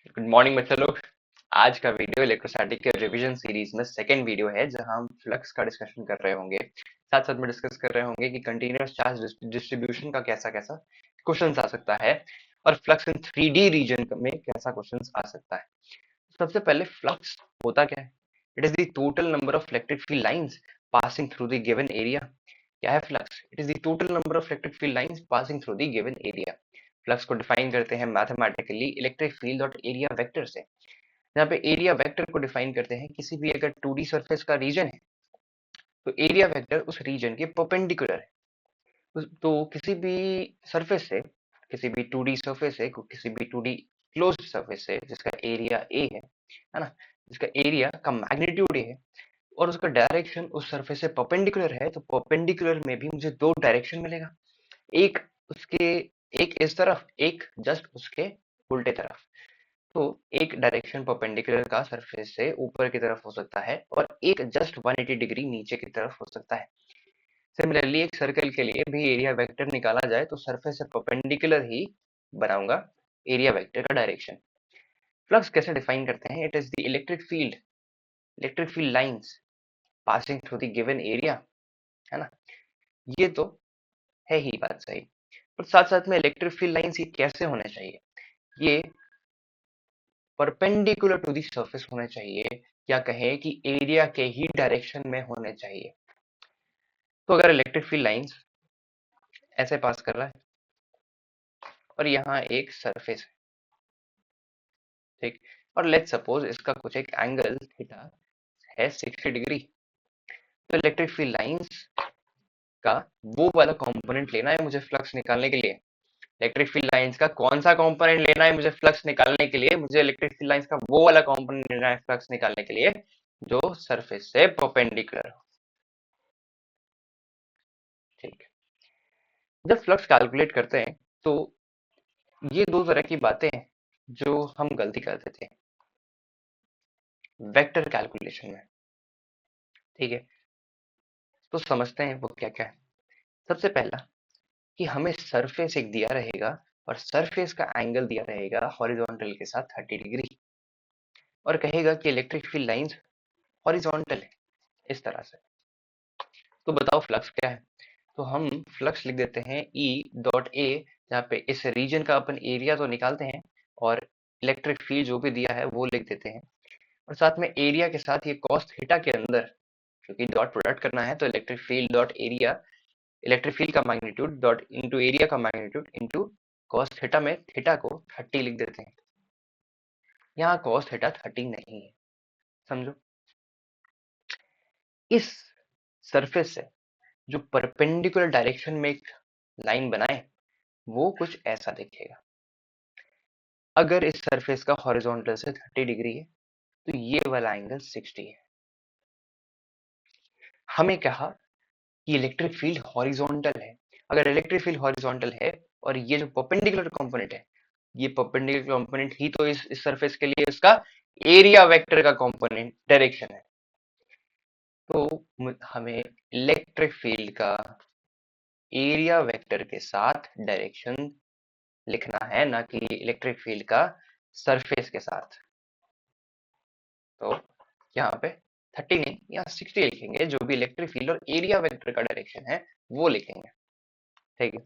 Good morning बच्चा लोग। आज का वीडियो इलेक्ट्रोस्टैटिक के रिवीजन सीरीज में सेकेंड वीडियो है जहां हम फ्लक्स का डिस्कशन कर रहे होंगे। साथ साथ में डिस्कस कर रहे होंगे कि कंटीन्यूअस चार्ज डिस्ट्रीब्यूशन का कैसा कैसा क्वेश्चन आ सकता है और फ्लक्स इन 3D रीजन में कैसा क्वेश्चन आ सकता है। सबसे पहले फ्लक्स होता क्या है? It is the total number of electric field lines passing through the given area. क्या है flux? It is the total number of electric field lines passing through the given area. Flux को define करते हैं mathematically electric field dot area vector से। यहाँ पे area vector को define करते हैं किसी भी अगर 2D सरफेस का रीजन है तो एरिया वेक्टर उस रीजन के परपेंडिकुलर है। तो किसी भी सरफेस से, किसी भी 2D सरफेस से, किसी भी 2D क्लोज्ड सरफेस से जिसका एरिया ए है ना, जिसका एरिया का मैग्नीट्यूड ए है और उसका डायरेक्शन उस सरफेस से परपेंडिकुलर है, तो परपेंडिकुलर में भी मुझे दो डायरेक्शन मिलेगा। एक उसके, एक इस तरफ, एक जस्ट उसके उल्टे तरफ। तो एक डायरेक्शन परपेंडिकुलर का सरफेस से ऊपर की तरफ हो सकता है और एक जस्ट 180 डिग्री नीचे की तरफ हो सकता है। सिमिलरली एक सर्कल के लिए भी एरिया वेक्टर निकाला जाए तो सरफेस से परपेंडिकुलर ही बनाऊंगा एरिया वेक्टर का डायरेक्शन। फ्लक्स कैसे डिफाइन करते हैं? It is the electric field lines passing through the given area, है ना। ये तो है ही बात सही, पर साथ साथ में इलेक्ट्रिक फील्ड लाइंस ये कैसे होने चाहिए? ये परपेंडिकुलर टू दी सरफेस होने चाहिए, या कहें कि एरिया के ही डायरेक्शन में होने चाहिए। तो अगर इलेक्ट्रिक फील्ड लाइंस ऐसे पास कर रहा है और यहाँ एक सरफेस है, ठीक, और लेट्स सपोज इसका कुछ एक एंगल थीटा है 60 डिग्री, तो इलेक्ट्रिक फील्ड लाइंस का वो वाला कंपोनेंट लेना है मुझे फ्लक्स निकालने के लिए। इलेक्ट्रिक फील्ड लाइंस का कौन सा कंपोनेंट लेना है मुझे फ्लक्स निकालने के लिए? मुझे इलेक्ट्रिक फील्ड लाइंस का वो वाला कंपोनेंट लेना है फ्लक्स निकालने के लिए जो सरफेस से परपेंडिकुलर हो। ठीक, जब फ्लक्स कैलकुलेट करते हैं तो ये दो तरह की बातें हैं जो हम गलती करते थे वेक्टर कैलकुलेशन में। ठीक है, तो समझते हैं वो क्या क्या है। सबसे पहला कि हमें सरफेस एक दिया रहेगा और सरफेस का एंगल दिया रहेगा हॉरिजॉन्टल के साथ 30 डिग्री, और कहेगा कि इलेक्ट्रिक फील्ड लाइंस हॉरिजॉन्टल है इस तरह से। तो बताओ फ्लक्स क्या है? तो हम फ्लक्स लिख देते हैं ई डॉट ए, जहाँ पे इस रीजन का अपन एरिया तो निकालते हैं और इलेक्ट्रिक फील्ड जो भी दिया है वो लिख देते हैं, और साथ में एरिया के साथ ये कॉस थीटा के अंदर क्योंकि डॉट प्रोडक्ट करना है तो electric field dot area, electric field का मैग्नीट्यूड डॉट इनटू एरिया का मैग्नीट्यूड इनटू कॉस थीटा में थीटा को 30 लिख देते हैं। यहाँ कॉस थीटा 30 नहीं है, समझो। इस सरफेस से जो परपेंडिकुलर डायरेक्शन में एक लाइन बनाए वो कुछ ऐसा दिखेगा। अगर इस सरफेस का हॉरिजॉन्टल से 30 डिग्री है तो ये वाला एंगल 60 है। हमें कहा कि इलेक्ट्रिक फील्ड हॉरिजॉन्टल है। अगर इलेक्ट्रिक फील्ड हॉरिजॉन्टल है और ये जो परपेंडिकुलर कंपोनेंट है, ये परपेंडिकुलर कंपोनेंट ही तो इस सरफेस के लिए इसका एरिया वेक्टर का कंपोनेंट डायरेक्शन है। तो हमें इलेक्ट्रिक फील्ड का एरिया वेक्टर के साथ डायरेक्शन लिखना है, ना कि इलेक्ट्रिक फील्ड का सरफेस के साथ। तो यहाँ पे 30 नहीं, यहाँ 60 लिखेंगे, जो भी इलेक्ट्रिक फील्ड और एरिया वेक्टर का डायरेक्शन है वो लिखेंगे। ठीक है,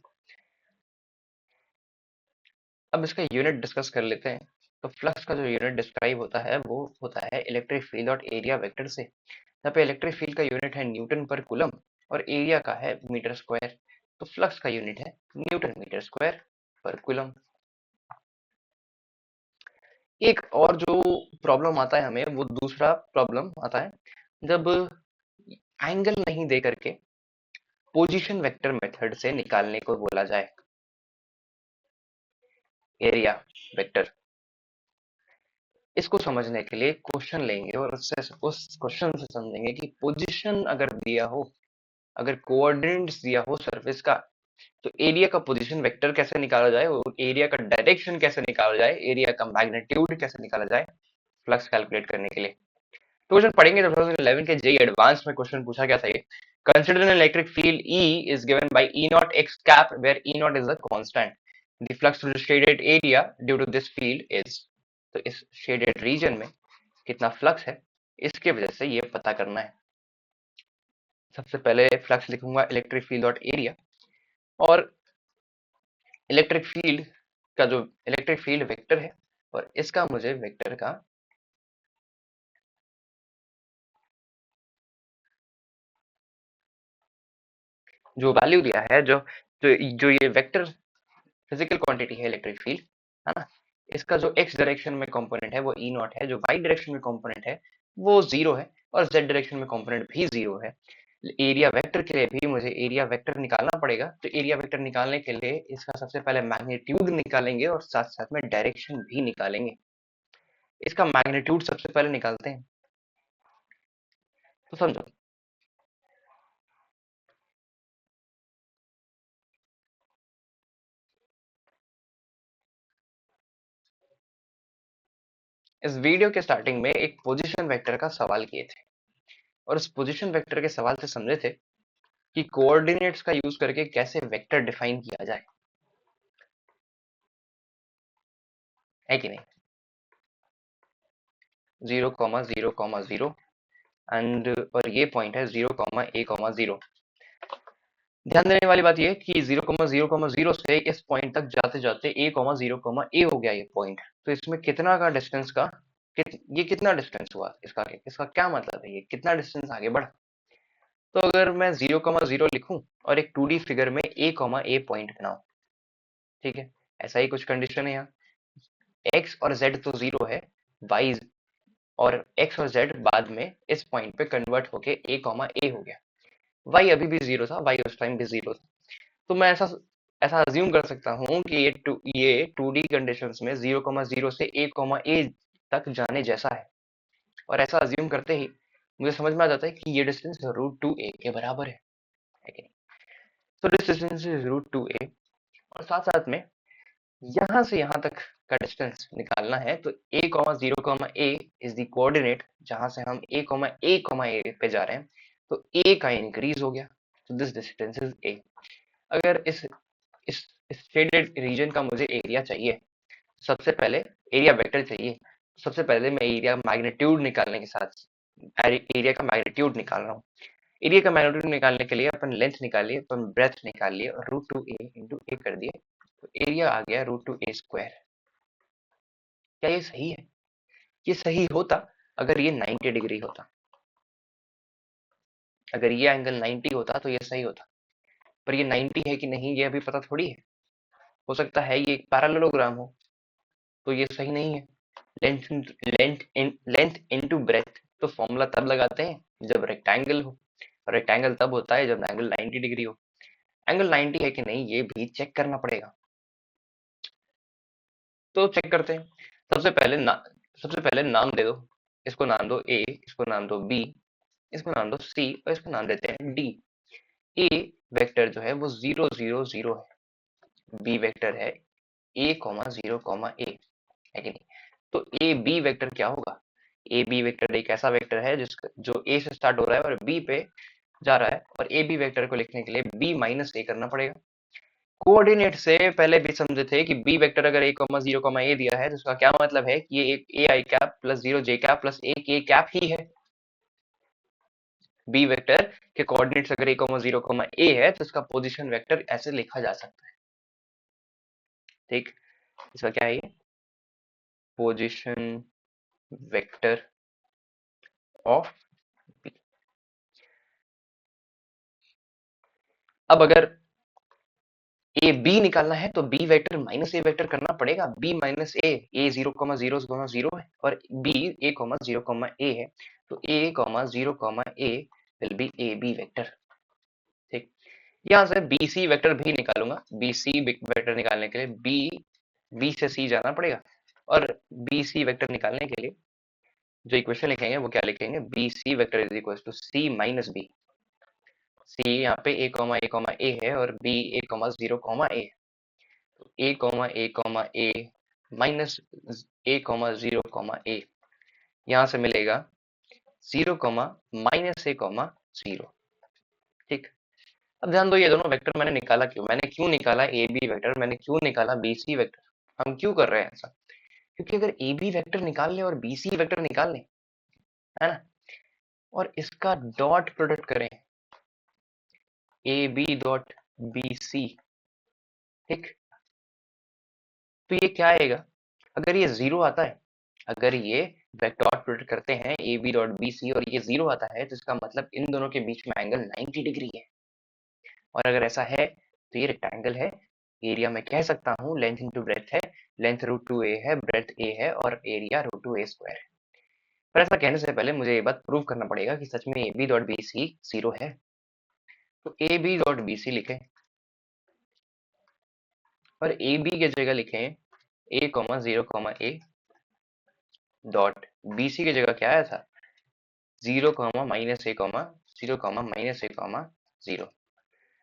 अब इसका यूनिट डिस्कस कर लेते हैं। तो फ्लक्स का जो यूनिट डिस्क्राइब होता है वो होता है इलेक्ट्रिक फील्ड और एरिया वेक्टर से। यहाँ पे इलेक्ट्रिक फील्ड का यूनिट है न्यूटन पर कूलम और एरिया का है मीटर स्क्वायर। तो फ्लक्स का यूनिट है न्यूटन मीटर स्क्वायर पर कूलम। एक और जो प्रॉब्लम आता है हमें, वो दूसरा प्रॉब्लम आता है जब एंगल नहीं दे करके पोजीशन वेक्टर मेथड से निकालने को बोला जाए एरिया वेक्टर। इसको समझने के लिए क्वेश्चन लेंगे और उससे उस क्वेश्चन से समझेंगे कि पोजीशन अगर दिया हो, अगर कोऑर्डिनेट्स दिया हो सरफेस का, तो एरिया का पोजीशन वेक्टर कैसे निकाला जाए और एरिया का डायरेक्शन कैसे निकाला जाए, एरिया का मैग्नीट्यूड कैसे निकाला जाए फ्लक्स कैलकुलेट करने के लिए। तो क्वेश्चन पढ़ेंगे। 2011 के जेई एडवांस में क्वेश्चन पूछा गया था ये। Consider an electric field E is given by E naught x cap where E naught is a constant. The flux to the shaded area due to this field is। तो इस shaded region में कितना flux है, इसके वजह से ये पता करना है। सबसे पहले फ्लक्स लिखूंगा इलेक्ट्रिक फील्ड डॉट एरिया, और इलेक्ट्रिक फील्ड का जो इलेक्ट्रिक फील्ड वेक्टर है, और इसका मुझे वेक्टर का जो वैल्यू दिया है, जो ये वेक्टर फिजिकल क्वांटिटी है इलेक्ट्रिक फील्ड, है ना, इसका जो एक्स डायरेक्शन में कंपोनेंट है वो ई नॉट है, जो वाई डायरेक्शन में कंपोनेंट है वो जीरो है, और जेड डायरेक्शन में कंपोनेंट भी जीरो है। एरिया वेक्टर के लिए भी मुझे एरिया वेक्टर निकालना पड़ेगा, तो एरिया वेक्टर निकालने के लिए इसका सबसे पहले मैग्नीट्यूड निकालेंगे और साथ साथ में डायरेक्शन भी निकालेंगे। इसका मैग्नीट्यूड सबसे पहले निकालते हैं, तो समझो। इस वीडियो के स्टार्टिंग में एक पोजीशन वेक्टर का सवाल किए थे, और इस पोजीशन वेक्टर के सवाल से समझे थे कि कोऑर्डिनेट्स का यूज करके कैसे वेक्टर डिफाइन किया जाए, है कि नहीं। 0,0,0 एंड और ये पॉइंट है 0,a,0। ध्यान देने वाली बात ये कि 0,0,0 से इस पॉइंट तक जाते जाते a,0,a हो गया ये पॉइंट, तो इसमें कितना का डिस्टेंस का ये कितना डिस्टेंस हुआ, इसका क्या मतलब है, ये कितना डिस्टेंस आगे बढ़ा। तो अगर मैं 0,0 लिखूं और एक 2D फिगर में a, पॉइंट बनाऊं, ठीक है, ऐसा ही कुछ कंडीशन है यहाँ। x और z तो जीरो है, y और x और z बाद में इस पॉइंट पे कन्वर्ट होके a, हो गया। y अभी भी जीरो था, y उस टाइम भी जीरो था, तो मैं ऐसा ऐसा अज्यूम कर सकता हूँ कि ये 2D कंडीशंस में 0,0 से a, तक जाने जैसा है, और ऐसा अज्यूम करते ही मुझे समझ में आ जाता है कि ये डिस्टेंस √2a के बराबर है कि नहीं। तो दिस डिस्टेंस इज √2a, और साथ साथ में यहाँ से यहाँ तक का डिस्टेंस निकालना है, तो a,0,a इज द कोऑर्डिनेट जहां से हम a,a, पे जा रहे हैं, तो a का इंक्रीज हो गया, तो दिस डिस्टेंस इज a। अगर इस शेडेड रीजन का मुझे एरिया चाहिए, सबसे पहले एरिया वेक्टर चाहिए, सबसे पहले मैं एरिया मैग्नीट्यूड निकालने के साथ एरिया का मैग्नीट्यूड निकाल रहा हूँ। एरिया का मैग्नीट्यूड निकालने के लिए अपन लेंथ निकालिए, अपन ब्रेथ निकालिए और √2a इंटू a कर दिए, तो एरिया आ गया √2a स्क्वायर। क्या ये सही है? ये सही होता अगर ये 90 डिग्री होता, अगर ये एंगल 90 होता तो ये सही होता, पर ये 90 है कि नहीं ये अभी पता थोड़ी है, हो सकता है ये एक पैरेललोग्राम हो, तो ये सही नहीं है। लेंथ इनटू ब्रेथ तो फॉर्मूला तब लगाते हैं जब रेक्टेंगल हो, और रेक्टेंगल तब होता है जब एंगल 90 डिग्री हो। एंगल 90 है कि नहीं ये भी चेक करना पड़ेगा, तो चेक करते हैं। सबसे पहले नाम दे दो, इसको नाम दो ए, इसको नाम दो बी, इसको नाम दो सी, और इसको नाम देते हैं डी। ए वेक्टर जो है वो 0,0,0 है, बी वेक्टर है a,0,a, है कि नहीं। तो ए बी वेक्टर क्या होगा, ए बी वेक्टर एक ऐसा वेक्टर है जिसका जो ए से स्टार्ट हो रहा है और बी पे जा रहा है, और ए बी वेक्टर को लिखने के लिए बी माइनस ए करना पड़ेगा। कोऑर्डिनेट से पहले भी समझे थे कि बी वेक्टर अगर a,0,a दिया है तो उसका क्या मतलब है कि ये एक A I cap plus 0 j cap plus एक ए कैप ही है। बी वेक्टर के कोऑर्डिनेट्स अगर a,0,a है तो इसका पोजीशन वेक्टर ऐसे लिखा जा सकता है, ठीक। इसका क्या है ये पोजीशन वेक्टर ऑफ बी। अब अगर ए बी निकालना है तो B vector minus A vector करना पड़ेगा, बी माइनस ए 0,0,0 है और बी a,0,a है, तो a,0,a will be A B vector, ठीक। यहाँ से बी सी वेक्टर भी निकालूंगा, बी सी वेक्टर निकालने के लिए बी से सी जाना पड़ेगा, और बी सी वेक्टर निकालने के लिए जो इक्वेशन लिखेंगे वो क्या लिखेंगे, B C vector is equal to C minus B. C यहाँ पे a,a, है और B a,0,a, a,a, minus a,0,a, यहाँ से मिलेगा 0, माइनस a,0, ठीक। अब ध्यान दो ये दोनों वेक्टर मैंने निकाला क्यों, मैंने क्यों निकाला ए बी वेक्टर, मैंने क्यों निकाला बी सी वेक्टर, हम क्यों कर रहे हैं ऐसा, क्योंकि अगर ए बी वेक्टर निकाल ले और बी सी वेक्टर निकाल ले, है ना, और इसका डॉट प्रोडक्ट करें A B dot B C, ठीक, तो ये क्या आएगा? अगर ये जीरो आता है, अगर ये डॉट प्रोडक्ट करते हैं A B dot B C और ये जीरो आता है, तो इसका मतलब इन दोनों के बीच में एंगल 90 डिग्री है। और अगर ऐसा है तो ये रेक्टेंगल है। एरिया में कह सकता हूँ लेंथ इंटू ब्रेथ है, लेंथ रूट टू ए है, ब्रेथ ए है, और एरिया रूट टू ए स्क्वायर है। पर ऐसा कहने से पहले मुझे ये बात प्रूव करना पड़ेगा कि सच में A B dot B C zero है। तो A B dot B C लिखें और ए बी की जगह लिखें A comma zero comma A dot B C की जगह क्या आया था? Zero comma minus A comma zero comma minus A comma zero.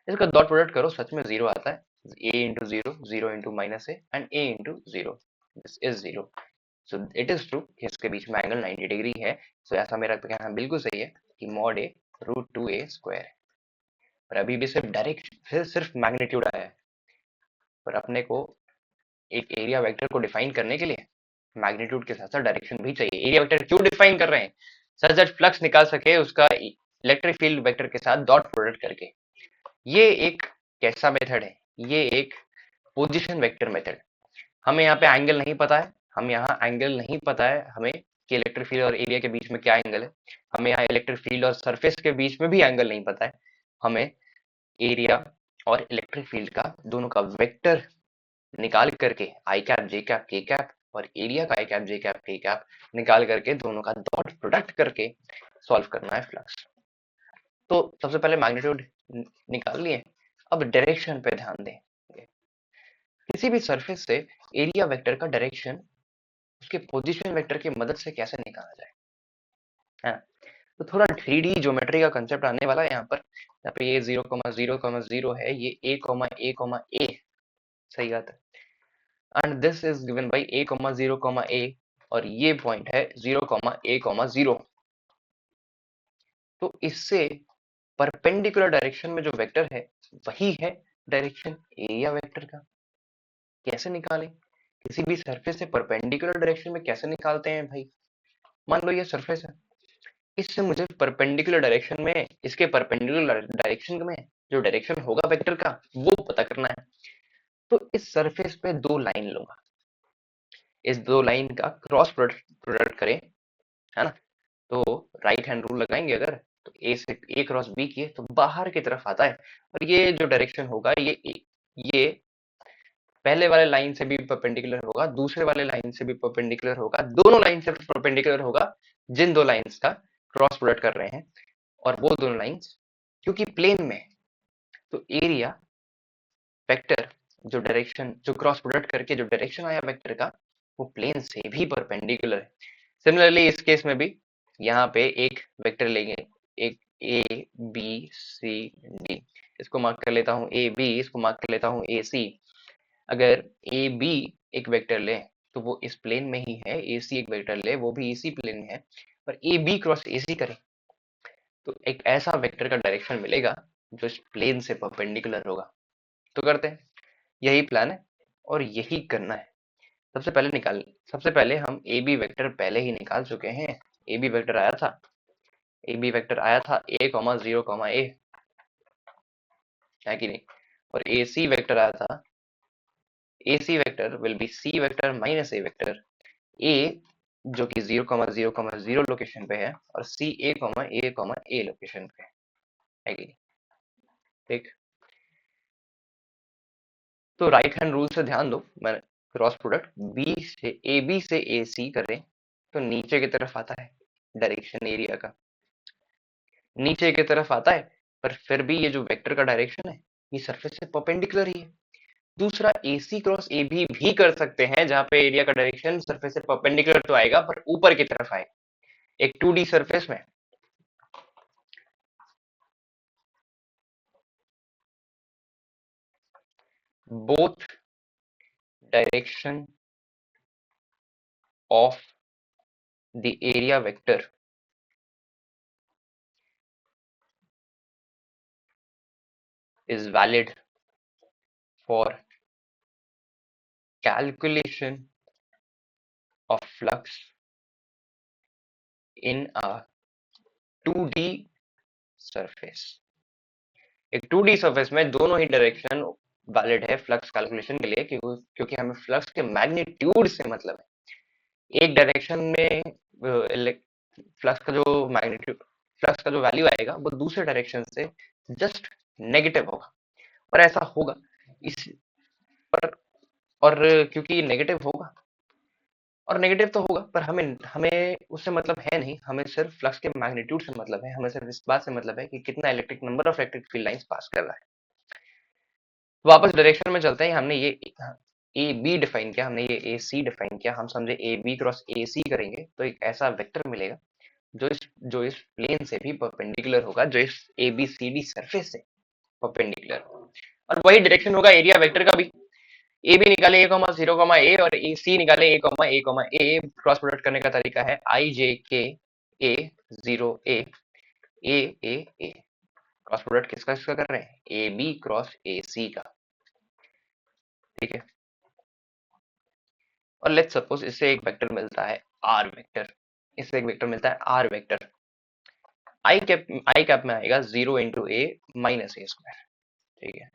इसका डॉट प्रोडक्ट करो, सच में जीरो आता है। A into zero, zero into minus A, and A into zero, this is zero. So it is true कि इसके बीच में angle 90 degree है। सो ऐसा मेरा कहना बिल्कुल सही है कि मॉड ए रूट टू ए स्क्वायर है। पर अभी भी सिर्फ डायरेक्ट सिर्फ मैग्नीट्यूड आया है, पर अपने को एक एरिया वेक्टर को डिफाइन करने के लिए मैग्नीट्यूड के साथ साथ डायरेक्शन भी चाहिए। एरिया वेक्टर क्यों डिफाइन कर रहे हैं? सच दैट फ्लक्स निकाल सके उसका इलेक्ट्रिक फील्ड वेक्टर के साथ डॉट प्रोडक्ट करके। ये एक कैसा मेथड है? ये एक पोजीशन वेक्टर मेथड। हमें यहाँ पे एंगल नहीं पता है, हम यहाँ एंगल नहीं पता है हमें कि इलेक्ट्रिक फील्ड और एरिया के बीच में क्या एंगल है। हमें यहाँ इलेक्ट्रिक फील्ड और सरफेस के बीच में भी एंगल नहीं पता है। हमें एरिया और इलेक्ट्रिक फील्ड का दोनों का वेक्टर निकाल करके आई कैप जे कैप के कैप और एरिया का आई कैप जे कैप के कैप निकाल करके दोनों का डॉट प्रोडक्ट करके सॉल्व करना है फ्लक्स। तो सबसे पहले मैग्नीट्यूड निकाल लिए, अब डायरेक्शन पे ध्यान दें। किसी भी सरफेस से एरिया वेक्टर का डायरेक्शन उसके पोजीशन वेक्टर की मदद से कैसे निकाला जाए, है ना? तो थोड़ा 3D ज्योमेट्री का कंसेप्ट आने वाला है यहाँ पर। यहाँ पे ये 0,0,0 है, ये a, सही बात है, and this is given bye a, और ये पॉइंट है 0,a,0। तो इससे परपेंडिकुलर डायरेक्शन में जो वेक्टर है वही है डायरेक्शन एरिया वेक्टर का। कैसे निकालें? किसी भी सरफेस से परपेंडिकुलर डायरेक्शन में कैसे निकालते हैं भाई? मान लो ये सरफेस है, इससे मुझे परपेंडिकुलर डायरेक्शन में, इसके परपेंडिकुलर डायरेक्शन में जो डायरेक्शन होगा वेक्टर का वो पता करना है। तो इस सरफेस पे दो लाइन लूंगा, इस दो लाइन का क्रॉस प्रोडक्ट करें, है ना? तो राइट हैंड रूल लगाएंगे अगर, तो ए से ए क्रॉस बी किए तो बाहर की तरफ आता है, और ये जो डायरेक्शन होगा ये पहले वाले लाइन से भी परपेंडिकुलर होगा, दूसरे वाले लाइन से भी परपेंडिकुलर होगा, दोनों लाइन से परपेंडिकुलर होगा जिन दो लाइंस का क्रॉस प्रोडक्ट कर रहे हैं। और वो दोनों लाइंस क्योंकि प्लेन में, तो एरिया वेक्टर जो डायरेक्शन जो क्रॉस प्रोडक्ट करके जो डायरेक्शन आया वेक्टर का वो प्लेन से भी परपेंडिकुलर है। सिमिलरली इस केस में भी यहाँ पे एक वेक्टर लेंगे, एक ए बी सी डी, इसको मार्क कर लेता हूँ ए बी, इसको मार्क कर लेता हूँ ए सी। अगर ए बी एक वेक्टर ले तो वो इस प्लेन में ही है, ए सी एक वेक्टर ले वो भी इसी प्लेन में है, पर ए बी क्रॉस ए सी करें तो एक ऐसा वेक्टर का डायरेक्शन मिलेगा जो इस प्लेन से परपेंडिकुलर होगा। तो करते हैं, यही प्लान है और यही करना है। सबसे पहले हम ए बी वेक्टर पहले ही निकाल चुके हैं। ए बी वेक्टर आया था, ए बी वेक्टर आया था a comma zero comma A, है कि नहीं? और ए सी वेक्टर आया था, A C vector will be C vector minus A vector, A जो कि 0,0,0 लोकेशन पे है और सी ए लोकेशन पे है कि नहीं? ठीक, तो राइट हैंड रूल से ध्यान दो, मैं क्रॉस प्रोडक्ट बी से ए बी से ए सी करें तो नीचे की तरफ आता है डायरेक्शन एरिया का, नीचे की तरफ आता है, पर फिर भी ये जो वेक्टर का डायरेक्शन है ये सरफेस से परपेंडिकुलर ही है। दूसरा ए सी क्रॉस ए भी कर सकते हैं जहां पे एरिया का डायरेक्शन सरफेस से परपेंडिकुलर तो आएगा पर ऊपर की तरफ आएगा, एक 2D सरफेस में। Both direction of the area vector is valid for calculation of flux in a 2D surface. एक 2D सरफेस में दोनों ही डायरेक्शन वैलिड है फ्लक्स कैलकुलेशन के लिए, क्योंकि हमें फ्लक्स के मैग्नीट्यूड से मतलब है। एक डायरेक्शन में फ्लक्स का जो मैग्नीट्यूड, फ्लक्स का जो वैल्यू आएगा वो दूसरे डायरेक्शन से जस्ट नेगेटिव होगा, और ऐसा होगा इस पर। और क्योंकि नेगेटिव होगा, और नेगेटिव तो होगा, पर हमें हमें उससे मतलब है नहीं, हमें सिर्फ फ्लक्स के मैग्नीट्यूड से मतलब है, हमें सिर्फ इस बात से मतलब है कि कितना electric number of electric field lines pass कर रहा है। वापस डायरेक्शन में चलते हैं। हमने ये ए बी डिफाइन किया, हमने ये ए सी डिफाइन किया। हम समझे ए बी क्रॉस ए सी करेंगे तो एक ऐसा वेक्टर मिलेगा जो इस प्लेन से भी परपेंडिकुलर होगा, जो इस A B C D surface से परपेंडिकुलर, और वही डायरेक्शन होगा एरिया वेक्टर का भी। ए बी निकाले ए कॉमा जीरो कॉमा ए, और ए सी निकाले ए कॉमा ए। क्रॉस प्रोडक्ट करने का तरीका है आई जे के ए जीरो ए ए ए ए। क्रॉस प्रोडक्ट किसका किसका कर रहे हैं? ए बी क्रॉस ए सी का, ठीक है। और लेट्स सपोज इससे एक वेक्टर मिलता है आर वेक्टर, इससे एक वेक्टर मिलता है आर वेक्टर। आई कैप में आएगा zero into A minus A square, ठीक है।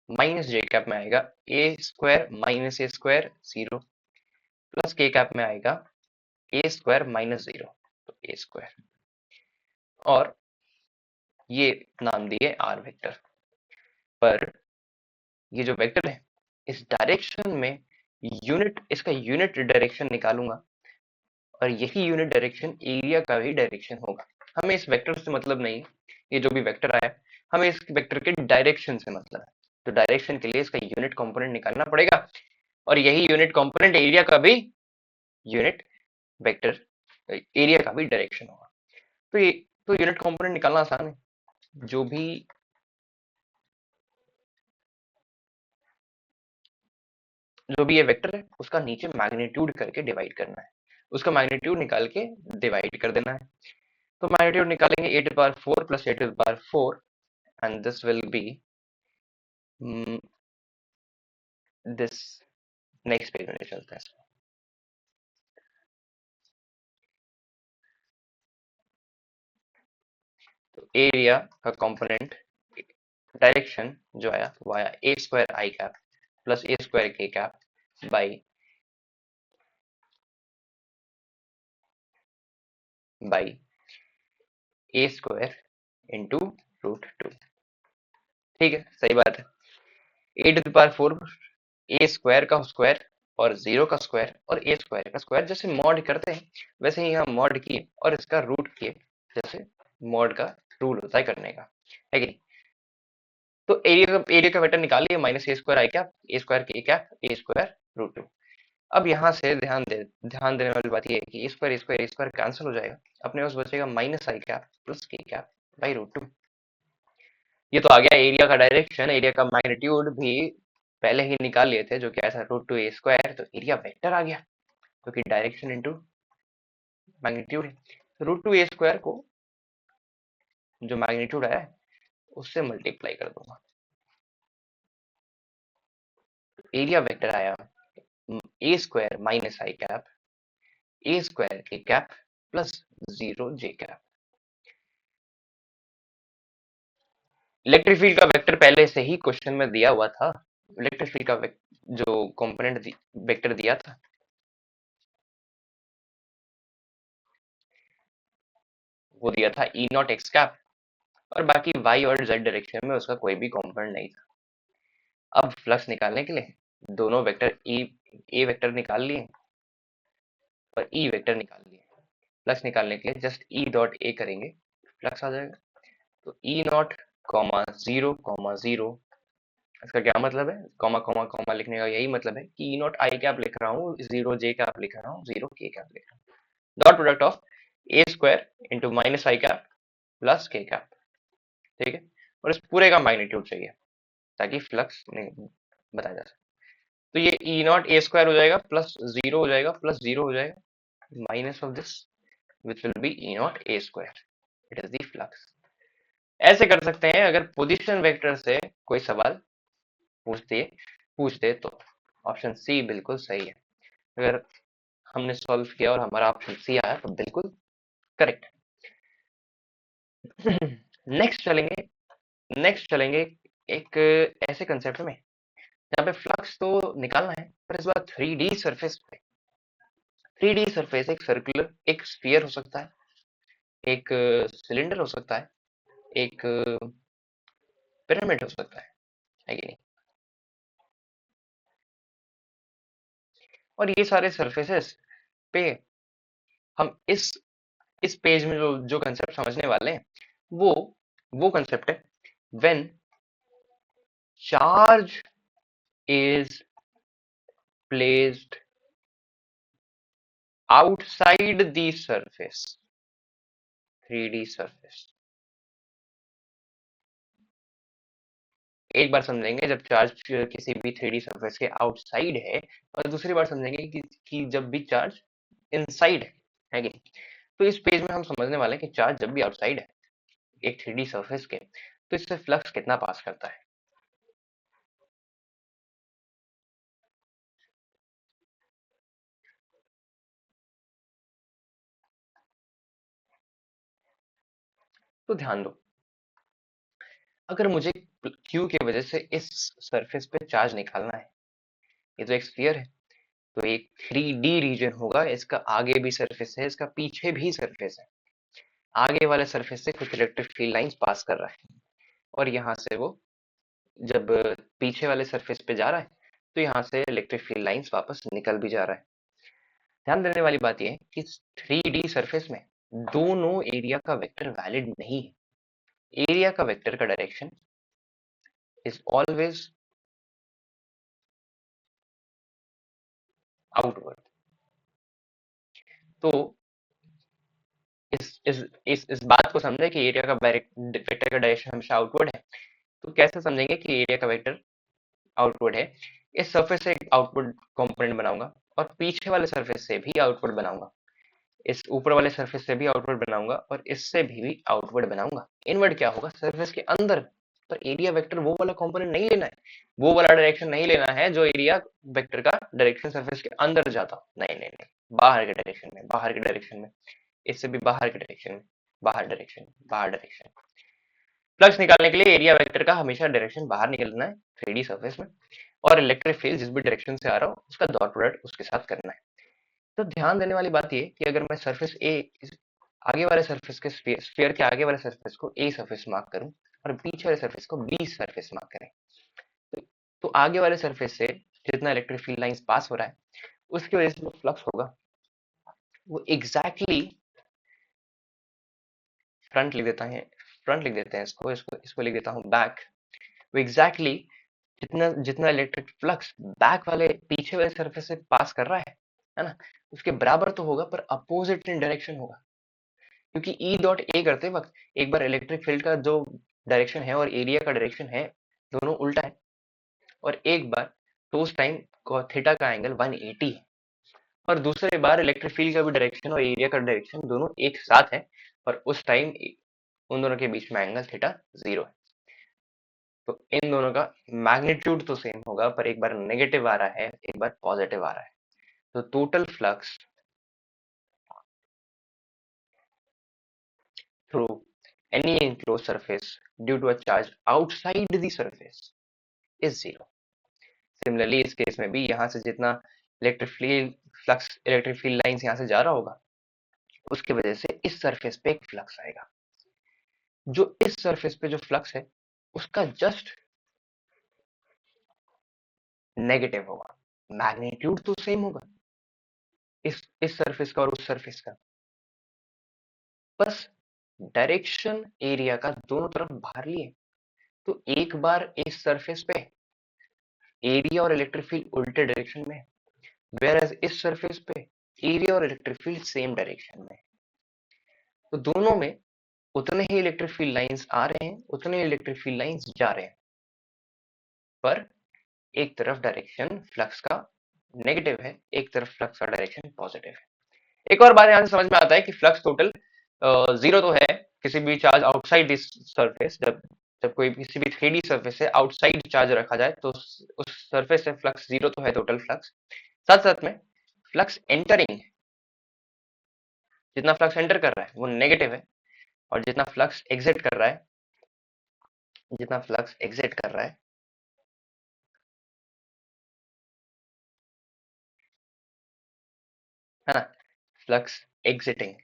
माइनस जे कैप में आएगा ए square minus A square zero, plus के कैप में आएगा ए स्क्वायर माइनस जीरो, तो ए स्क्वायर। और ये नाम दिए आर वेक्टर। पर ये जो वेक्टर है, इस डायरेक्शन में इसका यूनिट डायरेक्शन निकालूंगा, और यही यूनिट डायरेक्शन एरिया का भी डायरेक्शन होगा। हमें इस वेक्टर से मतलब नहीं, ये जो भी वेक्टर आया हमें इस वेक्टर के डायरेक्शन से मतलब है। तो डायरेक्शन के लिए इसका यूनिट कंपोनेंट निकालना पड़ेगा, और यही यूनिट कंपोनेंट एरिया का भी यूनिट वेक्टर, एरिया का भी डायरेक्शन होगा। तो ये तो यूनिट कंपोनेंट निकालना आसान है। जो भी ये वेक्टर है उसका नीचे मैग्नीट्यूड करके डिवाइड करना है, उसका मैग्नीट्यूड निकाल के डिवाइड कर देना है। तो मैग्नीट्यूड निकालेंगे A to power 4 plus A to power 4, and this will be this. Next page में चलते हैं। तो एरिया का कंपोनेंट डायरेक्शन जो आया वो आया A square I cap plus A square के cap by A square into root two. ठीक है, सही बात है। A to the power 4, A square का स्क्वायर और जीरो का स्क्वायर और ए स्क्वायर का स्क्वायर, जैसे मॉड करते हैं वैसे ही हम मॉड किए और इसका रूट किए, जैसे मॉड का रूल होता है करने का, है कि नहीं। तो एरिया का वेक्टर निकालिए minus A square I cap A square के cap A square root two. अब यहाँ से ध्यान देने वाली बात यह है कि ए स्क्वायर कैंसिल हो जाएगा, अपने पास बचेगा माइनस आई कैप प्लस के कैप बाई रूट टू। ये तो आ गया एरिया का डायरेक्शन। एरिया का मैग्नीट्यूड भी पहले ही निकाल लिए थे, जो कि ऐसा रूट टू ए स्क्वायर, तो एरिया वेक्टर आ गया क्योंकि डायरेक्शन इंटू मैग्नीट्यूड है। रूट टू ए स्क्वायर को जो मैग्नीट्यूड है उससे मल्टीप्लाई कर दूंगा, एरिया वेक्टर आया A square minus I cap A square के cap plus zero J cap. Electric field का वेक्टर पहले से ही क्वेश्चन में दिया हुआ था। इलेक्ट्रिक फील्ड का जो कंपोनेंट वेक्टर दिया था वो दिया था ई नॉट एक्स कैप, और बाकी वाई और जेड डायरेक्शन में उसका कोई भी कंपोनेंट नहीं था। अब फ्लक्स निकालने के लिए दोनों वेक्टर ए वेक्टर निकाल लिए और ई वेक्टर निकाल लिए। फ्लक्स निकालने के लिए जस्ट ई डॉट ए करेंगे, फ्लक्स आ जाएगा। तो ई नॉट कॉमा जीरो, इसका क्या मतलब है? कॉमा कॉमा कॉमा लिखने का यही मतलब है कि ई नॉट आई कैप लिख रहा हूँ, जीरो जे कैप लिख रहा हूँ, जीरो के कैप लिख रहा हूँ। Dot product of A square into minus I cap plus के कैप, ठीक है। और इस पूरे का मैग्नीट्यूड चाहिए ताकि फ्लक्स नहीं बताया जा सके। तो ये ई नॉट ए स्क्वायर हो जाएगा प्लस जीरो हो जाएगा प्लस जीरो हो जाएगा minus of this which will be E naught a square, it is the flux. ऐसे कर सकते हैं अगर पोजीशन वेक्टर से कोई सवाल पूछ दे तो। ऑप्शन सी बिल्कुल सही है। अगर हमने सॉल्व किया और हमारा ऑप्शन सी आया, तो बिल्कुल करेक्ट। नेक्स्ट चलेंगे एक ऐसे कंसेप्ट में जहाँ पे फ्लक्स तो निकालना है, पर इस बार 3D सरफेस पे। 3D सरफेस एक सर्कुलर, एक स्फीयर हो सकता है, एक सिलेंडर हो सकता है, एक पिरामिड हो सकता है कि नहीं? और ये सारे सरफेसेस पे हम इस पेज में जो कंसेप्ट समझने वाले हैं, वो वो कंसेप्ट है when charge is placed outside the surface. 3D surface एक बार समझेंगे जब चार्ज किसी भी 3D सरफेस के आउटसाइड है, और दूसरी बार समझेंगे कि जब भी चार्ज इनसाइड है कि नहीं? तो इस पेज में हम समझने वाले हैं कि चार्ज जब भी आउटसाइड है एक 3D सरफेस के, तो इससे फ्लक्स कितना पास करता है। तो ध्यान दो, अगर मुझे क्यू की वजह से इस सरफेस पे चार्ज निकालना है, ये तो एक स्फीयर है, तो एक 3D रीजन होगा, इसका आगे भी सरफेस है, इसका पीछे भी सरफेस है। आगे वाले सरफेस से कुछ इलेक्ट्रिक फील्ड लाइंस पास कर रहा है, और यहाँ से वो जब पीछे वाले सरफेस पे जा रहा है, तो यहाँ से इलेक्ट्रिक फील्ड लाइंस वापस निकल भी जा रहा है। ध्यान देने वाली बात यह है कि 3D सरफेस में दोनों एरिया का वेक्टर वैलिड नहीं है। एरिया का वेक्टर का डायरेक्शन इज ऑलवेज आउटवर्ड। तो इस बात को समझे कि एरिया का वेक्टर का डायरेक्शन हमेशा आउटवर्ड है, तो कैसे समझेंगे कि एरिया का वेक्टर आउटवर्ड है? इस सरफेस से एक आउटवर्ड कंपोनेंट बनाऊंगा, और पीछे वाले सरफेस से भी आउटवर्ड बनाऊंगा, इस ऊपर वाले सरफेस से भी आउटवर्ड बनाऊंगा, और इससे भी आउटवर्ड बनाऊंगा। इनवर्ड क्या होगा? सरफेस के अंदर। पर एरिया वेक्टर वो वाला कंपोनेंट नहीं लेना है, वो वाला डायरेक्शन नहीं लेना है जो एरिया वेक्टर का डायरेक्शन सरफेस के अंदर जाता हो। नहीं नहीं नहीं, बाहर के डायरेक्शन में, बाहर के डायरेक्शन में, इससे भी बाहर के डायरेक्शन में, बाहर डायरेक्शन, बाहर डायरेक्शन। फ्लक्स निकालने के लिए एरिया वेक्टर का हमेशा डायरेक्शन बाहर निकलना है 3D सरफेस में, और इलेक्ट्रिक फील्ड जिस भी डायरेक्शन से आ रहा हो उसका डॉट प्रोडक्ट उसके साथ करना है। तो ध्यान देने वाली बात ये कि अगर मैं सरफेस ए, आगे वाले सरफेस के स्फीयर के आगे वाले सरफेस को ए सरफेस मार्क करूं, और पीछे वाले सरफेस को बी सरफेस मार्क करें, तो, तो आगे वाले सरफेस से जितना इलेक्ट्रिक फील्ड लाइंस पास हो रहा है, उसकी वजह से जो फ्लक्स होगा वो एग्जैक्टली फ्रंट लिख देता है, फ्रंट लिख देते हैं इसको इसको इसको लिख देता हूँ बैक। वो एग्जैक्टली जितना जितना इलेक्ट्रिक फ्लक्स बैक वाले पीछे वाले सरफेस से पास कर रहा है ना, उसके बराबर तो होगा, पर अपोजिट इन डायरेक्शन होगा। क्योंकि ई डॉट ए करते वक्त एक बार इलेक्ट्रिक फील्ड का जो डायरेक्शन है और एरिया का डायरेक्शन है दोनों उल्टा है, और एक बार तो उस टाइम थीटा का एंगल 180 है, और दूसरे बार इलेक्ट्रिक फील्ड का भी डायरेक्शन और एरिया का डायरेक्शन दोनों एक साथ है, और उस टाइम उन दोनों के बीच में एंगल थीटा 0 है। तो इन दोनों का मैग्नीट्यूड तो सेम होगा, पर एक बार नेगेटिव आ रहा है, एक बार पॉजिटिव आ रहा है। तो total flux through any enclosed surface due to a charge outside the surface is zero. Similarly, इस केस में भी यहाँ से जितना इलेक्ट्रिक फील्ड लाइंस यहाँ से जा रहा होगा, उसकी वजह से इस सरफेस पे एक फ्लक्स आएगा। जो इस सरफेस पे जो फ्लक्स है उसका जस्ट नेगेटिव होगा, मैग्नीट्यूड तो सेम होगा इस सरफेस का और उस सरफेस का, बस डायरेक्शन एरिया का दोनों तरफ बाहर लिए। तो एक बार इस सरफेस पे एरिया और इलेक्ट्रिक फील्ड उल्टे डायरेक्शन में, वेयर इस सरफेस पे एरिया और इलेक्ट्रिक फील्ड सेम डायरेक्शन में। तो दोनों में उतने ही इलेक्ट्रिक फील्ड लाइंस आ रहे हैं, उतने ही इलेक्ट्रिक फील्ड लाइंस जा रहे हैं, पर एक तरफ डायरेक्शन फ्लक्स का नेगेटिव है, एक तरफ फ्लक्स का डायरेक्शन पॉजिटिव है। एक और बात यहां से समझ में आता है कि फ्लक्स टोटल जीरो तो है किसी भी चार्ज आउटसाइड दिस सरफेस, जब जब कोई किसी भी 3D सरफेस से आउटसाइड चार्ज रखा जाए तो उस सरफेस से फ्लक्स जीरो तो है, टोटल फ्लक्स। साथ साथ में फ्लक्स एंटरिंग, जितना फ्लक्स एंटर कर रहा है वो नेगेटिव है, और जितना फ्लक्स एग्जिट कर रहा है, जितना फ्लक्स एग्जिट कर रहा है ना, फ्लक्स एग्जिटिंग,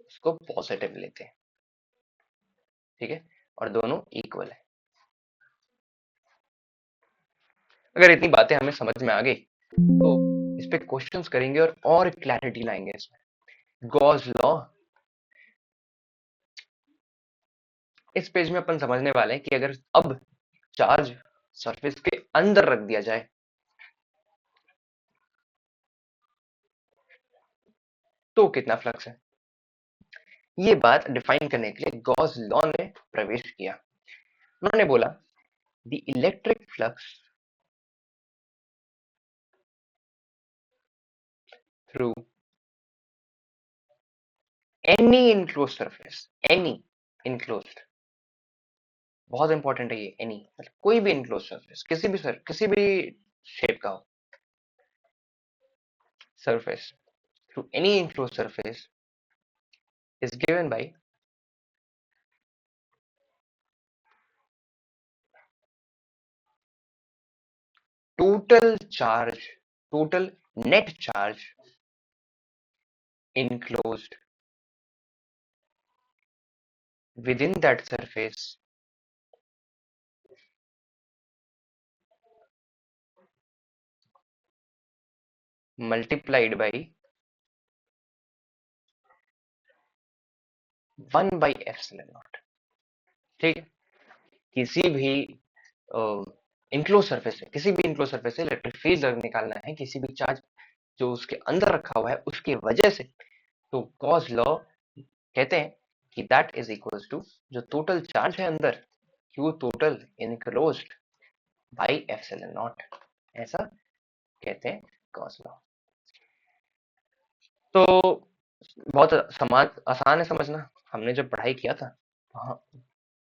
उसको पॉजिटिव लेते हैं, ठीक है, और दोनों इक्वल है। अगर इतनी बातें हमें समझ में आ गई तो इस पे क्वेश्चंस करेंगे और क्लैरिटी लाएंगे इसमें। गॉस लॉ, इस पेज में अपन समझने वाले हैं कि अगर अब चार्ज सरफेस के अंदर रख दिया जाए तो कितना फ्लक्स है। ये बात डिफाइन करने के लिए गॉस लॉ ने प्रवेश किया। उन्होंने बोला the electric flux through any enclose surface, any enclosed, बहुत इंपॉर्टेंट है ये एनी, मतलब कोई भी इनक्लोज सरफेस, किसी भी शेप का हो surface, through any enclose surface is given by total charge, total net charge enclosed within that surface multiplied by 1 by epsilon naught। ठीक है, किसी भी इनक्लोज सरफेस से, किसी भी इनक्लोज सरफेस से इलेक्ट्रिक फील्ड निकालना है, किसी भी चार्ज जो उसके अंदर रखा हुआ है उसकी वजह से, तो गॉस लॉ कहते हैं कि दैट इज इक्वल्स टू जो टोटल चार्ज है अंदर, Q total enclosed by epsilon not, ऐसा कहते हैं गॉस लॉ। तो बहुत आसान है समझना, हमने जब पढ़ाई किया था हाँ,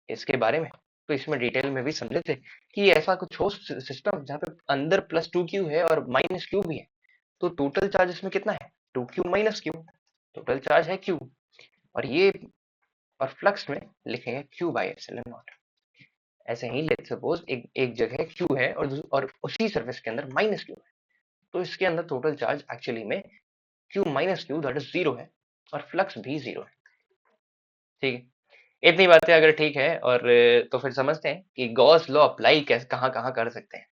इसके बारे में, तो इसमें डिटेल में भी समझे थे कि ऐसा कुछ हो सिस्टम जहाँ पे अंदर प्लस टू क्यू है और माइनस क्यू भी है, तो टोटल चार्ज इसमें कितना है, two q minus q, total charge है क्यू, और ये और फ्लक्स में लिखेंगे क्यू बाई एप्सिलॉन नॉट। ऐसे ही लेट्स सपोज एक जगह क्यू है और उसी सर्फेस के अंदर माइनस क्यू है, तो इसके अंदर टोटल चार्ज एक्चुअली में Q minus Q that is zero है, और फ्लक्स भी जीरो है। ठीक है, इतनी बातें अगर ठीक है, और तो फिर समझते हैं कि गॉस लॉ अप्लाई कैसे कहाँ कहाँ कर सकते हैं।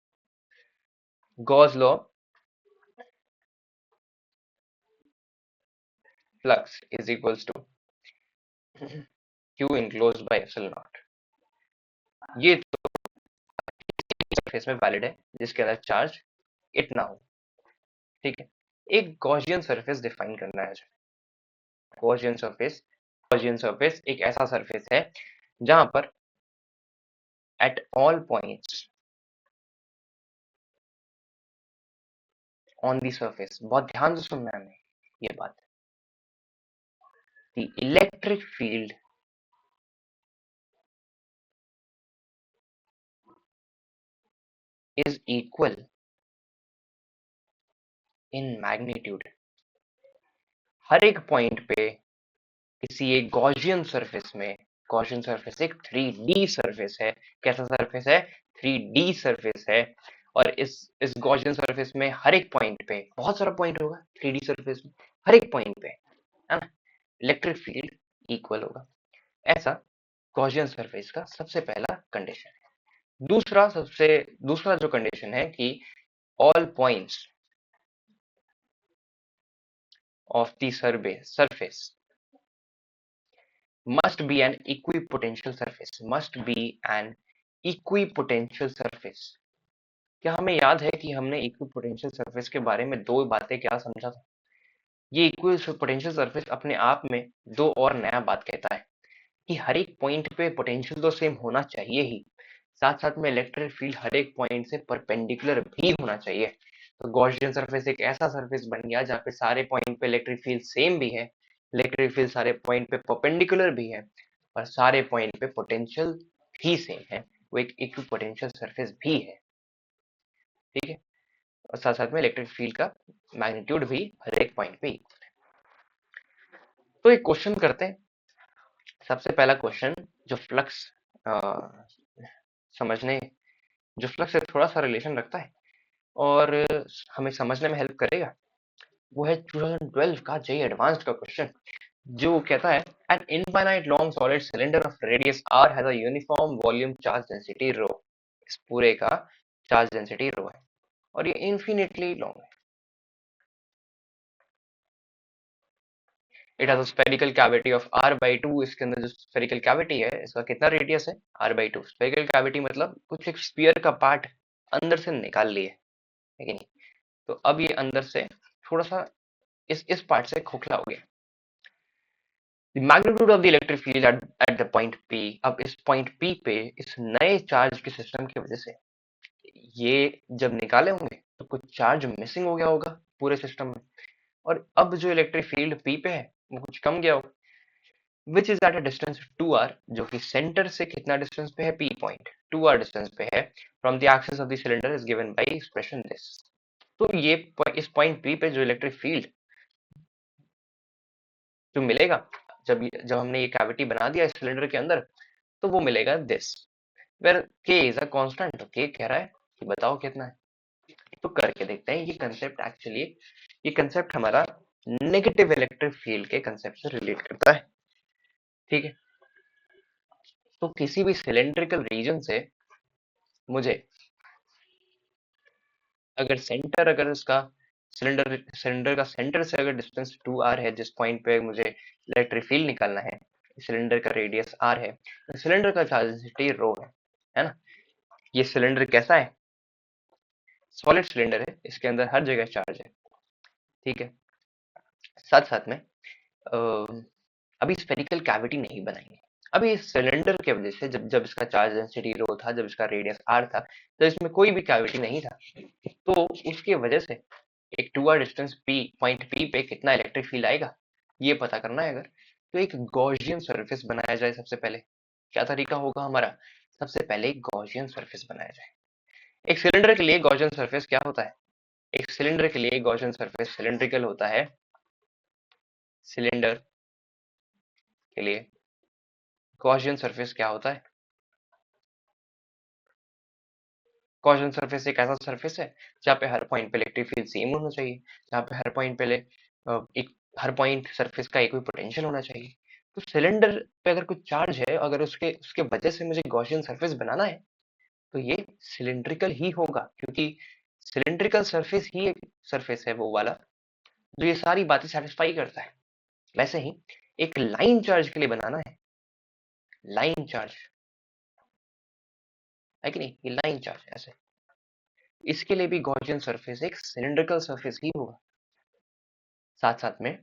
Gauss law, flux is equals to q enclosed by epsilon naught. ये तो सरफेस में वैलिड है जिसके अंदर चार्ज इतना हो। ठीक है, एक गॉसियन सरफेस डिफाइन करना है। गॉसियन सरफेस, गॉसियन सरफेस एक ऐसा सरफेस है जहां पर at all points on the surface, बहुत ध्यान से सुनना है हमें ये बात, the electric field is equal in magnitude. हर एक पॉइंट पे किसी एक गॉसियन सरफेस में, गॉसियन सरफेस एक 3D सरफेस है। कैसा सरफेस है, 3D सरफेस है, और इस गॉसियन सरफेस में हर एक पॉइंट पे, बहुत सारा पॉइंट होगा 3D सरफेस में, हर एक पॉइंट पे है ना इलेक्ट्रिक फील्ड इक्वल होगा। ऐसा गॉसियन सरफेस का सबसे पहला कंडीशन है। दूसरा जो कंडीशन है कि all points of the surface must be an equipotential surface, must be an equipotential surface। क्या हमें याद है कि हमने इक्विपोटेंशियल सरफेस के बारे में दो बातें क्या समझा था। ये इक्विपोटेंशियल सरफेस अपने आप में दो और नया बात कहता है कि हर एक पॉइंट पे पोटेंशियल तो सेम होना चाहिए ही, साथ साथ में इलेक्ट्रिक फील्ड हर एक पॉइंट से परपेंडिकुलर भी होना चाहिए। तो गॉसियन सरफेस एक ऐसा सरफेस बन गया जहाँ पे सारे पॉइंट पे इलेक्ट्रिक फील्ड सेम भी है, इलेक्ट्रिक फील्ड सारे पॉइंट पे परपेंडिकुलर भी है, और सारे पॉइंट पे पोटेंशियल भी सेम है, वो एक इक्विपोटेंशियल सरफेस भी है। ठीक है, और साथ साथ में इलेक्ट्रिक फील्ड का मैग्नीट्यूड भी हर एक पॉइंट पे। तो एक क्वेश्चन करते हैं। सबसे पहला क्वेश्चन जो फ्लक्स समझने जो फ्लक्स से थोड़ा सा रिलेशन रखता है और हमें समझने में हेल्प करेगा, वो है 2012 का जेई एडवांस्ड का क्वेश्चन, जो कहता है an infinite long solid cylinder of radius R has a uniform volume charge density rho. इस पूरे का चार्ज डेंसिटी रो है और ये इन्फिनिटली लॉन्ग है। It has a spherical cavity of r by 2। इसके अंदर जो स्फेरिकल कैविटी है, इसका कितना रेडियस है? r by 2। स्फेरिकल कैविटी मतलब कुछ एक स्फीयर का पार्ट अंदर से निकाल लिए, है कि नहीं? तो अब ये अंदर से थोड़ा सा इस पार्ट से खोखला हो गया। The magnitude of the electric field at the point P। अब इस पॉइंट P पे इस नए चार्ज के सिस्टम की वजह से ये जब निकाले होंगे तो कुछ चार्ज मिसिंग हो गया होगा पूरे सिस्टम में, और अब जो इलेक्ट्रिक फील्ड P पे है वो कुछ कम गया होगा, which is at a distance 2r, जो कि सेंटर से कितना डिस्टेंस पे है? P पॉइंट 2r डिस्टेंस पे है from the axis of the cylinder is given bye expression this. तो ये इस पॉइंट P पे जो इलेक्ट्रिक फील्ड जो मिलेगा, जब हमने ये कैविटी बना दिया इस सिलेंडर के अंदर, तो वो मिलेगा दिस, वेर के इज अ कांस्टेंट। तो के कह रहा है कि बताओ कितना है। तो करके देखते हैं। ये कंसेप्ट हमारा नेगेटिव इलेक्ट्रिक फील्ड के कंसेप्ट से रिलेट करता है। ठीक है, तो किसी भी सिलेंड्रिकल रीजन से मुझे अगर इसका सिलेंडर सिलेंडर का सेंटर से अगर डिस्टेंस 2r है, जिस पॉइंट पे मुझे इलेक्ट्रिक फील्ड निकालना है, सिलेंडर का रेडियस r है, तो सिलेंडर का चार्ज डेंसिटी रो है ना? ये सिलेंडर कैसा है? सॉलिड सिलेंडर है, इसके अंदर हर जगह चार्ज है। ठीक है, साथ साथ में अभी स्फेरिकल कैविटी नहीं बनाएंगे। अभी इस सिलेंडर के वजह से जब जब इसका चार्ज डेंसिटी रो था, जब इसका रेडियस आर था, तो इसमें कोई भी कैविटी नहीं था। तो उसकी वजह से एक 2r distance P point P पे कितना इलेक्ट्रिक फील्ड आएगा, ये पता करना है अगर, तो एक गॉसियन सरफेस बनाया जाए। सबसे पहले क्या तरीका होगा हमारा? सबसे पहले एक गॉसियन सरफेस बनाया जाए। एक सिलेंडर के लिए गॉसियन सरफेस क्या होता है? एक सिलेंडर के लिए गॉसियन सरफेस सिलेंड्रिकल होता है। सिलेंडर के लिए गॉसियन सरफेस क्या होता है? गॉसियन सरफेस एक ऐसा सरफेस है जहाँ पे हर पॉइंट पे इलेक्ट्रिक फील्ड सेम होना चाहिए, जहाँ पे हर पॉइंट पे एक हर पॉइंट सरफेस का एक भी पोटेंशियल होना चाहिए। तो सिलेंडर पे अगर कुछ चार्ज है, अगर उसके उसके वजह से मुझे गॉसियन सरफेस बनाना है, तो ये सिलिंड्रिकल ही होगा, क्योंकि सिलिंड्रिकल सरफेस ही एक सरफेस है वो वाला जो ये सारी बातें सेटिस्फाई करता है। वैसे ही एक लाइन चार्ज के लिए बनाना है, लाइन चार्ज है कि नहीं, ये लाइन चार्ज ऐसे, इसके लिए भी गॉसियन सरफेस एक सिलिंड्रिकल सरफेस ही होगा। साथ साथ में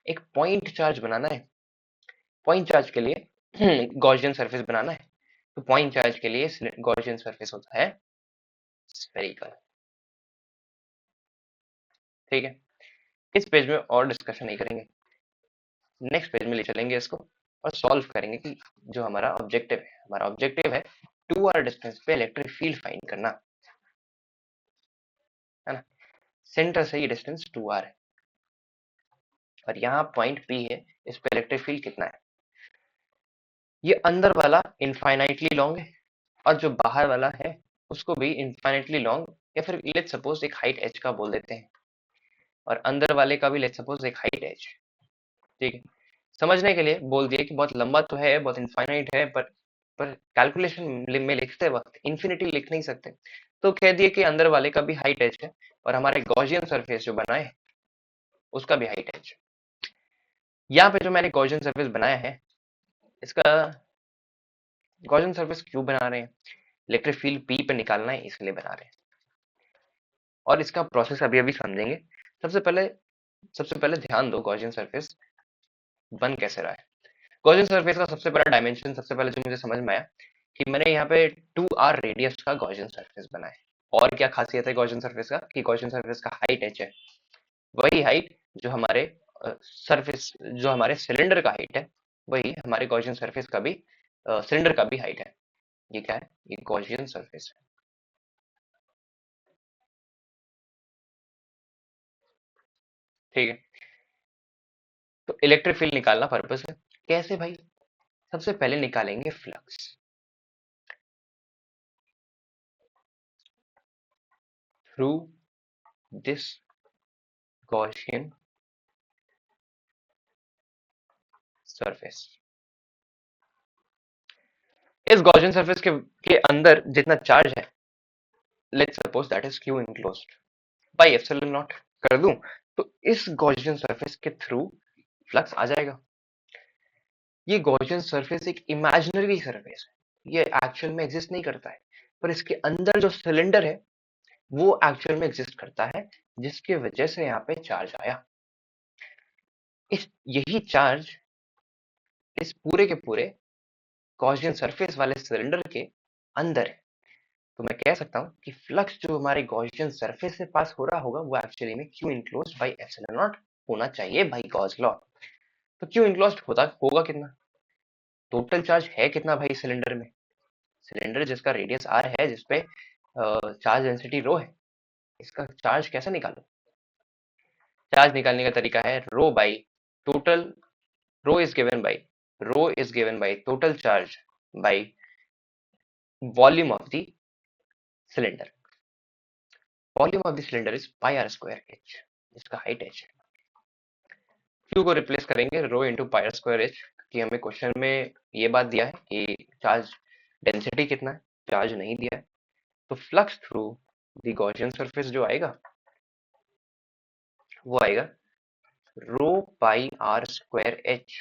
एक पॉइंट चार्ज बनाना है, पॉइंट चार्ज के लिए गॉसियन सरफेस बनाना है, तो पॉइंट चार्ज के लिए गॉसियन सरफेस होता है स्फेरिकल। ठीक है, इस पेज में और डिस्कशन नहीं करेंगे, नेक्स्ट पेज में ले चलेंगे इसको और सॉल्व करेंगे कि जो हमारा ऑब्जेक्टिव है 2r डिस्टेंस पे इलेक्ट्रिक फील्ड फाइंड करना, है ना? सेंटर से ये डिस्टेंस 2r है और यहाँ पॉइंट P है, इस पे इलेक्ट्रिक फील्ड कितना है? ये अंदर वाला इनफाइनाइटली लॉन्ग है और जो बाहर वाला है उसको भी इनफाइनाइटली लॉन्ग, या फिर लेट्स सपोज एक हाइट h का बोल देते हैं, और अंदर वाले का भी लेट्स सपोज एक हाइट h। ठीक है, समझने के लिए बोल दिए कि बहुत लंबा तो है, बहुत इनफाइनाइट है, पर कैलकुलेशन में लिखते वक्त इन्फिनिटी लिख नहीं सकते, तो कह दिए कि अंदर वाले का भी हाइट h है और हमारे गॉसियन सरफेस जो बनाए उसका भी हाइट h। यहाँ पे जो मैंने गॉसियन सरफेस बनाया है, इसका गॉसियन सरफेस क्यों बना रहे हैं? इलेक्ट्रिक फील्ड P पे निकालना है इसलिए बना रहे हैं, और इसका प्रोसेस अभी अभी समझेंगे। सबसे पहले सबसे पहले ध्यान दो गॉसियन सरफेस बन कैसे रहा है। गॉसियन सरफेस का सबसे बड़ा डायमेंशन, सबसे पहले जो मुझे समझ में आया, कि मैंने यहाँ पे 2r रेडियस का गॉसियन सरफेस बनाया है। और क्या खासियत है गॉसियन सरफेस का? कि गॉसियन सरफेस का हाइट h है, वही हाइट जो हमारे सरफेस जो हमारे सिलेंडर का हाइट है, वही हमारे गॉसियन सरफेस का भी सिलेंडर का भी हाइट है। ये क्या है? ये गॉसियन सरफेस है। ठीक है, तो इलेक्ट्रिक फील्ड निकालना पर्पस है। कैसे भाई? सबसे पहले निकालेंगे flux through this Gaussian surface. इस गॉसियन सरफेस के अंदर जितना चार्ज है, let's suppose that is Q enclosed by epsilon not कर दूं, तो इस गॉसियन सरफेस के थ्रू फ्लक्स आ जाएगा। ये गॉसियन सरफेस एक इमेजिनरी सरफेस है, ये एक्चुअल में एग्जिस्ट नहीं करता है, पर इसके अंदर जो सिलेंडर है वो एक्चुअल में एग्जिस्ट करता है, जिसकी वजह से यहाँ पे चार्ज आया। इस यही चार्ज इस पूरे के पूरे गॉसियन सरफेस वाले सिलेंडर के अंदर है। तो मैं कह सकता हूँ कि फ्लक्स जो हमारे गॉसियन सरफेस से पास हो रहा होगा वो एक्चुअली में Q enclosed by epsilon not होना चाहिए भाई, गॉस लॉ। तो क्यू इनक्लोज्ड होता होगा कितना? टोटल चार्ज है कितना भाई सिलेंडर में? सिलेंडर जिसका रेडियस आर है, जिसपे चार्ज डेंसिटी रो है, इसका चार्ज कैसे निकालो? चार्ज निकालने का तरीका है rho by total, rho is given by total charge by volume of the cylinder. Volume of the cylinder is pi R square H, जिसका हाइट एच है। क्यू को रिप्लेस करेंगे rho into pi R square H, कि हमें question में ये बात दिया है कि चार्ज डेंसिटी कितना है, चार्ज नहीं दिया है। तो flux through the Gaussian surface जो आएगा वो आएगा rho pi R square H,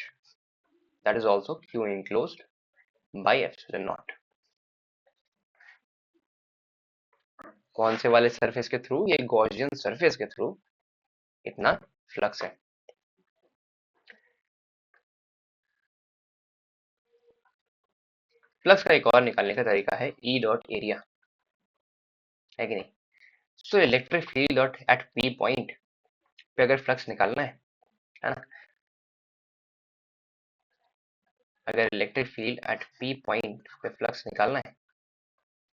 that is also Q enclosed by epsilon naught. कौन से वाले सरफेस के थ्रू? ये गॉसियन सरफेस के थ्रू इतना फ्लक्स है। फ्लक्स का एक और निकालने का तरीका है ई डॉट एरिया, है कि नहीं? So electric field dot at P point पे अगर फ्लक्स निकालना है ना, अगर electric field at P point पे फ्लक्स निकालना है,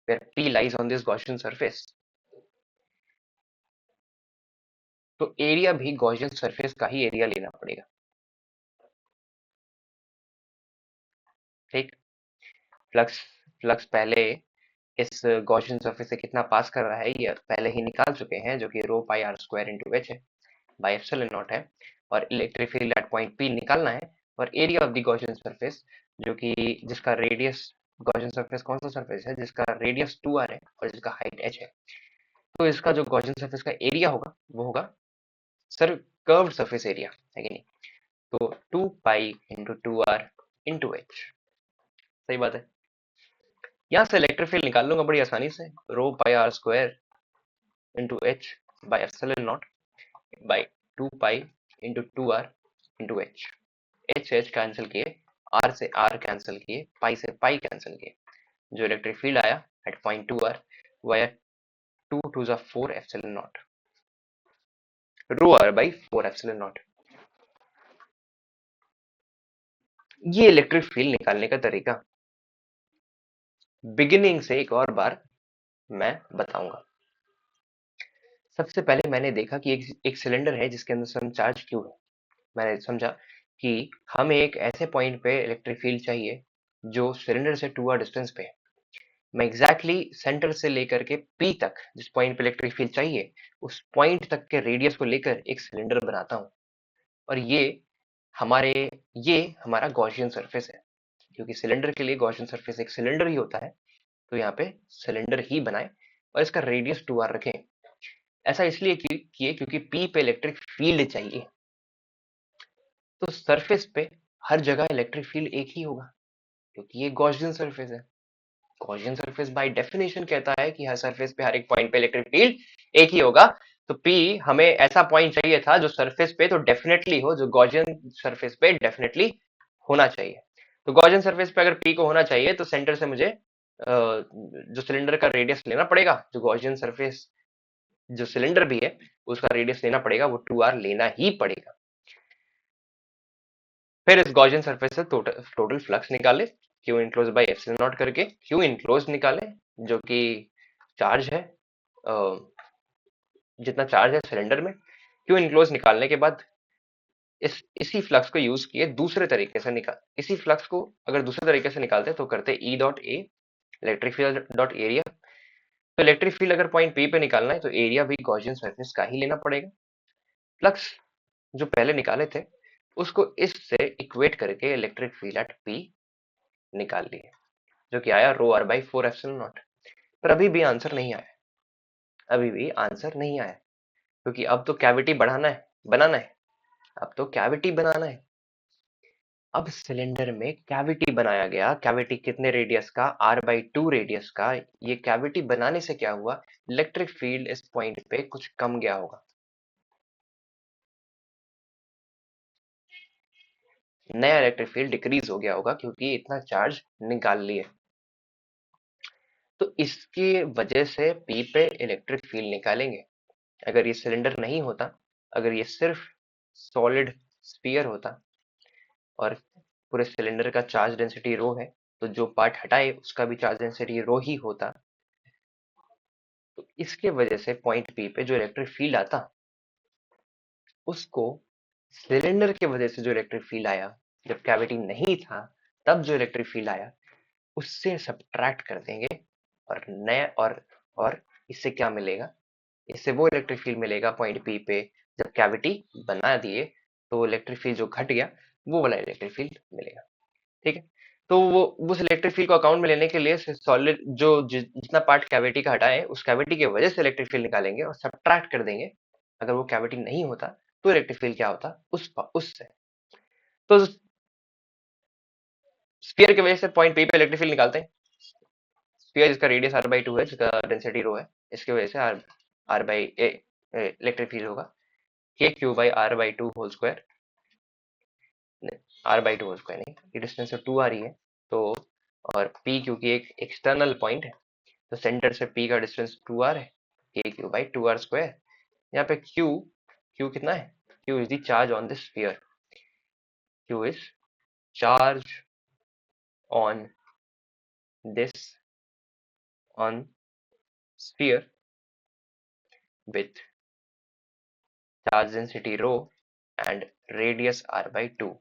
where P lies on this Gaussian surface, तो एरिया भी गॉसियन सरफेस का ही एरिया लेना पड़ेगा। ठीक, फ्लक्स फ्लक्स पहले इस गॉसियन सरफेस से कितना पास कर रहा है ये पहले ही निकाल चुके हैं, जो कि रो pi R square into H है बाई एप्सिलॉन नॉट है। और electric field eight point P निकालना है, और area of the Gaussian surface, जो कि जिसका रेडियस, गॉसियन सरफेस कौन सा सरफेस है जिसका रेडियस 2r है और जिसका हाइट h है, तो इसका जो गॉसियन सरफेस का एरिया होगा वो होगा सर कर्व्ड सरफेस एरिया, है कि नहीं? तो 2 pi into 2r into H, सही बात है। यहाँ से इलेक्ट्रिक फील्ड निकाल लूंगा बड़ी आसानी से, rho pi R square into H by epsilon naught by 2 pi into 2r into H. H H cancel किए, आर से आर कैंसिल किए, पाई से पाई कैंसिल किए, जो इलेक्ट्रिक फील्ड आया एट पॉइंट 2r वो आया 2 टू ज़ा 4 epsilon naught, rho R by 4 epsilon naught. ये इलेक्ट्रिक फील्ड निकालने का तरीका बिगिनिंग से एक और बार मैं बताऊंगा। सबसे पहले मैंने देखा कि एक सिलेंडर है जिसके अंदर सम चार्ज क्यू है। मैंने समझा कि हमें एक ऐसे पॉइंट पे इलेक्ट्रिक फील्ड चाहिए जो सिलेंडर से 2r डिस्टेंस पे है। मैं एग्जैक्टली सेंटर से लेकर के पी तक जिस पॉइंट पे इलेक्ट्रिक फील्ड चाहिए, उस पॉइंट तक के रेडियस को लेकर एक सिलेंडर बनाता हूँ। और हमारे ये हमारा गॉसियन सरफेस है, क्योंकि सिलेंडर के लिए गॉसियन सरफेस एक सिलेंडर ही होता है। तो यहाँ पे सिलेंडर ही बनाए और इसका रेडियस 2r रखें। ऐसा इसलिए किए क्योंकि पी पे इलेक्ट्रिक फील्ड चाहिए, तो सरफेस पे हर जगह इलेक्ट्रिक फील्ड एक ही होगा, क्योंकि ये गॉसियन सरफेस है। गॉसियन सरफेस बाय डेफिनेशन कहता है कि हर सरफेस पे हर एक पॉइंट पे इलेक्ट्रिक फील्ड एक ही होगा। तो पी हमें ऐसा पॉइंट चाहिए था जो सरफेस पे तो डेफिनेटली हो, जो गॉसियन सरफेस पे डेफिनेटली होना चाहिए। तो गॉसियन सरफेस पे अगर पी को होना चाहिए तो सेंटर से मुझे जो सिलेंडर का रेडियस लेना पड़ेगा, जो गॉसियन सरफेस जो सिलेंडर भी है उसका रेडियस लेना पड़ेगा, वो 2r लेना ही पड़ेगा। फिर इस गॉसियन सरफेस से टोटल फ्लक्स निकाले Q enclose by epsilon not करके, क्यू इनक्लोज निकाले जो कि चार्ज है, जितना चार्ज है सिलेंडर में, क्यू इनक्लोज निकालने के बाद इसी फ्लक्स को यूज किए दूसरे तरीके से निकाल इसी फ्लक्स को अगर दूसरे तरीके से निकालते तो करते E dot A electric field dot area. तो इलेक्ट्रिक फील्ड अगर पॉइंट पी पे निकालना है तो एरिया भी गॉसियन सरफेस का ही लेना पड़ेगा। फ्लक्स जो पहले निकाले थे उसको इससे इक्वेट करके इलेक्ट्रिक फील्ड एट पी निकाल लिए, जो कि आया rho R by four epsilon naught. पर अभी भी आंसर नहीं आया, अभी भी आंसर नहीं आया, क्योंकि अब तो कैविटी बढ़ाना है, बनाना है, अब तो कैविटी बनाना है। अब सिलेंडर में कैविटी बनाया गया, कैविटी कितने रेडियस का, r/2 रेडियस का। ये कैविटी बनाने से क्या हुआ, इलेक्ट्रिक फील्ड इस पॉइंट पे कुछ कम गया होगा, नया इलेक्ट्रिक फील्ड डिक्रीज हो गया होगा क्योंकि इतना चार्ज निकाल लिए। तो इसके वजह से पी पे इलेक्ट्रिक फील्ड निकालेंगे। अगर ये सिलेंडर नहीं होता, अगर ये सिर्फ सॉलिड स्फीयर होता और पूरे सिलेंडर का चार्ज डेंसिटी रो है, तो जो पार्ट हटाए उसका भी चार्ज डेंसिटी रो ही होता। तो इसके वजह से पॉइंट पी पे जो इलेक्ट्रिक फील्ड आता, उसको सिलेंडर के वजह से जो इलेक्ट्रिक फील्ड आया, जब कैविटी नहीं था तब जो इलेक्ट्रिक फील्ड आया, उससे सब्ट्रैक्ट कर देंगे। और नया और इससे क्या मिलेगा, इससे वो इलेक्ट्रिक फील्ड मिलेगा पॉइंट पी पे जब कैविटी बना दिए, तो इलेक्ट्रिक फील्ड जो घट गया वो वाला इलेक्ट्रिक फील्ड मिलेगा। ठीक है। तो वो उस इलेक्ट्रिक फील्ड को अकाउंट में लेने के लिए सॉलिड जो जितना पार्ट कैविटी का हटा है, उस कैविटी की वजह से इलेक्ट्रिक फील्ड निकालेंगे और सब्ट्रैक्ट कर देंगे। अगर वो कैविटी नहीं होता तो इलेक्ट्रिक फील्ड क्या होता उससे। तो स्फीयर की वजह से पॉइंट पी पे इलेक्ट्रिक फील्ड निकालते हैं। स्फीयर जिसका रेडियस r/2 है, जिसका डेंसिटी रो है, इसकी वजह से R by A electric field होगा K Q by r/2 whole square. r/2 whole square नहीं, ये डिस्टेंस 2 आ रही है। तो और p क्योंकि एक एक्सटर्नल पॉइंट है, तो सेंटर से p का डिस्टेंस 2r है, के क्यू बाई 2r स्क्वायर। यहाँ पे q कितना है, q is the charge on this sphere, q is charge on this on sphere with charge density rho and radius r/2।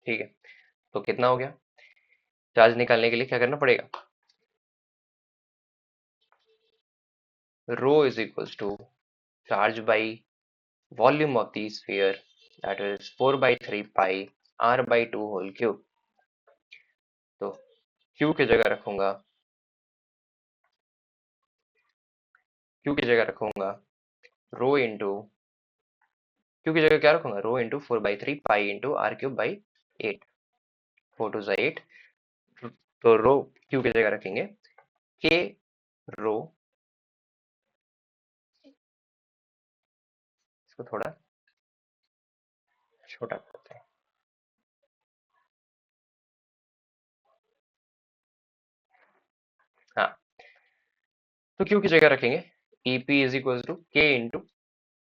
ठीक है। तो कितना हो गया, चार्ज निकालने के लिए क्या करना पड़ेगा, rho is equals to charge by volume of the sphere, that is 4/3 pi r/2 whole cube। तो q की जगह रखूंगा, q की जगह रखूंगा रो इंटू, q की जगह क्या रखूंगा, rho into 4/3 pi into r³ by 8, 4 to 8। तो रो q की जगह रखेंगे k रो, इसको थोड़ा छोटा करते हैं। हाँ, तो q की जगह रखेंगे EP is equal to k into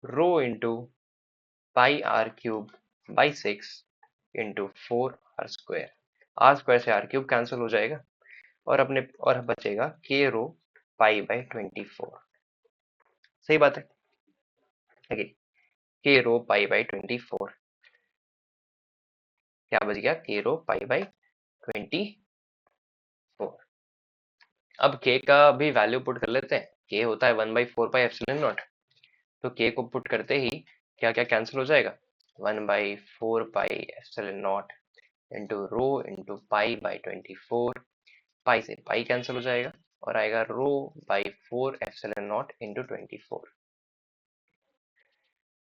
rho into πr³ by 6 into 4r²। r² से r³ कैंसिल हो जाएगा और बचेगा k रो π/24। सही बात है। अगेन k रो π/24, क्या बच गया, k रो π/24। अब k का भी वैल्यू पुट कर लेते हैं, k होता है 1/4 पाई एप्सिलॉन नॉट। तो k को पुट करते ही क्या क्या कैंसिल हो जाएगा, 1/4 pi epsilon naught into rho into π/24, pi से पाई कैंसिल हो जाएगा और आएगा rho by 4 epsilon naught into 24।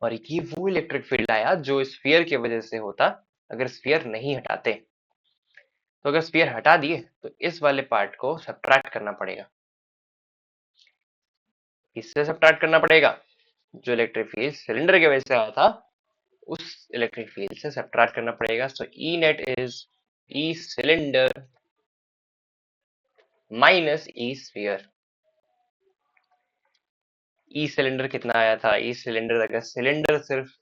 और ये वो इलेक्ट्रिक फील्ड आया जो स्फीयर की वजह से होता अगर स्फीयर नहीं हटाते। तो अगर स्फीयर हटा दिए तो इस वाले पार्ट को सब्ट्रैक्ट करना पड़ेगा। किससे सब्ट्रैक्ट करना पड़ेगा, जो इलेक्ट्रिक फील्ड सिलेंडर की वजह से आया था उस इलेक्ट्रिक फील्ड से सब्ट्रैक्ट करना पड़ेगा। So E net is E cylinder minus E sphere. E cylinder कितना आया था, ई सिलेंडर अगर सिलेंडर सिर्फ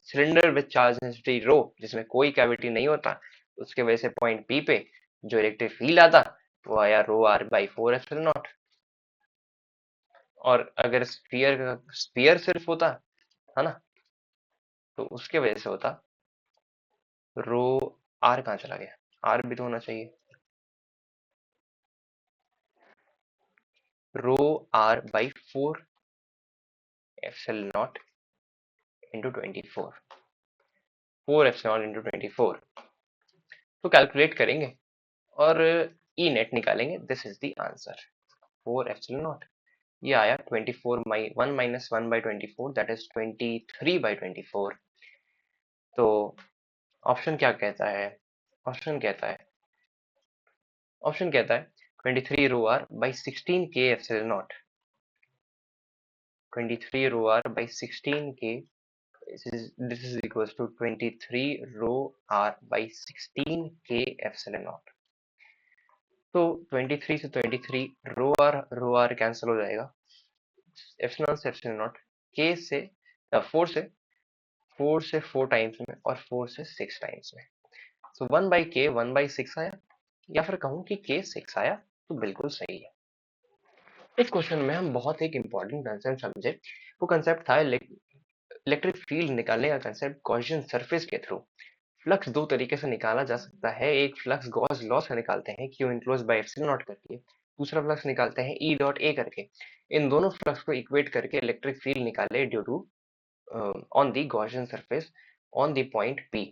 cylinder with charge density rho जिसमें कोई कैविटी नहीं होता, उसके वजह से पॉइंट पी पे जो इलेक्ट्रिक फील्ड आता वो आया रो r/4 एप्सिलॉन नॉट। और अगर स्फीयर सिर्फ होता है ना, तो उसके वजह से होता रो आर कहाँ चला गया, आर भी तो होना चाहिए, rho R by 4 epsilon naught into 24, 4 epsilon into 24। तो कैलकुलेट करेंगे और ई नेट निकालेंगे। This is the answer, 4 epsilon naught. ये आया 24 1 माइनस 1/24, दैट इज 23/24। तो ऑप्शन क्या कहता है, ऑप्शन कहता है ऑप्शन कहता है 23 rho R by 16 K epsilon naught, 23 rho R by 16 K, this is equals to 23 rho R by 16 K epsilon naught. तो 23 से 23 रो आर कैंसिल हो जाएगा, एप्सिलॉन से एप्सिलॉन नॉट, के से 4 से 4 टाइम्स में और 4 से 6 टाइम्स में। सो 1/k 1/6 आया, या फिर कहूँ कि k 6 आया, तो बिल्कुल सही है। इस क्वेश्चन में हम बहुत एक इंपॉर्टेंट कंसेप्ट समझे। वो कंसेप्ट था इलेक्ट्रिक फील्ड निकालने का कंसेप्ट गॉसियन सरफेस के थ्रू। फ्लक्स दो तरीके से निकाला जा सकता है, एक फ्लक्स गॉस लॉ से निकालते हैं Q enclose by epsilon not करके, दूसरा फ्लक्स निकालते हैं ई डॉट ए करके। इन दोनों फ्लक्स को इक्वेट करके इलेक्ट्रिक फील्ड निकाले due to on the Gaussian surface on the point P.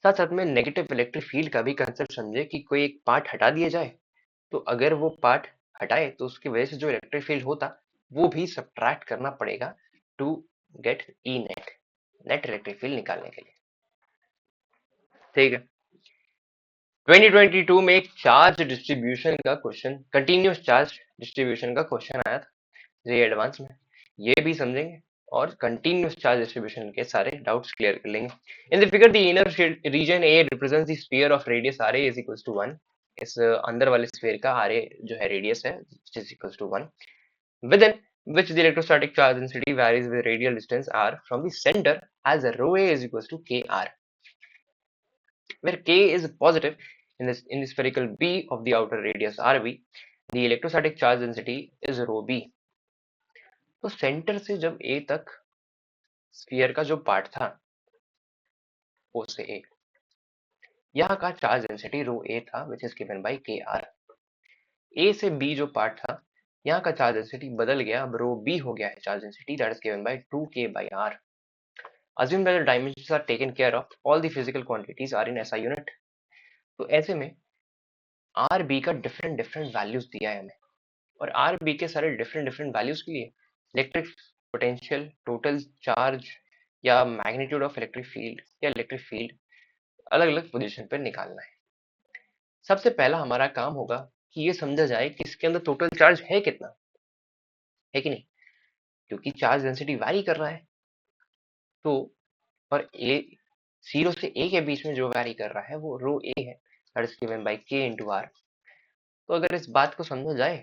साथ साथ में नेगेटिव इलेक्ट्रिक फील्ड का भी कंसेप्ट समझे कि कोई एक पार्ट हटा दिया जाए, तो अगर वो पार्ट हटाए तो उसकी वजह से जो इलेक्ट्रिक फील्ड होता वो भी सब्ट्रैक्ट करना पड़ेगा to get E net, net electric field निकालने के लिए। ठीक है। 2022 में एक चार्ज डिस्ट्रीब्यूशन का क्वेश्चन, कंटिन्यूस चार्ज डिस्ट्रीब्यूशन का क्वेश्चन आया था जे एडवांस में, ये भी समझेंगे और कंटिन्यूस चार्ज डिस्ट्रीब्यूशन के सारे डाउट्स क्लियर कर लेंगे। In the figure the inner region A represents the sphere of radius R A is equals to 1। इस अंदर वाले स्फीयर का आर ए जो है रेडियस है is equals to 1, within which the electrostatic charge density varies with radial distance r from the center as rho a is equals to kr, where k is positive in the spherical b of the outer radius rb, the electrostatic charge density is rho b। तो centre से जब a तक sphere का जो part था o से a, यहाँ का चार्ज डेंसिटी रो a था which is given bye kr। a से b जो पार्ट था, यहाँ का चार्ज डेंसिटी बदल गया, अब रो b हो गया है charge density, that is given bye 2k by r। Assume that the dimensions are taken care of, all the physical quantities are in SI unit। तो ऐसे में आर बी का डिफरेंट डिफरेंट वैल्यूज दिया है हमें, और आर बी के सारे डिफरेंट डिफरेंट वैल्यूज के लिए इलेक्ट्रिक पोटेंशियल, टोटल चार्ज या मैग्नीट्यूड ऑफ इलेक्ट्रिक फील्ड या इलेक्ट्रिक फील्ड अलग अलग पोजीशन पर निकालना है। सबसे पहला हमारा काम होगा कि ये समझा जाए कि इसके अंदर टोटल चार्ज है कितना, है कि नहीं, क्योंकि चार्ज डेंसिटी वैरी कर रहा है। तो और ए 0 से a के बीच में जो वैरी कर रहा है वो रो a है, that is given bye k into r। तो अगर इस बात को समझा जाए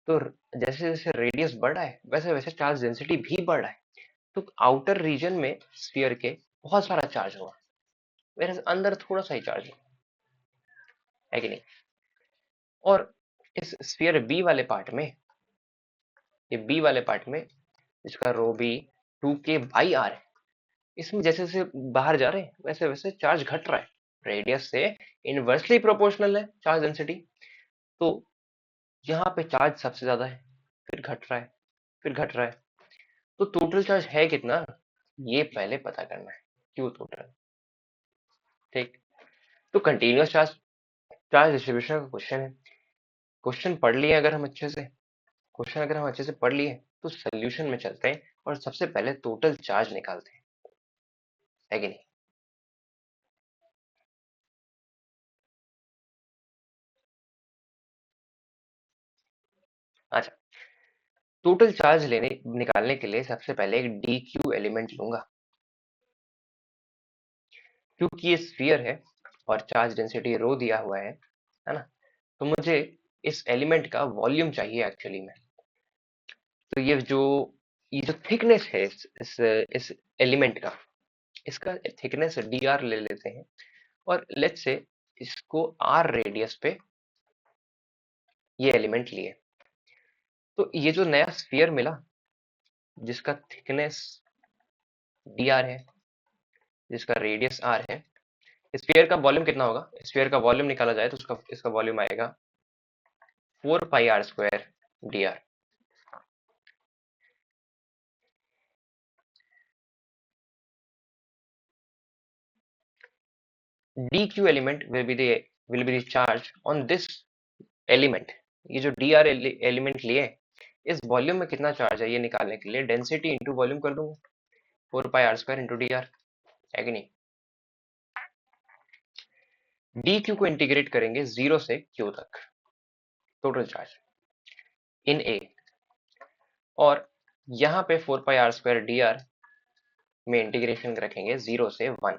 तो जैसे जैसे रेडियस बढ़ रहा है वैसे वैसे चार्ज डेंसिटी भी बढ़ रहा है, तो आउटर रीजन में स्फीयर के बहुत सारा चार्ज होगा, वैसे अंदर थोड़ा सा ही चार्ज होगा, है कि नहीं। और इस स्फीयर बी वाले पार्ट में, ये बी वाले पार्ट में जिसका रो बी 2k बाई आर है, इसमें जैसे जैसे बाहर जा रहे हैं वैसे वैसे चार्ज घट रहा है, रेडियस से इनवर्सली प्रोपोर्शनल है चार्ज डेंसिटी। तो यहाँ पे चार्ज सबसे ज्यादा है, फिर घट रहा है, फिर घट रहा है, तो टोटल चार्ज है कितना, ये पहले पता करना है, क्यू टोटल। ठीक। तो कंटिन्यूअस चार्ज चार्ज डिस्ट्रीब्यूशन का क्वेश्चन है, क्वेश्चन पढ़ लिए अगर हम अच्छे से, क्वेश्चन अगर हम अच्छे से पढ़ लिए तो सोल्यूशन में चलते हैं और सबसे पहले टोटल चार्ज निकालते हैं, है कि नहीं। अच्छा, टोटल चार्ज लेने निकालने के लिए सबसे पहले एक डी क्यू एलिमेंट लूंगा, क्योंकि ये स्फीयर है और चार्ज डेंसिटी रो दिया हुआ है ना, तो मुझे इस एलिमेंट का वॉल्यूम चाहिए एक्चुअली में। तो ये जो थिकनेस है इस एलिमेंट का, इसका थिकनेस डी आर ले लेते हैं, और लेट्स से इसको आर रेडियस पे ये एलिमेंट लिए, तो ये जो नया स्फीयर मिला जिसका थिकनेस dr है, जिसका रेडियस r है, स्फीयर का वॉल्यूम कितना होगा? स्फीयर का वॉल्यूम निकाला जाए तो इसका वॉल्यूम आएगा 4 पाई r square dr। dq element will be the charge on this element. ये जो dr एलिमेंट लिए, इस वॉल्यूम में कितना चार्ज है ये निकालने के लिए डेंसिटी इंटू वॉल्यूम कर दूंगा, 4 पाई r स्क्वायर इंटू dr, है कि नहीं? dq को इंटीग्रेट करेंगे 0 से q तक, टोटल चार्ज इन a, और यहाँ पे 4 पाई r स्क्वायर dr में इंटीग्रेशन रखेंगे 0 से 1,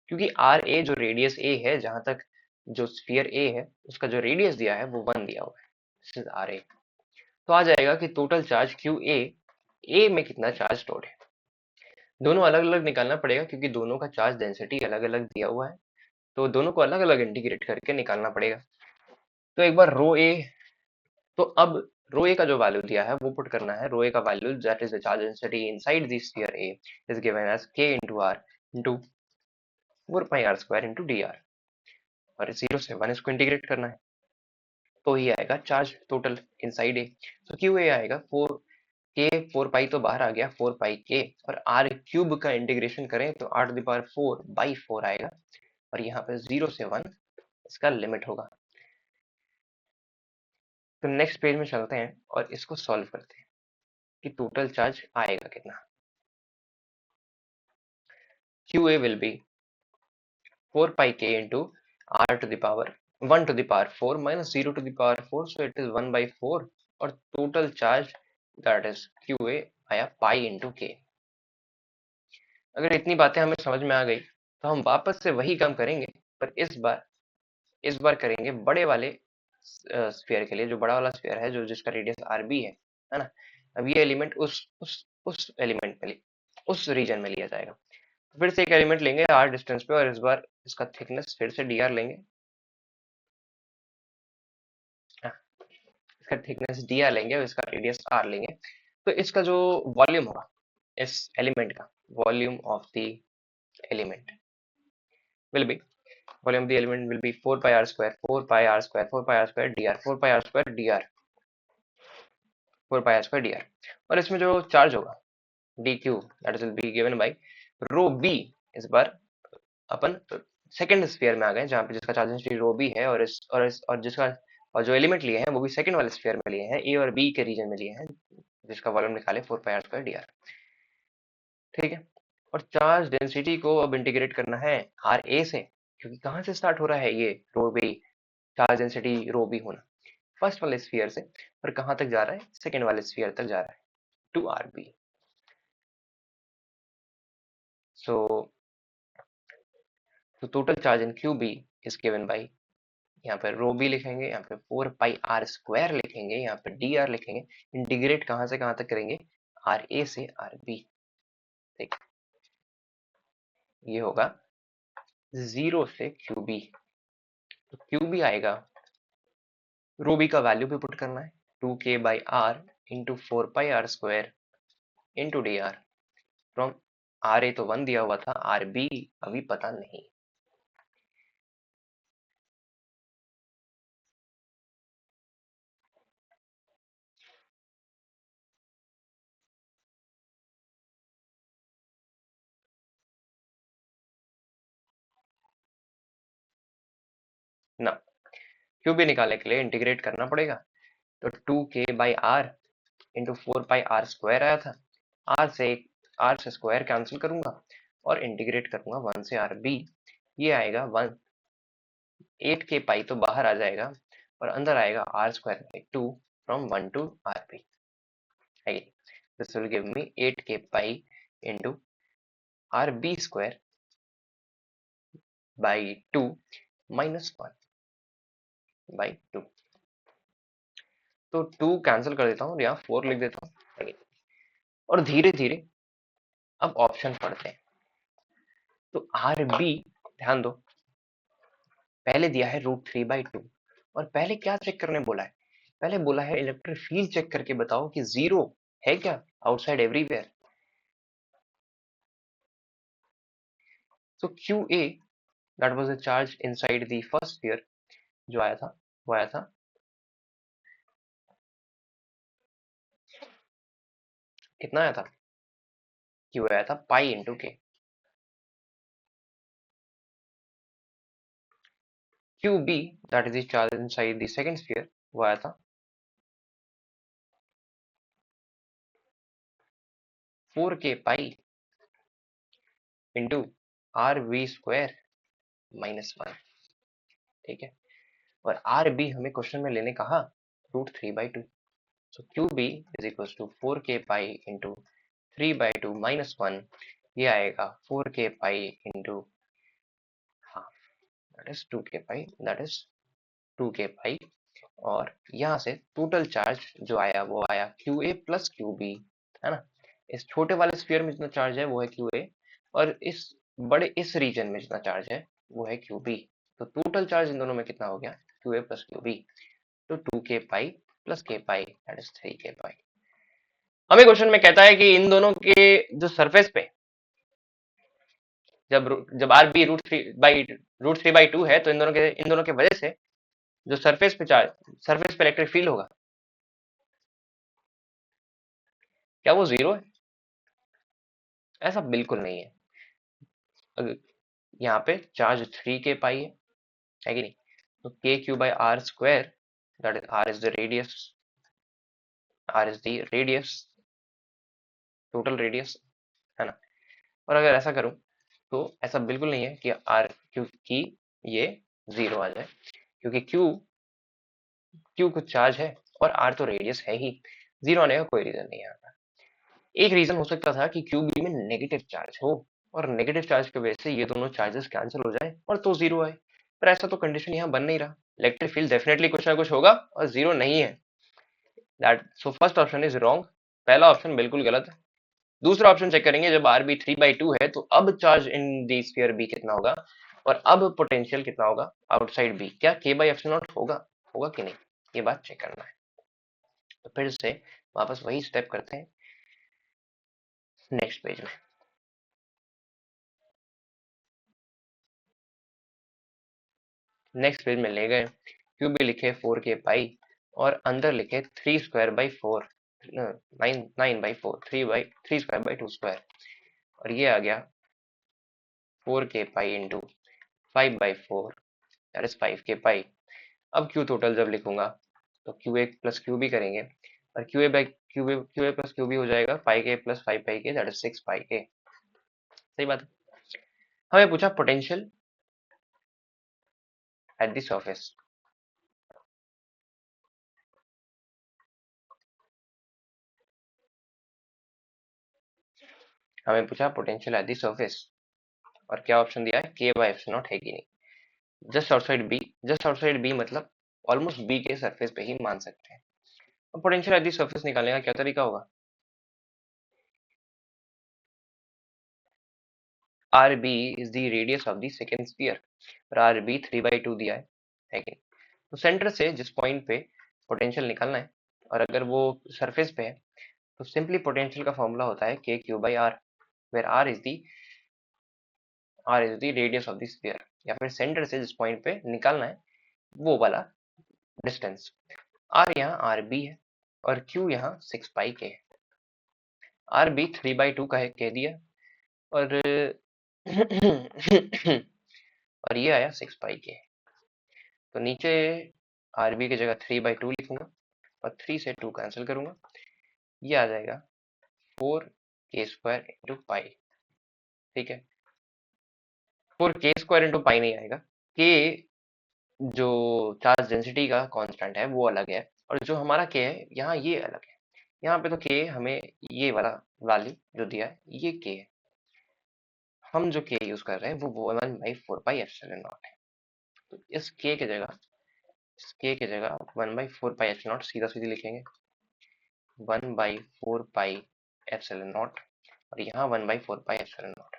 क्योंकि आर ए जो रेडियस ए है, जहां तक जो स्फीयर ए है उसका जो रेडियस दिया है वो 1 दिया हुआ है, दिस इज आर ए। तो आ जाएगा कि टोटल चार्ज क्यू ए में कितना चार्ज स्टोर्ड है। दोनों अलग अलग निकालना पड़ेगा क्योंकि दोनों का चार्ज डेंसिटी अलग अलग दिया हुआ है, तो दोनों को अलग अलग इंटीग्रेट करके निकालना पड़ेगा। तो एक बार रो ए, तो अब रो ए का जो वैल्यू दिया है वो पुट करना है। रो ए का value that is the charge density inside the sphere A is given as k into r into 4 pi r square into dr, और 0 से 1 इसको इंटीग्रेट करना है, तो ये आएगा चार्ज टोटल इनसाइड ए। तो क्यू ए आएगा 4 पाई तो बाहर आ गया, 4 पाई के, और आर क्यूब का इंटीग्रेशन करें तो 8⁴ आएगा, और यहाँ पे 0 से 1 इसका लिमिट होगा। तो नेक्स्ट पेज में चलते हैं और इसको सॉल्व करते हैं कि टोटल चार्ज आएगा कितना। Q A will be 4 pi k into r to the power 1 to the power 4 minus 0 to the power 4, so it is 1 by 4, और total charge that is qa आया pi into k। अगर इतनी बातें हमें समझ में आ गई तो हम वापस से वही काम करेंगे, पर इस बार करेंगे बड़े वाले स्फीयर के लिए, जो बड़ा वाला स्फीयर है, जो जिसका रेडियस rb है ना। अब ये एलिमेंट उस एलिमेंट में उस रीजन में लिया जाएगा। तो फिर से एक एलिमेंट लेंगे r डिस्टेंस पे, और इस बार इसका थिकनेस फिर से dr लेंगे, इसका थिकनेस dr लेंगे और इसका रेडियस r लेंगे। तो इसका जो वॉल्यूम होगा इस एलिमेंट का, volume of the element will be, volume of the element will be 4 pi r square 4 pi r square 4 pi r square dr 4 pi r square dr 4 pi r square dr। और इसमें जो charge होगा dq that will be given by rho b। इस बार अपन second sphere में आ गए, जहां पे जिसका चार्ज डेंसिटी रो बी है, और जिसका और जो एलिमेंट लिए हैं वो भी सेकंड वाले स्फीयर में लिए हैं, ए और बी के रीजन में लिए हैं, जिसका वॉल्यूम निकाले 4 पाई आर स्क्वायर dr। ठीक है, और चार्ज डेंसिटी को अब इंटीग्रेट करना है आर ए से, क्योंकि कहाँ से स्टार्ट हो रहा है ये rho B, charge density rho B होना फर्स्ट वाले स्फीयर से, और कहाँ तक जा रहा है, सेकंड वाले स्फीयर तक जा रहा है, to R B. So total charge in Q B is given by, यहाँ पे रो बी लिखेंगे, यहाँ पे 4 पाई आर स्क्वायर लिखेंगे, यहाँ पे डी आर लिखेंगे। इंटीग्रेट कहाँ से कहाँ तक करेंगे, आर ए से आर बी। ठीक, ये होगा 0 से क्यू बी। तो क्यू बी आएगा, रो बी का वैल्यू भी पुट करना है, 2k by R into 4 pi R square into D R, from R A to 1 दिया हुआ था, आर बी अभी पता नहीं। ना, क्यू बी निकालने के लिए इंटीग्रेट करना पड़ेगा, तो 2k by R into 4 pi R square आया था, आर से स्क्वायर कैंसिल करूंगा और इंटीग्रेट करूंगा 1 से आर बी, ये आएगा 1, 8k पाई तो बाहर आ जाएगा, और अंदर आएगा R square by 2 from 1 to R B. This will give me 8k pi into R B square by 2 minus 1 by 2। तो 2 कैंसिल कर देता हूँ, यहाँ 4 लिख देता हूँ, और धीरे धीरे अब ऑप्शन पढ़ते हैं। तो आर बी, ध्यान दो, पहले दिया है √3/2, और पहले क्या चेक करने बोला है, पहले बोला है इलेक्ट्रिक फील्ड चेक करके बताओ कि जीरो है क्या outside everywhere. So Q A that was the charge inside the first sphere, जो आया था वो आया था, कितना आया था, क्यू आया था pi into K. Q B that is the charge inside the second sphere, वो आया था 4k pi into R V square -1। ठीक है, और आर बी हमें क्वेश्चन में लेने कहा √3/2। So Q B is equal to 4k pi into 3/2 -1, ये आएगा 4k पाई इंटू, हाँ that is 2k pi, that is 2k pi. और यहाँ से टोटल चार्ज जो आया वो आया Q A plus Q B, है ना। इस छोटे वाले स्फीयर में जितना चार्ज है वो है क्यू ए, और इस बड़े इस रीजन में जितना चार्ज है वो है क्यू बी। तो टोटल चार्ज इन दोनों में कितना हो गया, Q A plus Q B, तो 2k pi plus k pi that is 3k pi. हमें क्वेश्चन में कहता है कि इन दोनों के जो सरफेस पे, जब आर बी √3/2 है, तो इन दोनों के वजह से जो सरफेस पे इलेक्ट्रिक फील्ड होगा, क्या वो जीरो है? ऐसा बिल्कुल नहीं है। अगर यहाँ पे चार्ज 3k पाई है कि नहीं, तो k³ r², that is R is the radius, total radius, है ना। और अगर ऐसा करूं तो ऐसा बिल्कुल नहीं है कि आर, क्योंकि ये जीरो आ जाए, क्योंकि क्यू कुछ चार्ज है और आर तो रेडियस है ही, जीरो आने का कोई रीजन नहीं है। एक रीजन हो सकता था कि क्यूब बी में नेगेटिव चार्ज हो, और नेगेटिव चार्ज की वजह से ये दोनों चार्जेस कैंसिल हो जाए और तो जीरो आए, पर ऐसा तो कंडीशन यहाँ बन नहीं रहा। इलेक्ट्रिक फील्ड डेफिनेटली कुछ ना कुछ होगा और जीरो नहीं है। That so first option is wrong, पहला ऑप्शन बिल्कुल गलत है। दूसरा ऑप्शन चेक करेंगे, जब आर बी 3/2 है तो अब charge in the sphere B कितना होगा, और अब पोटेंशियल कितना होगा आउटसाइड बी, क्या k/ε0 होगा, होगा कि नहीं, ये बात चेक करना है। तो फिर से वापस वही स्टेप करते हैं नेक्स्ट पेज में। नेक्स्ट पेज में ले गए, क्यूब में लिखे 4k पाई और अंदर लिखे 3²/4, 9/4, 3²/2², और ये आ गया 4k pi into 5/4, that is 5k pi. अब क्यू टोटल जब लिखूंगा तो Q A plus Q B करेंगे, और Q A plus Q B हो जाएगा पाई के प्लस 5 पाई के, दैट इज 6 पाई के। सही बात है। हमें पूछा पोटेंशियल एट द सरफेस, हमें पूछा पोटेंशियल एट द सरफेस, और क्या ऑप्शन दिया है, k/ε0 है कि नहीं। जस्ट आउटसाइड बी मतलब ऑलमोस्ट बी के सरफेस पे ही मान सकते हैं। अब पोटेंशियल एट द सरफेस निकालने का क्या तरीका होगा, R B is the radius of the second sphere, और आर बी 3/2 दिया है कि नहीं। तो सेंटर से जिस पॉइंट पे पोटेंशियल निकालना है, और अगर वो सरफेस पे है, तो सिंपली पोटेंशियल का फॉर्मूला होता है k/r, where r is the radius of the sphere, या फिर सेंटर से जिस पॉइंट पे निकालना है वो वाला डिस्टेंस। आर यहाँ आर बी है और क्यू यहाँ 6 पाई के है। आर बी 3/2 का है कह दिया, और और ये आया 6 पाई के। तो नीचे आर बी की जगह 3/2 लिखूंगा, और 3 से 2 कैंसिल करूंगा, ये आ जाएगा 4k² इंटू पाई। ठीक है, 4k² इंटू पाई नहीं आएगा, के जो चार्ज डेंसिटी का कांस्टेंट है वो अलग है, और जो हमारा के है यहाँ ये अलग है। यहाँ पे तो के हमें ये वाला वैल्यू जो दिया है ये के है, हम जो के यूज कर रहे हैं वो 1/4πε0 है। तो इस के की जगह 1/4πε0 सीधा सीधी लिखेंगे, 1/4πε0, और यहाँ 1/4πε0।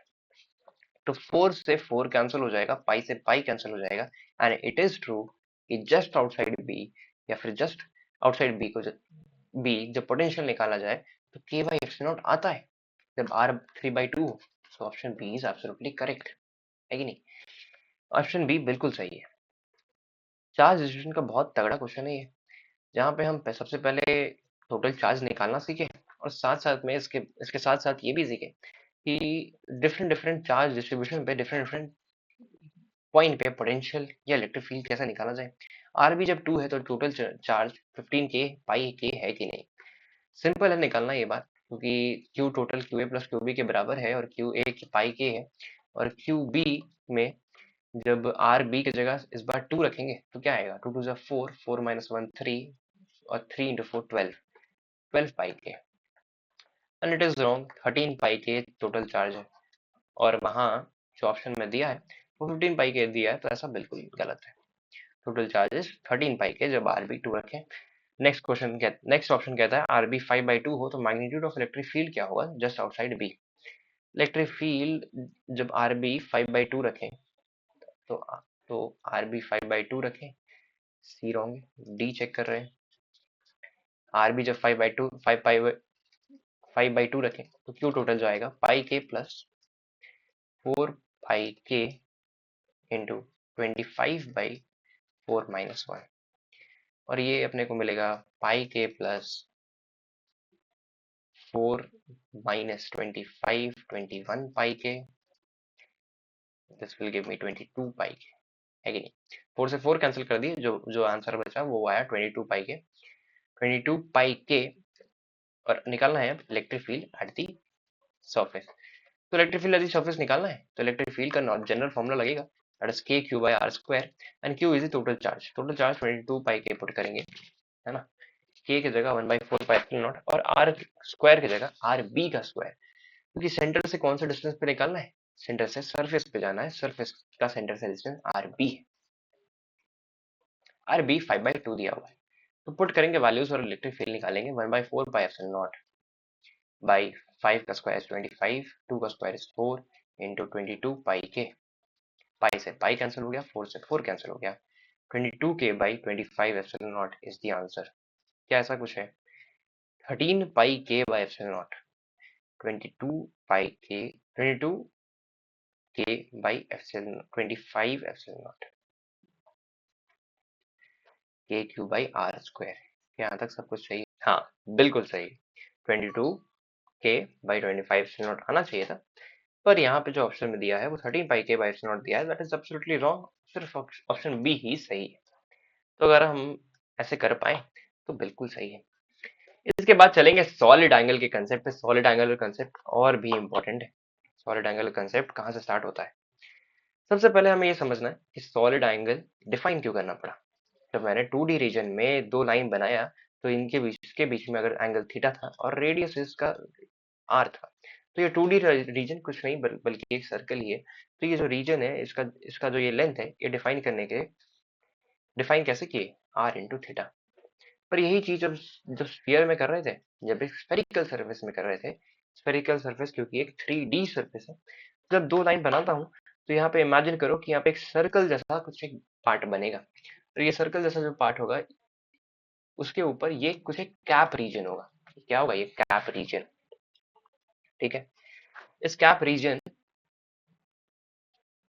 तो 4 से 4 कैंसिल हो जाएगा, पाई से पाई कैंसिल हो जाएगा, एंड इट इज ट्रू कि जस्ट आउटसाइड बी, या फिर जस्ट आउटसाइड बी को जब पोटेंशियल निकाला जाए तो k बाई एप्सिलॉन नॉट आता है जब r 3/2 हो। So option B is absolutely correct, है कि नहीं? ऑप्शन बी बिल्कुल सही है। चार्ज डिस्ट्रीब्यूशन का बहुत तगड़ा क्वेश्चन है ये, जहाँ पे हम सबसे पहले टोटल चार्ज निकालना सीखे और साथ साथ में इसके इसके साथ साथ ये भी सीखे कि डिफरेंट डिफरेंट चार्ज डिस्ट्रीब्यूशन पे डिफरेंट डिफरेंट पॉइंट पे पोटेंशियल या इलेक्ट्रिक फील्ड कैसा निकाला जाए। आर बी जब 2 है तो टोटल चार्ज 15k पाई के है कि नहीं। सिंपल है निकालना ये बात, क्योंकि Q total Q A plus Q B के बराबर है और क्यू ए पाई के है, और क्यू बी में जब आर बी की जगह इस बार 2 रखेंगे तो क्या आएगा, 2 2 4, 4 माइनस 1 3 और 3 इंटू 4 12, 12 पाई के। एंड इट इज रॉन्ग, 13 पाई के टोटल चार्ज है और वहां जो ऑप्शन में दिया है वो 15 पाई के दिया है, तो ऐसा बिल्कुल गलत है। टोटल चार्जेस 13 पाई के जब आर बी 2 रखें। नेक्स्ट ऑप्शन कहता है आर बी 5/2 हो तो मैग्नीट्यूड ऑफ इलेक्ट्रिक फील्ड क्या होगा just outside B. Electric field जब आर बी 5/2 रखें तो तो आर बी 5/2 रखें, सी रॉन्ग, डी चेक कर रहे हैं। आर बी जब 5/2 रखें तो क्यू टोटल जो आएगा पाई के प्लस 4 पाई के इंटू 25/4 - 1, और ये अपने को मिलेगा पाई के प्लस 4 माइनस 25 21 पाई के, this will give me 22 pi के, है कि नहीं? 4 से 4 कैंसिल कर दिए, जो जो आंसर बचा वो आया 22 पाई के। 22 पाई के और निकालना है electric field at the surface. तो electric field at the surface निकालना है तो इलेक्ट्रिक फील्ड का जनरल फॉर्मूला लगेगा, that is k q by r square, and q is the total charge. Total charge 22 pi के पुट करेंगे, है ना। k की जगह 1/4 पाई एप्सिलॉन नॉट और r स्क्वायर की जगह आर बी का स्क्वायर, क्योंकि सेंटर से कौन सा डिस्टेंस पे निकालना है, सेंटर से सरफेस पे जाना है, सरफेस का सेंटर से डिस्टेंस आर बी है। आर बी 5/2 दिया हुआ है, तो पुट करेंगे वैल्यूज और इलेक्ट्रिक फील्ड निकालेंगे। 1/4 पाई एप्सिलॉन नॉट बाई 5 का स्क्वायर इज 25, 2 का स्क्वायर इज 4 इंटू 22 पाई के। पाई से पाई कैंसिल हो गया, 4 से 4 कैंसिल हो गया, 22k by 25 epsilon not is the answer. क्या ऐसा कुछ है? 13 पाई के बाई एप्सिलॉन नॉट, 22 पाई के 22 के बाई एप्सिलॉन 25 एप्सिलॉन नॉट, के क्यू बाई आर स्क्वायर। यहाँ तक सब कुछ सही? हाँ बिल्कुल सही। 22 के बाई 25 एप्सिलॉन नॉट आना चाहिए था, पर यहाँ पे जो ऑप्शन में दिया है वो 13 पाई के बाई एप्सिलॉन नॉट दिया है, दैट इज एब्सोल्युटली रॉन्ग। सिर्फ ऑप्शन बी ही सही है। तो अगर हम ऐसे कर पाए तो बिल्कुल सही है। इसके बाद चलेंगे सॉलिड एंगल के कंसेप्ट पे। सॉलिड एंगल का कंसेप्ट और भी इंपॉर्टेंट है। सॉलिड एंगल का कंसेप्ट कहाँ से स्टार्ट होता है? सबसे पहले हमें ये समझना है कि सॉलिड एंगल डिफाइन क्यों करना पड़ा। जब मैंने 2D रीजन में दो लाइन बनाया तो इसके बीच में अगर एंगल थीटा था और रेडियस इसका आर था, तो ये 2D रीजन कुछ नहीं बल्कि एक सर्कल ही है। तो ये जो रीजन है इसका इसका जो ये लेंथ है ये डिफाइन कैसे किए, आर इंटू थीटा। पर यही चीज जब स्फीयर में कर रहे थे, जब एक स्फेरिकल सरफेस में कर रहे थे, स्फेरिकल सरफेस क्योंकि एक 3D सरफेस है, जब दो लाइन बनाता हूँ तो यहाँ पे इमेजिन करो कि यहाँ पे एक सर्कल जैसा कुछ एक पार्ट बनेगा, और ये सर्कल जैसा जो पार्ट होगा उसके ऊपर ये कुछ एक कैप रीजन होगा। क्या होगा? ये कैप रीजन, ठीक है। इस कैप रीजन,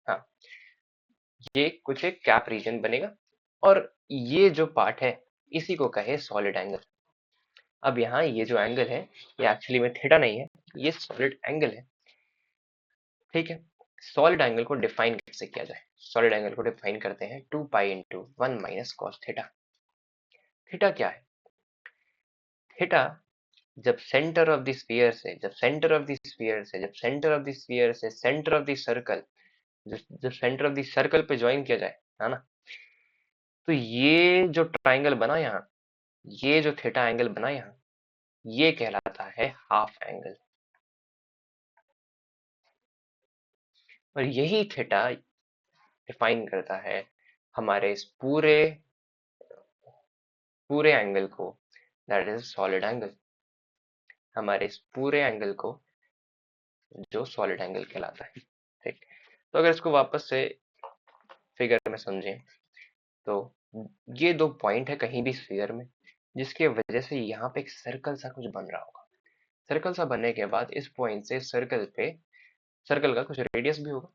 हाँ, ये कुछ एक कैप रीजन बनेगा और ये जो पार्ट है इसी को कहे सॉलिड एंगल। अब यहाँ ये जो एंगल है ये एक्चुअली में थीटा नहीं है, ये सॉलिड एंगल है, ठीक है। सॉलिड एंगल को डिफाइन कैसे किया जाए? सॉलिड एंगल को डिफाइन करते हैं 2 pi into 1 minus cos theta. Theta क्या है? थीटा जब सेंटर ऑफ द स्फीयर से जब सेंटर ऑफ द स्फीयर से जब सेंटर ऑफ द स्फीयर से सेंटर ऑफ द सर्कल जब सेंटर ऑफ द सर्कल पे ज्वाइन किया जाए, है ना, तो ये जो ट्राइंगल बना यहाँ, ये जो थीटा एंगल बना यहाँ, ये कहलाता है हाफ एंगल। और यही थीटा डिफाइन करता है हमारे इस पूरे पूरे एंगल को, दैट इज सॉलिड एंगल। हमारे इस पूरे एंगल को जो सॉलिड एंगल कहलाता है, ठीक। तो अगर इसको वापस से फिगर में समझें तो ये दो पॉइंट है कहीं भी स्फीयर में, जिसके वजह से यहाँ पे एक सर्कल सा कुछ बन रहा होगा। सर्कल सा बनने के बाद इस पॉइंट से सर्कल पे सर्कल का कुछ रेडियस भी होगा,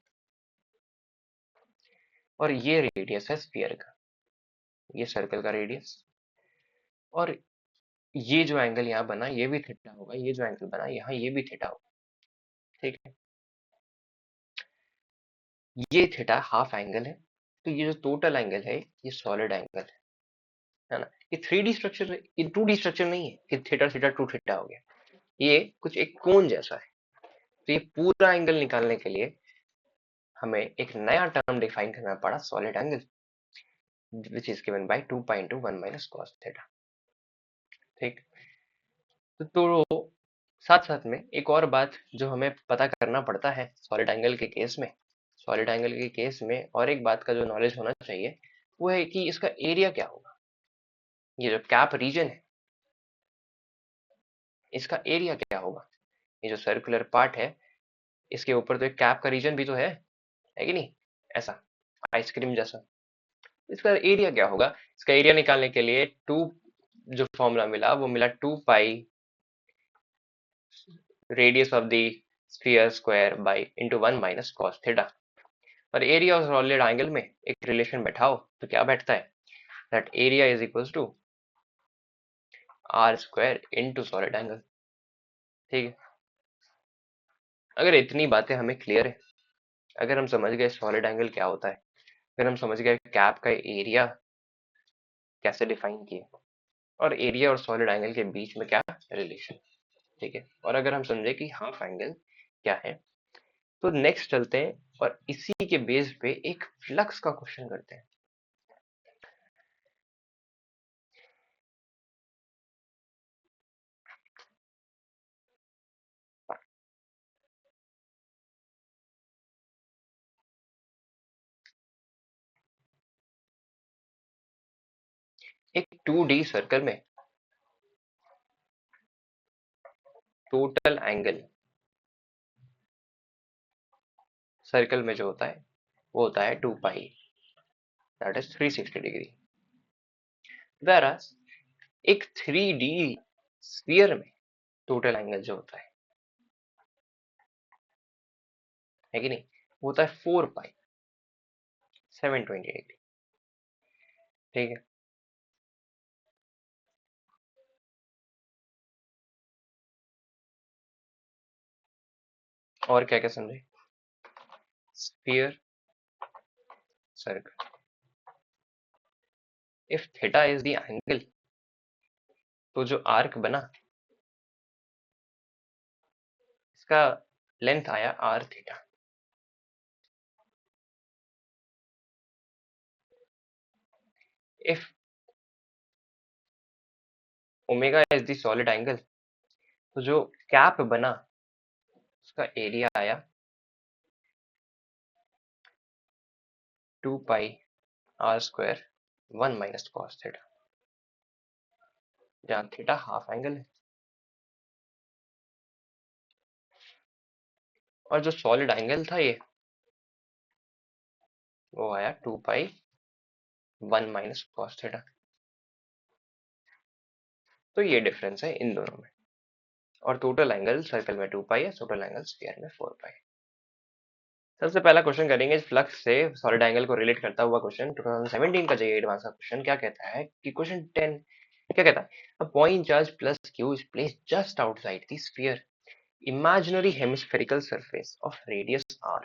और ये रेडियस है स्फीयर का, ये सर्कल का रेडियस। और ये जो एंगल यहाँ बना ये भी थीटा होगा, ये जो एंगल बना यहाँ ये भी थीटा होगा, ठीक है। ये थीटा हाफ एंगल है, तो ये जो टोटल एंगल है ये सॉलिड एंगल है ना। ये 3D स्ट्रक्चर है, ये 2D स्ट्रक्चर नहीं है कि थीटा थीटा टू थीटा हो गया। ये कुछ एक कोन जैसा है। तो ये पूरा एंगल निकालने के लिए हमें एक नया टर्म डिफाइन करना पड़ा, solid angle, which is given bye 2 pi into 1 minus cos theta, ठीक। तो साथ साथ में एक और बात जो हमें पता करना पड़ता है सॉलिड एंगल के केस में, सॉलिड एंगल के केस में और एक बात का जो नॉलेज होना चाहिए वो है कि इसका एरिया क्या होगा। ये जो कैप रीजन है इसका एरिया क्या होगा। ये जो सर्कुलर पार्ट है इसके ऊपर तो एक कैप का रीजन भी तो है कि नहीं, ऐसा आइसक्रीम जैसा। इसका एरिया क्या होगा, इसका एरिया निकालने के लिए टू जो फॉर्मूला मिला वो मिला 2 pi radius of the sphere square by into 1 minus cos theta. और एरिया और सॉलिड एंगल में एक रिलेशन बैठाओ तो क्या बैठता है, that area is equals to R square into solid angle, ठीक है। अगर इतनी बातें हमें क्लियर है, अगर हम समझ गए सॉलिड एंगल क्या होता है, अगर हम समझ गए कैप का एरिया कैसे डिफाइन किए, और एरिया और सॉलिड एंगल के बीच में क्या रिलेशन, ठीक है, और अगर हम समझे कि हाफ एंगल क्या है, तो नेक्स्ट चलते हैं और इसी के बेस पे एक फ्लक्स का क्वेश्चन करते हैं। एक 2D सर्कल में टोटल एंगल सर्कल में जो होता है वो होता है 2 पाई, दैट इज 360 डिग्री। whereas एक 3D स्फीयर में टोटल एंगल जो होता है कि नहीं, वो होता है 4 पाई 720 डिग्री, ठीक है। और क्या क्या समझे, sphere circle, if theta is the angle तो जो आर्क बना इसका लेंथ आया R theta. If omega is the solid angle तो जो कैप बना उसका एरिया आया 2 pi R square 1 minus cos theta, जहाँ थीटा हाफ एंगल है। और जो सॉलिड एंगल था ये वो आया 2 पाई 1 माइनस कॉस थीटा। तो ये डिफरेंस है इन दोनों में। और टोटल एंगल सर्कल में 2 पाई है, टोटल एंगल स्फीयर में 4 पाई। सबसे पहला क्वेश्चन करेंगे फ्लक्स से सॉलिड एंगल को रिलेट करता हुआ क्वेश्चन 2017 का जेईई एडवांस का क्वेश्चन। क्या कहता है कि क्वेश्चन 10 क्या कहता है, a point charge plus Q is placed just outside the sphere imaginary hemispherical surface of radius r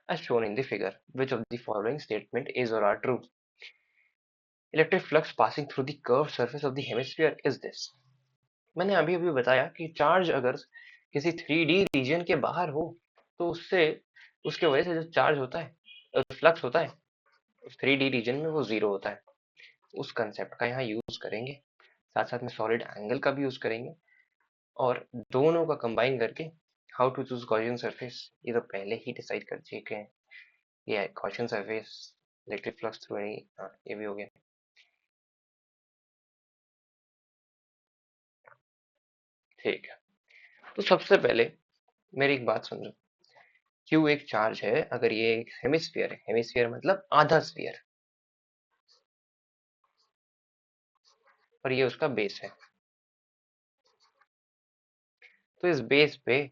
as shown in the figure. Which of the following statement is or are true? Electric flux passing through the curved surface of the hemisphere is this. मैंने अभी अभी बताया कि charge अगर किसी 3D reason के बाहर हो तो उससे उसके वजह से जो चार्ज होता है फ्लक्स होता है उस 3D रीजन में वो जीरो होता है। उस कंसेप्ट का यहाँ यूज करेंगे, साथ साथ में सॉलिड एंगल का भी यूज करेंगे, और दोनों का कंबाइन करके how to choose Gaussian surface ये तो पहले ही डिसाइड कर चुके हैं। ये है Gaussian surface, electric flux through any, हाँ ये भी हो गया, ठीक है। तो सबसे पहले मेरी एक बात समझो, क्यू एक चार्ज है, अगर ये एक हेमिस्फीयर है, हेमिस्फीयर मतलब आधा स्फीयर, और ये उसका बेस है। तो इस बेस पे,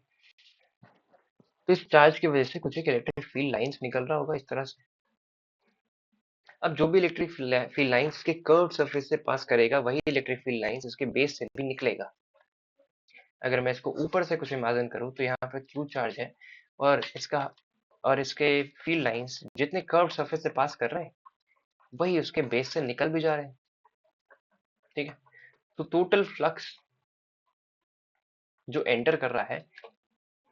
तो इस चार्ज की वजह से कुछ एक इलेक्ट्रिक फील्ड लाइंस निकल रहा होगा इस तरह से। अब जो भी इलेक्ट्रिक फील्ड लाइंस के कर्व सरफेस से पास करेगा, वही इलेक्ट्रिक फील्ड लाइंस इसके बेस से भी निकलेगा। अगर मैं इसको ऊपर से कुछ इमेजिन करूं तो यहाँ पे क्यू चार्ज है, और इसके फील्ड लाइंस जितने कर्व सरफेस से पास कर रहे हैं, वही उसके बेस से निकल भी जा रहे हैं। ठीक है, तो टोटल फ्लक्स जो एंटर कर रहा है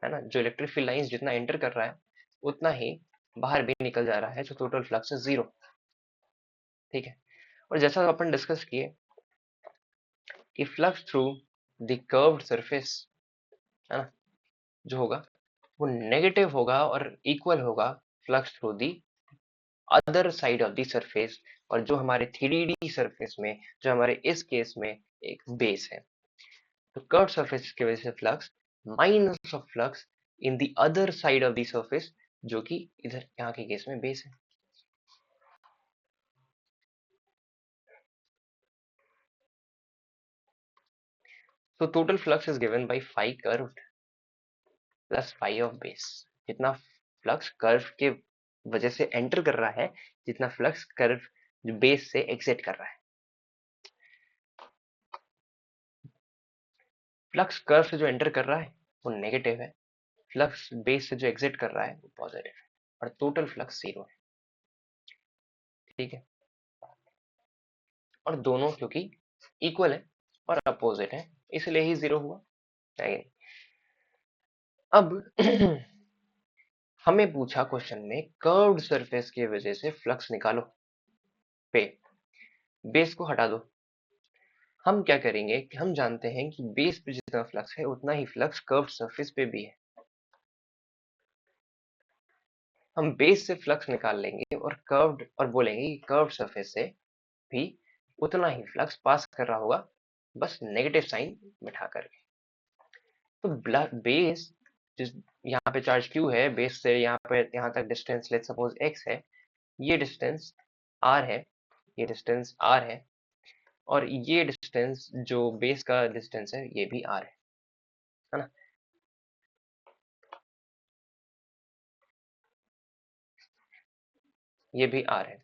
ना, जो इलेक्ट्रिक फील्ड लाइंस जितना एंटर कर रहा है, उतना ही बाहर भी निकल जा रहा है, जो टोटल फ्लक्स है 0। ठीक है, और जैसा अपन डिस्कस किए कि flux through the curved surface, है ना, जो होगा वो नेगेटिव होगा और इक्वल होगा flux through the other side of the surface. और जो हमारे 3D सरफेस में, जो हमारे इस केस में एक बेस है, तो कर्व सरफेस की वजह से flux minus of flux in the other side of the surface, जो कि इधर यहाँ के केस में बेस है। तो total flux is given by phi curve plus phi of base. जितना फ्लक्स कर्व के वजह से एंटर कर रहा है, जितना फ्लक्स कर्व जो बेस से एग्जिट कर रहा है। फ्लक्स कर्व से जो एंटर कर रहा है वो नेगेटिव है, फ्लक्स बेस से जो एग्जिट कर रहा है वो पॉजिटिव है, और टोटल फ्लक्स 0 है। ठीक है, और दोनों क्योंकि इक्वल है और अपोजिट है, इसलिए ही 0 हुआ है। अब हमें पूछा क्वेश्चन में कर्व्ड सरफेस की वजह से फ्लक्स निकालो, पे बेस को हटा दो। हम क्या करेंगे कि हम जानते हैं कि बेस पे जितना फ्लक्स है उतना ही फ्लक्स कर्व्ड सरफेस पे भी है। हम बेस से फ्लक्स निकाल लेंगे और कर्व्ड, और बोलेंगे कि कर्व्ड सरफेस से भी उतना ही फ्लक्स पास कर रहा होगा, बस नेगेटिव साइन बिठा करके। तो बेस जिस, यहाँ पे चार्ज क्यू है, बेस से यहाँ पे यहाँ तक डिस्टेंस लेट्स सपोज एक्स है, ये डिस्टेंस आर है, ये डिस्टेंस आर है, और ये डिस्टेंस जो बेस का डिस्टेंस है ये भी आर है ना। ये भी आर है।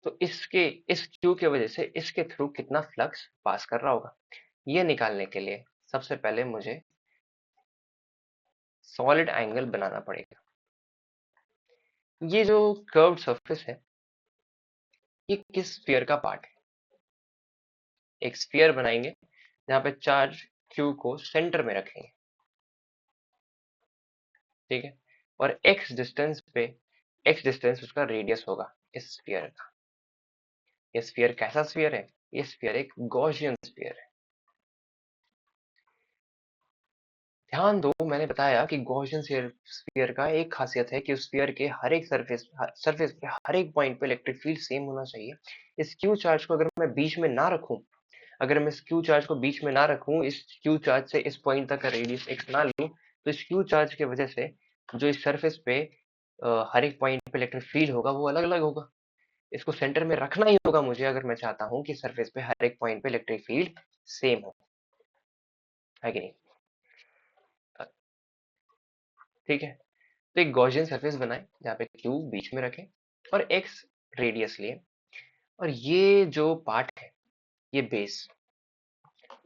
तो इस क्यू की वजह से इसके थ्रू कितना फ्लक्स पास कर रहा होगा, ये निकालने के लिए सबसे पहले मुझे सॉलिड एंगल बनाना पड़ेगा। ये जो कर्व्ड सरफेस है, ये किस स्फीयर का पार्ट है। एक स्फीयर बनाएंगे जहां पे चार्ज क्यू को सेंटर में रखेंगे। ठीक है, और एक्स डिस्टेंस उसका रेडियस होगा इस स्फीयर का। ये स्फीयर कैसा स्फीयर है, ये स्फीयर एक गॉसियन स्फीयर है। ध्यान दो, मैंने बताया कि गॉसियन स्फीयर का एक खासियत है कि उस स्फीयर के हर एक सरफेस पे हर एक पॉइंट पे इलेक्ट्रिक फील्ड सेम होना चाहिए। इस क्यू चार्ज को अगर मैं बीच में ना रखूं, अगर मैं इस क्यू चार्ज को बीच में ना रखूं, इस क्यू चार्ज से इस पॉइंट तक का रेडियस एक्स ना लूं, तो इस क्यू चार्ज की वजह से जो इस सरफेस पे हर एक पॉइंट पे इलेक्ट्रिक फील्ड होगा वो अलग अलग होगा। इसको सेंटर में रखना ही होगा मुझे, अगर मैं चाहता हूं कि सरफेस पे हर एक पॉइंट पे इलेक्ट्रिक फील्ड सेम हो, है कि नहीं। ठीक है, तो एक गॉसियन सरफेस बनाए जहाँ पे क्यू बीच में रखे और एक्स रेडियस लिए, और ये जो पार्ट है ये बेस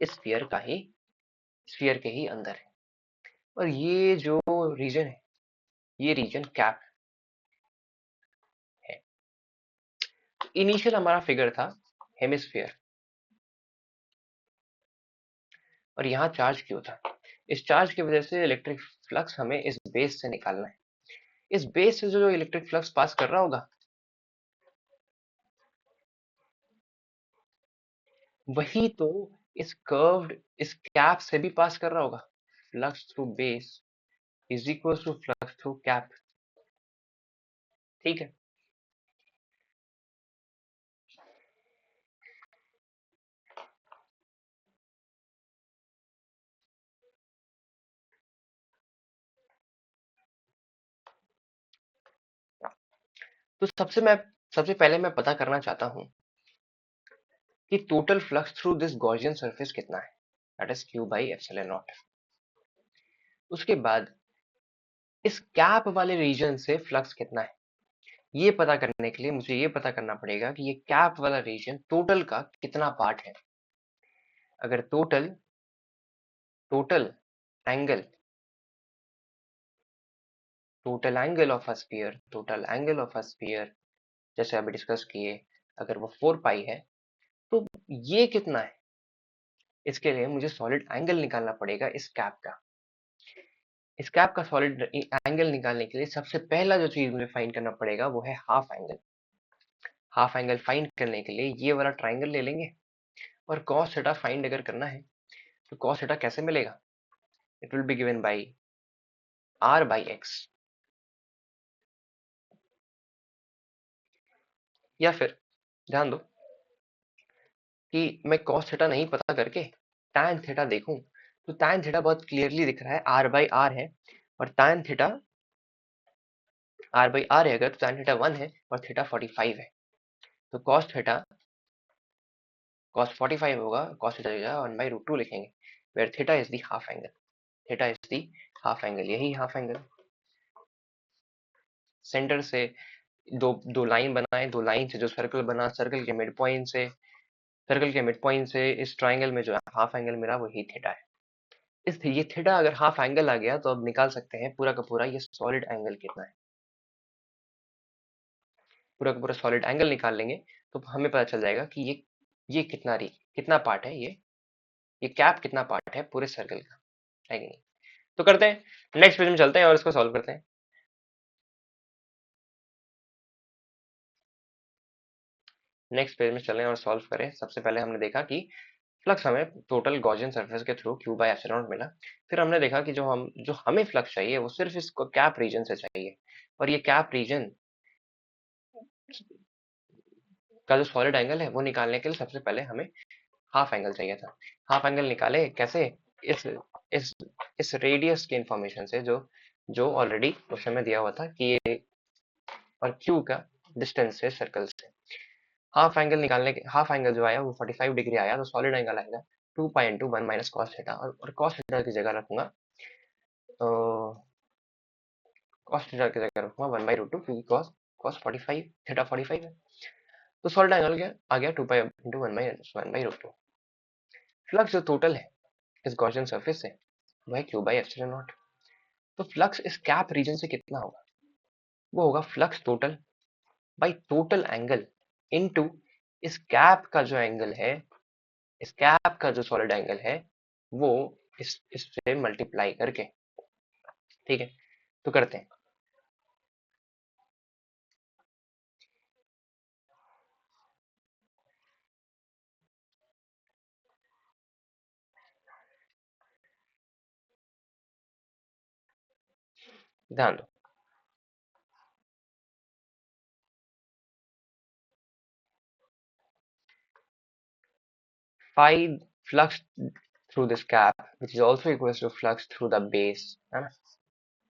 इस स्फीयर के ही अंदर है, और ये जो रीजन है ये रीजन कैप है। इनिशियल हमारा फिगर था हेमिस्फीयर, और यहाँ चार्ज क्यों था, इस चार्ज की वजह से इलेक्ट्रिक फ्लक्स हमें इस बेस से निकालना है। इस बेस से जो इलेक्ट्रिक फ्लक्स पास कर रहा होगा, वही तो इस कैप से भी पास कर रहा होगा। Flux through base is equal to flux through cap. ठीक है, तो सबसे पहले मैं पता करना चाहता हूं कि total flux through this Gaussian surface कितना है, that is Q by epsilon not. उसके बाद इस कैप वाले रीजन से फ्लक्स कितना है, ये पता करने के लिए मुझे ये पता करना पड़ेगा कि ये कैप वाला रीजन टोटल का कितना पार्ट है। अगर total total angle total angle of a sphere जैसे अभी डिस्कस किए, अगर वो 4 पाई है तो ये कितना है, इसके लिए मुझे सॉलिड एंगल निकालना पड़ेगा इस कैप का। इस कैप का सॉलिड एंगल निकालने के लिए सबसे पहला जो चीज मुझे फाइंड करना पड़ेगा वो है half angle. Half angle find करने के लिए ये वाला ट्राइंगल ले लेंगे, और कॉस थीटा फाइंड अगर करना है तो कॉस थीटा कैसे मिलेगा, it will be given by R by X. या फिर ध्यान दो कि मैं कॉस थीटा नहीं पता करके tan थीटा देखूं, तो tan थीटा बहुत क्लियरली दिख रहा है, आर बाई आर है, और tan theta R by R है अगर, तो tan थीटा 1 है और थीटा 45 है। तो cos 45 होगा, cos थीटा की जगह 1 बाई रूट 2 लिखेंगे, where theta is the half angle. Theta is the half angle, यही हाफ एंगल। सेंटर से दो दो लाइन बनाए, दो लाइन से जो सर्कल बना, सर्कल के मिड पॉइंट से इस ट्राइंगल में जो हाफ एंगल मिला वही थीटा है। इस ये थीटा अगर हाफ एंगल आ गया तो अब निकाल सकते हैं पूरा का पूरा ये सॉलिड एंगल कितना है। पूरा का पूरा सॉलिड एंगल निकाल लेंगे तो हमें पता चल जाएगा कि ये कितना पार्ट है, ये कैप कितना पार्ट है पूरे सर्कल का, है कि नहीं। तो करते हैं, नेक्स्ट पेज में चलते हैं और इसको सॉल्व करते हैं। नेक्स्ट पेज में चलें और सॉल्व करें। सबसे पहले हमने देखा कि फ्लक्स हमें टोटल गॉसियन सरफेस के थ्रू क्यू बाई एप्सिलॉन मिला। फिर हमने देखा कि जो हमें फ्लक्स चाहिए वो सिर्फ इसको कैप रीजन से चाहिए, और ये कैप रीजन का जो सॉलिड एंगल है वो निकालने के लिए सबसे पहले हमें हाफ एंगल चाहिए था। हाफ एंगल निकाले कैसे, इस इस इस रेडियस के इंफॉर्मेशन से जो जो ऑलरेडी उस समय दिया हुआ था कि ये और क्यू का डिस्टेंस है सर्कल से। हाफ एंगल जो आया वो 45 डिग्री आया, तो सॉलिड एंगल आएगा 2 pi into 1 minus cos theta, और कॉस थीटा की जगह रखूंगा कॉस थीटा की जगह रखूंगा 1 बाई रूट 2, क्योंकि कॉस कॉस 45 थीटा 45 है। तो सॉलिड एंगल क्या आ गया 2 pi into 1 by root 2। Flux जो टोटल है इस गॉसियन सरफेस से वो है क्यू बाई एप्सिलॉन नॉट। तो फ्लक्स इस कैप रीजन से कितना होगा, वो होगा flux total by total angle into इस कैप का जो एंगल है, इस कैप का जो सॉलिड एंगल है वो इससे मल्टीप्लाई करके। ठीक है, तो करते हैं। ध्यान दो, phi flux through this cap which is also equals to flux through the base, है ना।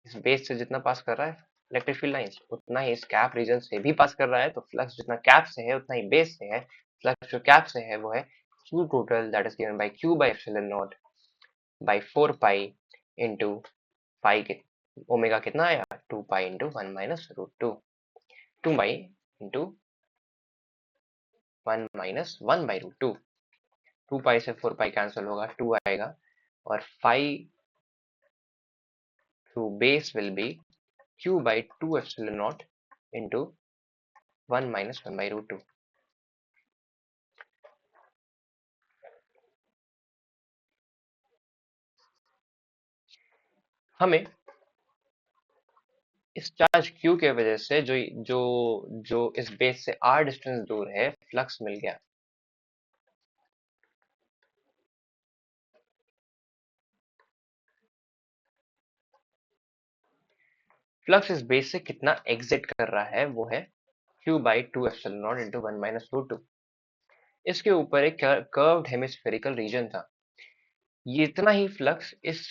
इस बेस से जितना पास कर रहा है इलेक्ट्रिक फील्ड लाइंस उतना ही इस कैप रीजन से भी पास कर रहा है, तो फ्लक्स जितना कैप से है उतना ही बेस से है। फ्लक्स जो कैप से है वो है q total that is given by q by epsilon naught by 4 pi into pi के ओमेगा कितना आया 2 pi into 1 minus root 2, 2 pi into 1 minus 1 by root 2। 2 pi से 4 पाई कैंसिल होगा, 2 आएगा, और 5 through base will be q by 2 epsilon naught into 1 minus 1 by root 2। हमें इस charge q के वजह से जो जो जो इस बेस से r डिस्टेंस दूर है फ्लक्स मिल गया। फ्लक्स इस बेस से कितना एग्जिट कर रहा है वो है q by 2 epsilon naught into 1 minus root 2। इसके ऊपर एक कर्व्ड हेमिस्फेरिकल रीजन था, ये इतना ही फ्लक्स इस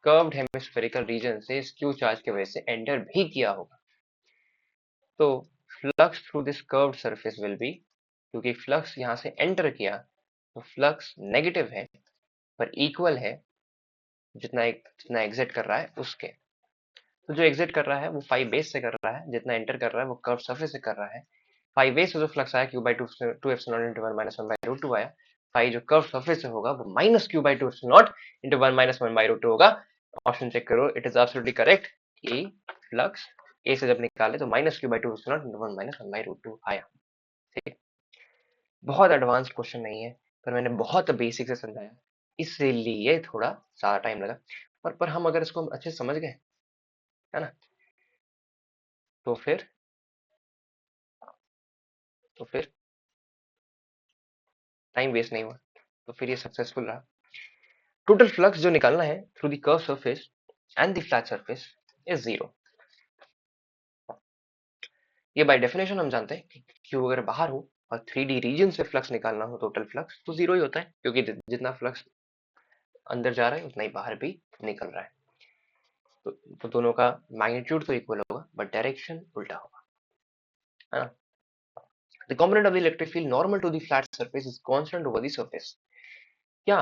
कर्व्ड हेमिस्फेरिकल रीजन से इस q चार्ज की वजह से एंटर भी किया होगा। तो flux through this curved surface will be, क्योंकि फ्लक्स यहाँ से एंटर किया तो फ्लक्स नेगेटिव है पर इक्वल है जितना एग्जिट कर रहा है उसके। तो जो एग्जिट कर रहा है वो 5 बेस से कर रहा है, जितना एंटर कर रहा है वो कर्व सरफेस से कर रहा है। 5 बेस से जो फ्लक्स आया q/2 एप्सिलॉन into 1 - 1/√2 आया। 5 जो कर्व सरफेस से होगा वो -q/2 एप्सिलॉन into 1 - 1/√2 होगा। ऑप्शन चेक करो, इट इज एब्सोल्युटली करेक्ट कि फ्लक्स ए से जब निकाले तो -q/2 एप्सिलॉन into 1 - 1/√2 आया। ठीक है, बहुत एडवांस क्वेश्चन नहीं है पर मैंने बहुत बेसिक से समझाया, इसलिए थोड़ा सारा टाइम लगा। पर हम अगर इसको अच्छे से समझ गए, है ना, तो फिर टाइम वेस्ट नहीं हुआ, तो फिर ये सक्सेसफुल रहा। टोटल फ्लक्स जो निकालना है through the curve surface and the flat surface is 0। ये बाय डेफिनेशन हम जानते हैं कि क्यू अगर बाहर हो और 3D रीजन से फ्लक्स निकालना हो टोटल फ्लक्स तो 0 ही होता है, क्योंकि जितना फ्लक्स अंदर जा रहा है उतना ही बाहर भी निकल रहा है। तो दोनों का मैग्नीट्यूड तो इक्वल होगा बट डायरेक्शन उल्टा होगा, है ना। The component of the electric field normal to the flat surface is constant over the surface. क्या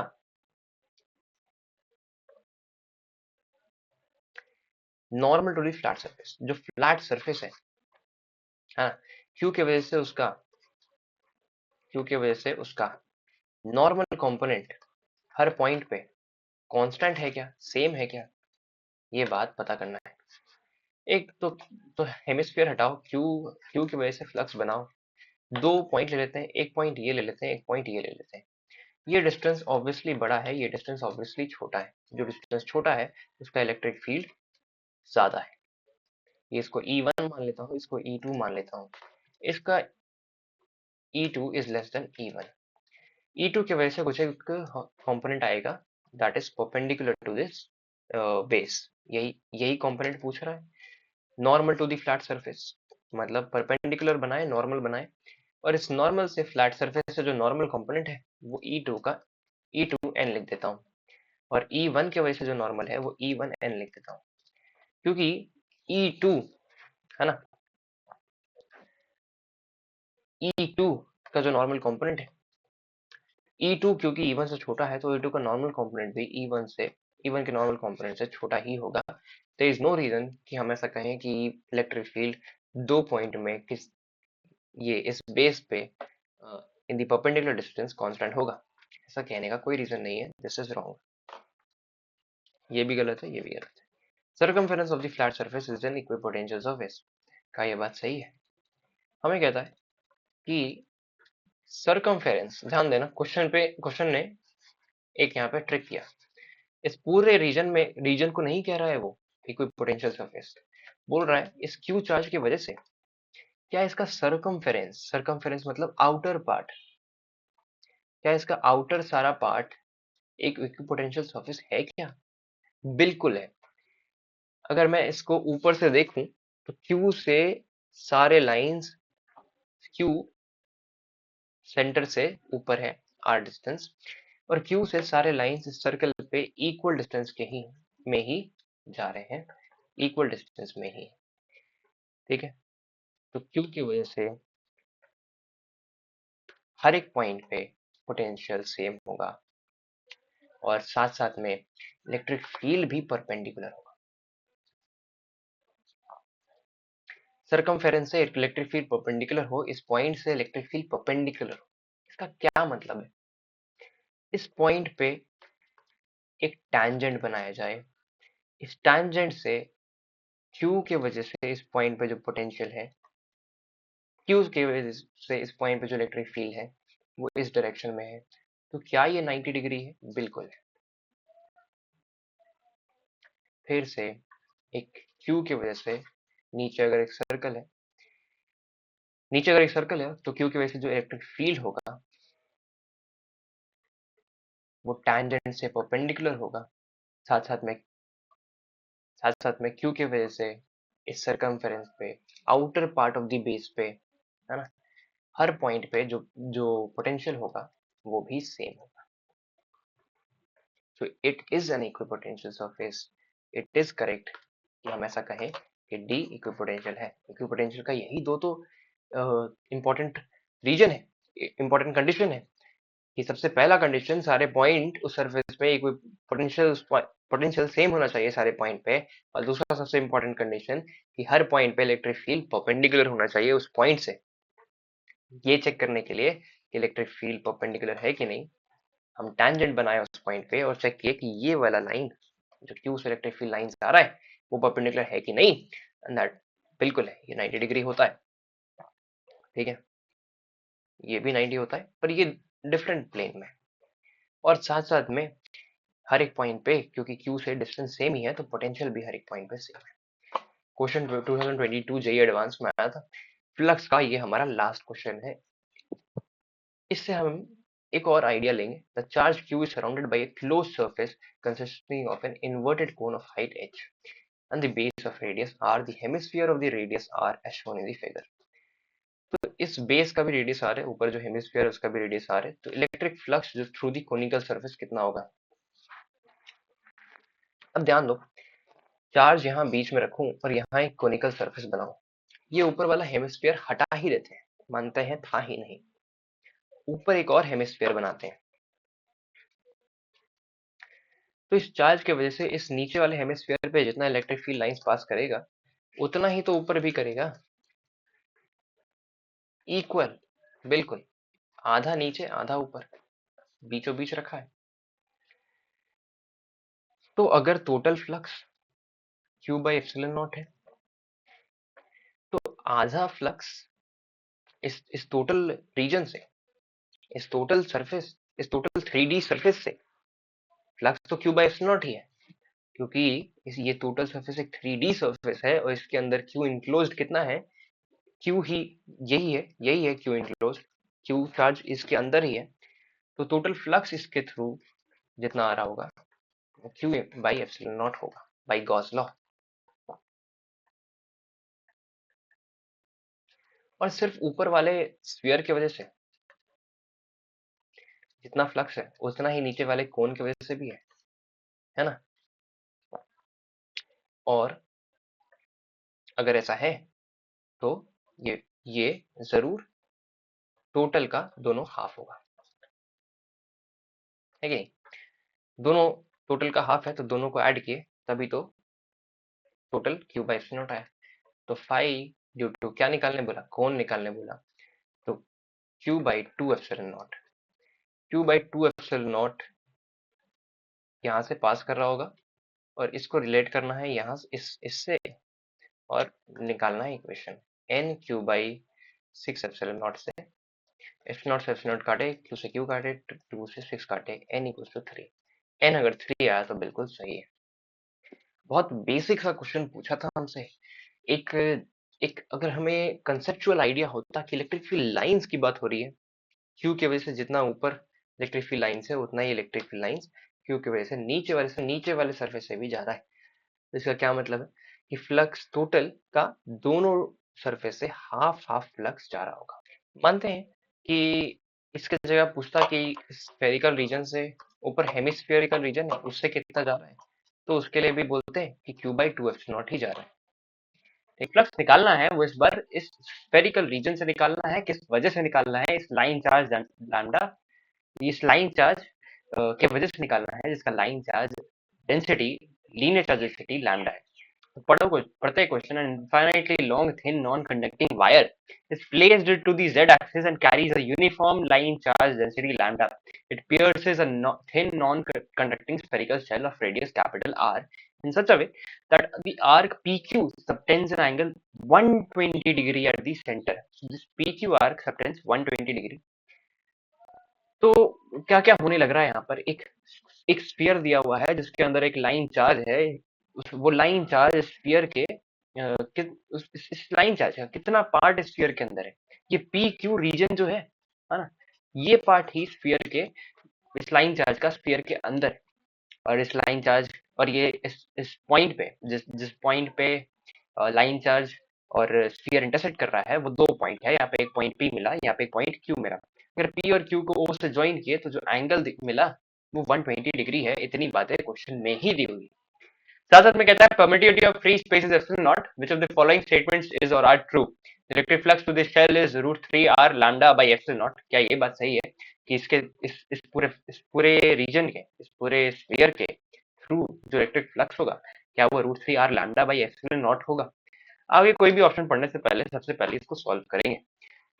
normal to the flat surface, जो फ्लैट सरफेस है ना, क्यू के वजह से उसका नॉर्मल कंपोनेंट हर पॉइंट पे कांस्टेंट है क्या, सेम है क्या, ये बात पता करना है। एक तो हेमिस्फीयर हटाओ, क्यू क्यू की वजह से फ्लक्स बनाओ, दो पॉइंट ले लेते हैं, एक पॉइंट ये ले लेते हैं, एक पॉइंट ये ले लेते हैं। ये डिस्टेंस ऑब्वियसली बड़ा है, ये डिस्टेंस ऑब्वियसली छोटा है। जो डिस्टेंस छोटा है उसका इलेक्ट्रिक फील्ड ज्यादा है। ये इसको E1 मान लेता हूँ, इसको E2 मान लेता हूँ। इसका E2 is less than E1। E2 की वजह से कुछ एक कंपोनेंट आएगा that is perpendicular to this base. यही कंपोनेंट पूछ रहा है। Normal to the flat surface मतलब परपेंडिकुलर बनाए, नॉर्मल बनाए, और इस नॉर्मल से फ्लैट सरफेस से जो नॉर्मल कंपोनेंट है वो E2n लिख देता हूँ, और E1 की वजह से जो नॉर्मल है वो E1n लिख देता हूँ, क्योंकि E2, है ना, E2 का जो नॉर्मल कंपोनेंट है E2 क्योंकि E1 से छोटा है तो E2 का नॉर्मल कंपोनेंट भी E1 के नॉर्मल कंपोनेंट से छोटा ही होगा। देयर इज नो रीजन कि हम ऐसा कहें कि इलेक्ट्रिक फील्ड दो पॉइंट में इस बेस पे in the perpendicular distance constant होगा। ऐसा कहने का कोई रीजन नहीं है, दिस इज रॉन्ग। ये भी गलत है, ये भी गलत है। Circumference of the flat surface is an equipotential surface, का ये बात सही है। हमें कहता है कि सर्कमफेरेंस, ध्यान देना क्वेश्चन ने एक यहाँ पे ट्रिक किया। इस पूरे रीजन को नहीं कह रहा है वो इक्विपोटेंशियल सरफेस, बोल रहा है इस क्यू चार्ज की वजह से क्या इसका सर्कमफेरेंस मतलब आउटर पार्ट, क्या इसका आउटर सारा पार्ट एक इक्विपोटेंशियल सरफेस है क्या? बिल्कुल है। अगर मैं इसको ऊपर से देखूं तो क्यू से सारे लाइंस, क्यू सेंटर से ऊपर है आर डिस्टेंस, और क्यू से सारे लाइंस इस सर्कल पे इक्वल डिस्टेंस में ही जा रहे हैं, इक्वल डिस्टेंस में ही। ठीक है, तो क्यू की वजह से हर एक पॉइंट पे पोटेंशियल सेम होगा और साथ साथ में इलेक्ट्रिक फील्ड भी परपेंडिकुलर होगा। सर्कमफेरेंस से इलेक्ट्रिक फील्ड परपेंडिकुलर हो, इस पॉइंट से इलेक्ट्रिक फील्ड परपेंडिकुलर हो, इसका क्या मतलब है? इस पॉइंट पे एक टैंजेंट बनाया जाए, इस टैंजेंट से क्यू के वजह से इस पॉइंट पे जो पोटेंशियल है, क्यू के वजह से इस पॉइंट पे जो इलेक्ट्रिक फील्ड है वो इस डायरेक्शन में है, तो क्या ये 90 डिग्री है? बिल्कुल है। फिर से एक क्यू की वजह से नीचे अगर एक सर्कल है, तो क्यू की वजह से जो इलेक्ट्रिक फील्ड होगा वो टैंजेंट से परपेंडिकुलर होगा, साथ साथ में क्यू की वजह से इस सर्कमफेरेंस पे outer part of the base पे, है ना, हर पॉइंट पे जो जो पोटेंशियल होगा वो भी सेम होगा। So it is an equipotential surface. It is correct कि हम ऐसा कहें कि डी इक्विपोटेंशियल है। इक्विपोटेंशियल का यही दो तो इंपॉर्टेंट रीजन है, इंपॉर्टेंट कंडीशन है कि सबसे पहला कंडीशन सारे पॉइंट उस सरफेस पे एक पोटेंशियल सेम होना चाहिए सारे पॉइंट पे, और दूसरा सबसे इंपॉर्टेंट कंडीशन कि हर पॉइंट पे इलेक्ट्रिक फील्ड परपेंडिकुलर होना चाहिए उस पॉइंट से। ये चेक करने के लिए कि इलेक्ट्रिक फील्ड परपेंडिकुलर है कि नहीं, हम टैंजेंट बनाए उस पॉइंट पे और चेक किए कि ये वाला लाइन जो क्यू से इलेक्ट्रिक फील्ड लाइन से आ रहा है वो परपेंडिकुलर है कि नहीं, एंड दैट बिल्कुल है, ये 90 डिग्री होता है। ठीक है, ये भी 90 होता है पर ये डिफरेंट प्लेन में, और साथ साथ में हर एक पॉइंट पे क्योंकि क्यू से डिस्टेंस सेम ही है तो पोटेंशियल भी हर एक पॉइंट पे सेम है। क्वेश्चन 2022 जेईई एडवांस में आया था फ्लक्स का, ये हमारा लास्ट क्वेश्चन है। इससे हम एक और आइडिया लेंगे। The charge Q is surrounded by A close surface consisting of an inverted cone of height h and the base of radius r, the hemisphere of the radius r as shown in the figure। तो इस base का भी radius are है, ऊपर जो hemisphere है उसका भी रेडियस आर है, तो इलेक्ट्रिक फ्लक्स जो थ्रू दी कोनिकल सरफेस कितना होगा। अब ध्यान दो, चार्ज यहाँ बीच में रखूं और यहाँ एक कोनिकल सरफेस बनाऊं, ये ऊपर वाला हेमिस्फीयर हटा ही देते हैं, मानते हैं था ही नहीं, ऊपर एक और हेमिस्फीयर बनाते हैं। तो इस चार्ज की वजह से इस नीचे वाले हेमिस्फीयर पे जितना इलेक्ट्रिक फील्ड लाइंस पास करेगा उतना ही तो ऊपर भी करेगा, इक्वल, बिल्कुल, आधा नीचे आधा ऊपर, बीचों बीच रखा है। तो अगर total flux Q by epsilon not है तो आधा फ्लक्स इस टोटल रीजन से, इस टोटल सरफेस, इस टोटल 3D सरफेस से फ्लक्स तो Q बाई एप्सिलॉन नॉट ही है, क्योंकि ये टोटल सरफेस एक 3D सरफेस है और इसके अंदर Q इंक्लोज्ड कितना है, Q ही यही है Q इंक्लोज्ड, Q चार्ज इसके अंदर ही है, तो टोटल फ्लक्स इसके थ्रू जितना आ रहा होगा Q बाई एप्सिलॉन नॉट होगा, बाई गॉस लॉ। और सिर्फ ऊपर वाले स्फीयर की वजह से जितना फ्लक्स है उतना ही नीचे वाले कोन की वजह से भी है ना। और अगर ऐसा है तो ये जरूर टोटल का दोनों हाफ होगा, है कि नहीं, दोनों टोटल का हाफ है तो दोनों को ऐड किए तभी तो total Q by epsilon not आया। तो फाई ड्यू टू क्या निकालने बोला, कोन निकालने बोला, तो Q by 2 epsilon not, Q by 2 epsilon not यहाँ से पास कर रहा होगा और इसको रिलेट करना है यहाँ इससे और निकालना है equation N Q by 6 epsilon naught से, एप्सिलॉन नॉट से एप्सिलॉन नॉट काटे, क्यू से क्यू काटे, 2 से 6 काटे, एन इक्वल टू 3। एन अगर 3 आया तो बिल्कुल सही है। बहुत बेसिक सा क्वेश्चन पूछा था हमसे। एक एक अगर हमें कंसेप्चुअल आइडिया होता कि इलेक्ट्रिक फील्ड लाइंस की बात हो रही है, क्यू की वजह से जितना ऊपर इलेक्ट्रिक फील्ड लाइंस है उतना ही इलेक्ट्रिक फील्ड लाइंस क्यू की वजह से नीचे वाले सरफेस से भी ज्यादा है। तो इसका क्या मतलब है कि फ्लक्स टोटल का दोनों सरफेस से हाफ हाफ फ्लक्स जा रहा होगा। मानते हैं कि इसके जगह पूछता कि स्फेरिकल रीजन से ऊपर हेमिस्फेरिकल रीजन है उससे कितना जा रहा है, तो उसके लिए भी बोलते हैं कि Q बाई 2 एप्सिलॉन नॉट ही जा रहा है। एक फ्लक्स निकालना है वो इस बार इस स्फेरिकल रीजन से निकालना है, किस वजह से निकालना है, इस लाइन चार्ज लैम्डा, इस लाइन चार्ज के वजह से निकालना है जिसका line charge density, linear charge density lambda है। तो पढ़ते question, an infinitely long thin non-conducting wire is placed to the z-axis and carries a uniform line charge density lambda. It pierces a thin non-conducting spherical shell of radius capital R in such a way that the arc PQ subtends an angle 120 degree at the center. So this PQ arc subtends 120 degree. तो क्या क्या होने लग रहा है यहाँ पर, एक स्फीयर दिया हुआ है जिसके अंदर एक लाइन चार्ज है, वो लाइन चार्ज स्फीयर के इस लाइन चार्ज का कितना पार्ट स्फीयर के अंदर है, ये पी क्यू रीजन जो है ना, ये पार्ट ही स्फीयर के, इस लाइन चार्ज का स्फीयर के अंदर, और इस लाइन चार्ज और ये इस पॉइंट पे जिस पॉइंट पे लाइन चार्ज और स्फीयर इंटरसेक्ट कर रहा है वो दो पॉइंट है, यहाँ पे एक पॉइंट पी मिला, यहाँ पे एक पॉइंट क्यू मिला, अगर पी और क्यू को ओ से ज्वाइन किए तो जो एंगल मिला वो 120 डिग्री है। इतनी बातें क्वेश्चन में ही दी हुई। साथ साथ में कहता है permittivity of free space is epsilon naught, which of the following statements is और are true. Electric flux to this shell is √3r lambda by epsilon naught. क्या ये बात सही है कि इसके इस पूरे रीजन के, इस पूरे स्फीयर के थ्रू जो इलेक्ट्रिक फ्लक्स होगा, क्या वो √3r lambda by epsilon not होगा? आगे कोई भी ऑप्शन पढ़ने से पहले सबसे पहले इसको सॉल्व करेंगे।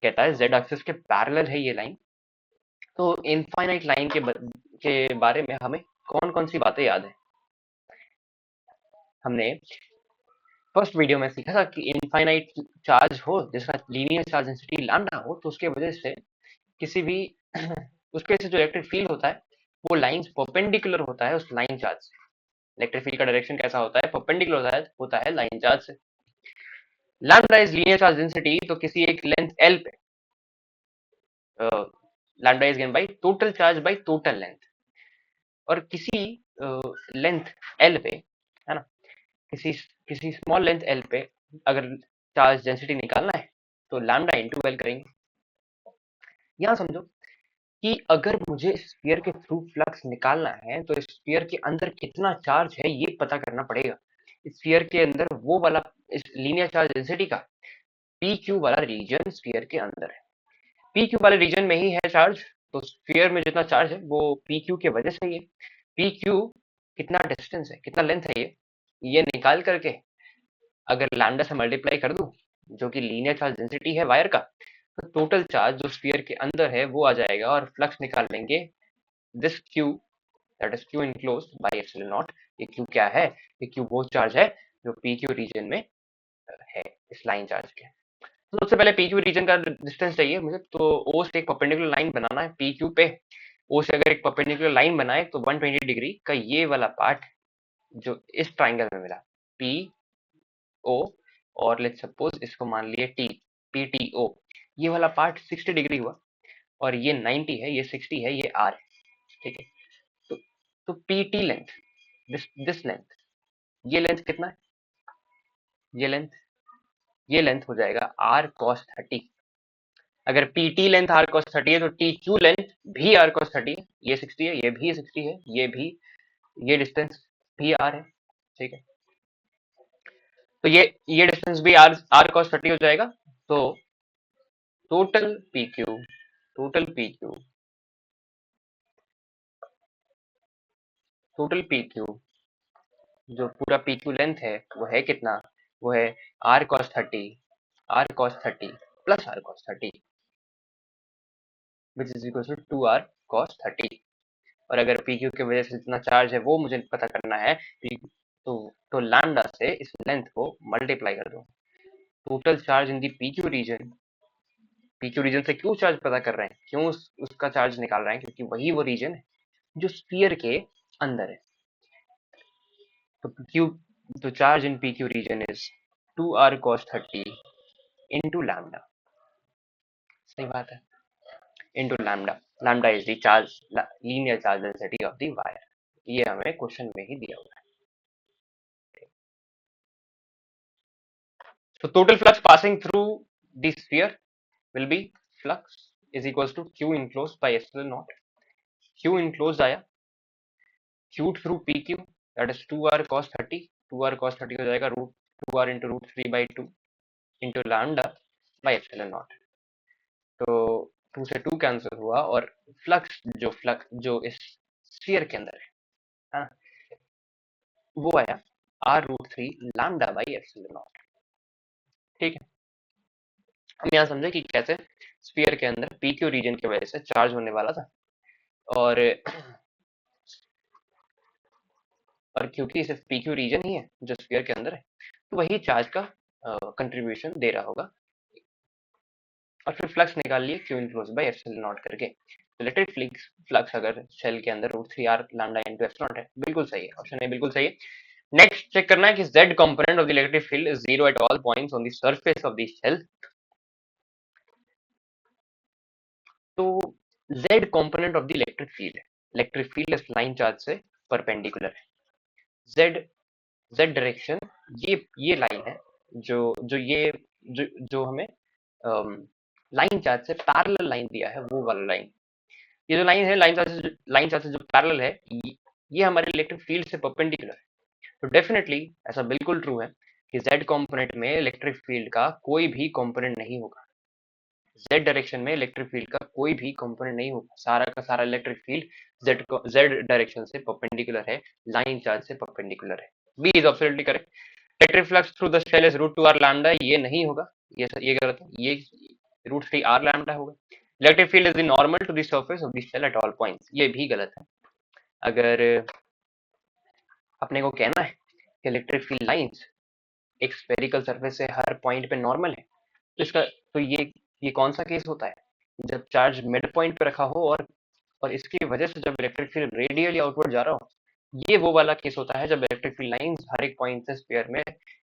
कहता है जेड एक्सिस के पैरेलल है ये लाइन, तो इनफाइनाइट लाइन के बारे में हमें कौन कौन सी बातें याद है? हमने फर्स्ट वीडियो में सीखा था कि इनफाइनाइट चार्ज हो जिसका लीनियर चार्ज डेंसिटी लैम्डा हो, तो उसके वजह से किसी भी उसके से जो इलेक्ट्रिक फील्ड होता है वो लाइन परपेंडिकुलर होता है उस लाइन चार्ज से। इलेक्ट्रिक फील्ड का डायरेक्शन कैसा होता है? परपेंडिकुलर होता है लाइन चार्ज से। Lambda is linear charge density, तो किसी एक लेंथ एल पे lambda is given by total charge by total length. और किसी लेंथ एल पे, है ना, किसी किसी स्मॉल लेंथ एल पे अगर चार्ज डेंसिटी निकालना है तो लैम्डा इंटू एल करेंगे। यहाँ समझो कि अगर मुझे स्फीयर के थ्रू फ्लक्स निकालना है तो स्फीयर के अंदर कितना चार्ज है ये पता करना पड़ेगा। स्फीयर के अंदर वो वाला इस लीनियर चार्ज डेंसिटी का पी क्यू वाला रीजन स्फीयर के अंदर है। पी क्यू वाले रीजन में ही है चार्ज, तो स्फीयर में जितना चार्ज है वो पी क्यू के वजह से ही है। पी क्यू कितना डिस्टेंस है, कितना लेंथ है, ये निकाल करके अगर लैम्डा से मल्टीप्लाई कर दूं, जो कि लीनियर चार्ज डेंसिटी है वायर का, तो टोटल चार्ज जो स्फीयर के अंदर है वो आ जाएगा और फ्लक्स निकाल लेंगे this Q, that is Q enclosed by epsilon naught. ये क्यू क्या है? ये क्यू वो चार्ज है जो पी क्यू रीजन में है, इस लाइन चार्ज के। तो सबसे पहले पी क्यू रीजन का डिस्टेंस चाहिए मुझे, तो ओ से एक परपेंडिकुलर लाइन बनाना है पी क्यू पे। ओ से अगर एक परपेंडिकुलर लाइन बनाए तो 120 डिग्री का ये वाला पार्ट जो इस ट्राइंगल में मिला पी ओ, और लेट्स सपोज इसको मान लिए टी, पी टी ओ, ये वाला पार्ट 60 डिग्री हुआ, और ये 90 है, ये 60 है, ये आर है। ठीक है, तो P T length, this length, ये लेंथ कितना है? ये लेंथ, ये लेंथ हो जाएगा आर कॉस 30। अगर P T length R cos 30 है तो टी क्यू लेंथ भी आर कॉस 30 है। ये 60 है, ये भी 60 है, ये भी, ये डिस्टेंस भी आर है। ठीक है, तो ये डिस्टेंस भी आर आर कॉस 30 हो जाएगा। तो total P Q, total P Q, total P Q, जो पूरा पी क्यू लेंथ है वो है कितना? वो है R cos 30, R cos 30 plus R cos 30, which is equal to 2r cos 30। और अगर पी क्यू की वजह से जितना चार्ज है वो मुझे पता करना है, तो लैम्डा से इस लेंथ को मल्टीप्लाई कर दो। Total charge in the P Q region, P Q region से क्यों चार्ज पता कर रहे हैं, क्यों उसका चार्ज निकाल रहे हैं? क्योंकि वही वो रीजन है जो स्फीयर के अंदर है। तो क्यू, तो charge in P Q region is 2r cos 30 into lambda. सही बात है, into lambda. Lambda is the charge, linear charge density of the wire. ये हमें क्वेश्चन में ही दिया हुआ है। So total flux passing through the sphere will be flux is equals to q enclosed by epsilon naught. q enclosed आया, q through pq, that is 2r cos 30, 2r cos 30 हो जाएगा root 2r into √3/2 into lambda by epsilon naught। तो 2 से 2 cancel हुआ, और flux जो इस sphere के अंदर है, हाँ, वो आया r√3 lambda by epsilon not. ठीक है, हम यहाँ समझे कि कैसे स्फीयर के अंदर पी क्यू रीजन की वजह से चार्ज होने वाला था, और क्योंकि सिर्फ पी क्यू रीजन ही है जो स्फीयर के अंदर है, तो वही चार्ज का कंट्रीब्यूशन दे रहा होगा। और फिर फ्लक्स निकाल लिए Q enclose by epsilon not करके। इलेक्ट्रिक फ्लक्स अगर शेल के अंदर √3r lambda into epsilon not है, बिल्कुल सही है, ऑप्शन ए बिल्कुल सही है। नेक्स्ट चेक करना है कि z component of the electric field is 0 at all points on the surface of the shell. तो z component of the electric field इस लाइन चार्ज से परपेंडिकुलर है। z z डायरेक्शन, ये लाइन है जो जो ये जो हमें लाइन चार्ज से पैरेलल लाइन दिया है, वो वाला लाइन। ये जो लाइन है लाइन चार्ज से जो पैरेलल है, ये हमारे इलेक्ट्रिक फील्ड से परपेंडिकुलर है। तो डेफिनेटली ऐसा बिल्कुल ट्रू है कि z कंपोनेंट में इलेक्ट्रिक फील्ड का कोई भी कंपोनेंट नहीं होगा। z डायरेक्शन में इलेक्ट्रिक फील्ड का कोई भी कंपोनेंट नहीं होगा, सारा का सारा इलेक्ट्रिक फील्ड z डायरेक्शन से परपेंडिकुलर है, लाइन चार्ज से परपेंडिकुलर है। B is absolutely correct. Electric flux through the shell is root 2 r lambda, ये नहीं होगा, ये गलत है, ये रूट 3 r लैम्डा होगा। Electric field is normal to the surface of the shell at all points, ये भी गलत है। अगर अपने को कहना है कि इलेक्ट्रिक फील्ड लाइंस एक स्फेरिकल सरफेस से हर पॉइंट पे नॉर्मल है, तो इसका तो ये कौन सा केस होता है, जब चार्ज मिड पॉइंट पे रखा हो और इसकी वजह से जब इलेक्ट्रिक फील्ड रेडियली आउटवर्ड जा रहा हो, ये वो वाला केस होता है जब इलेक्ट्रिक फील्ड लाइंस हर एक पॉइंट से स्फीयर में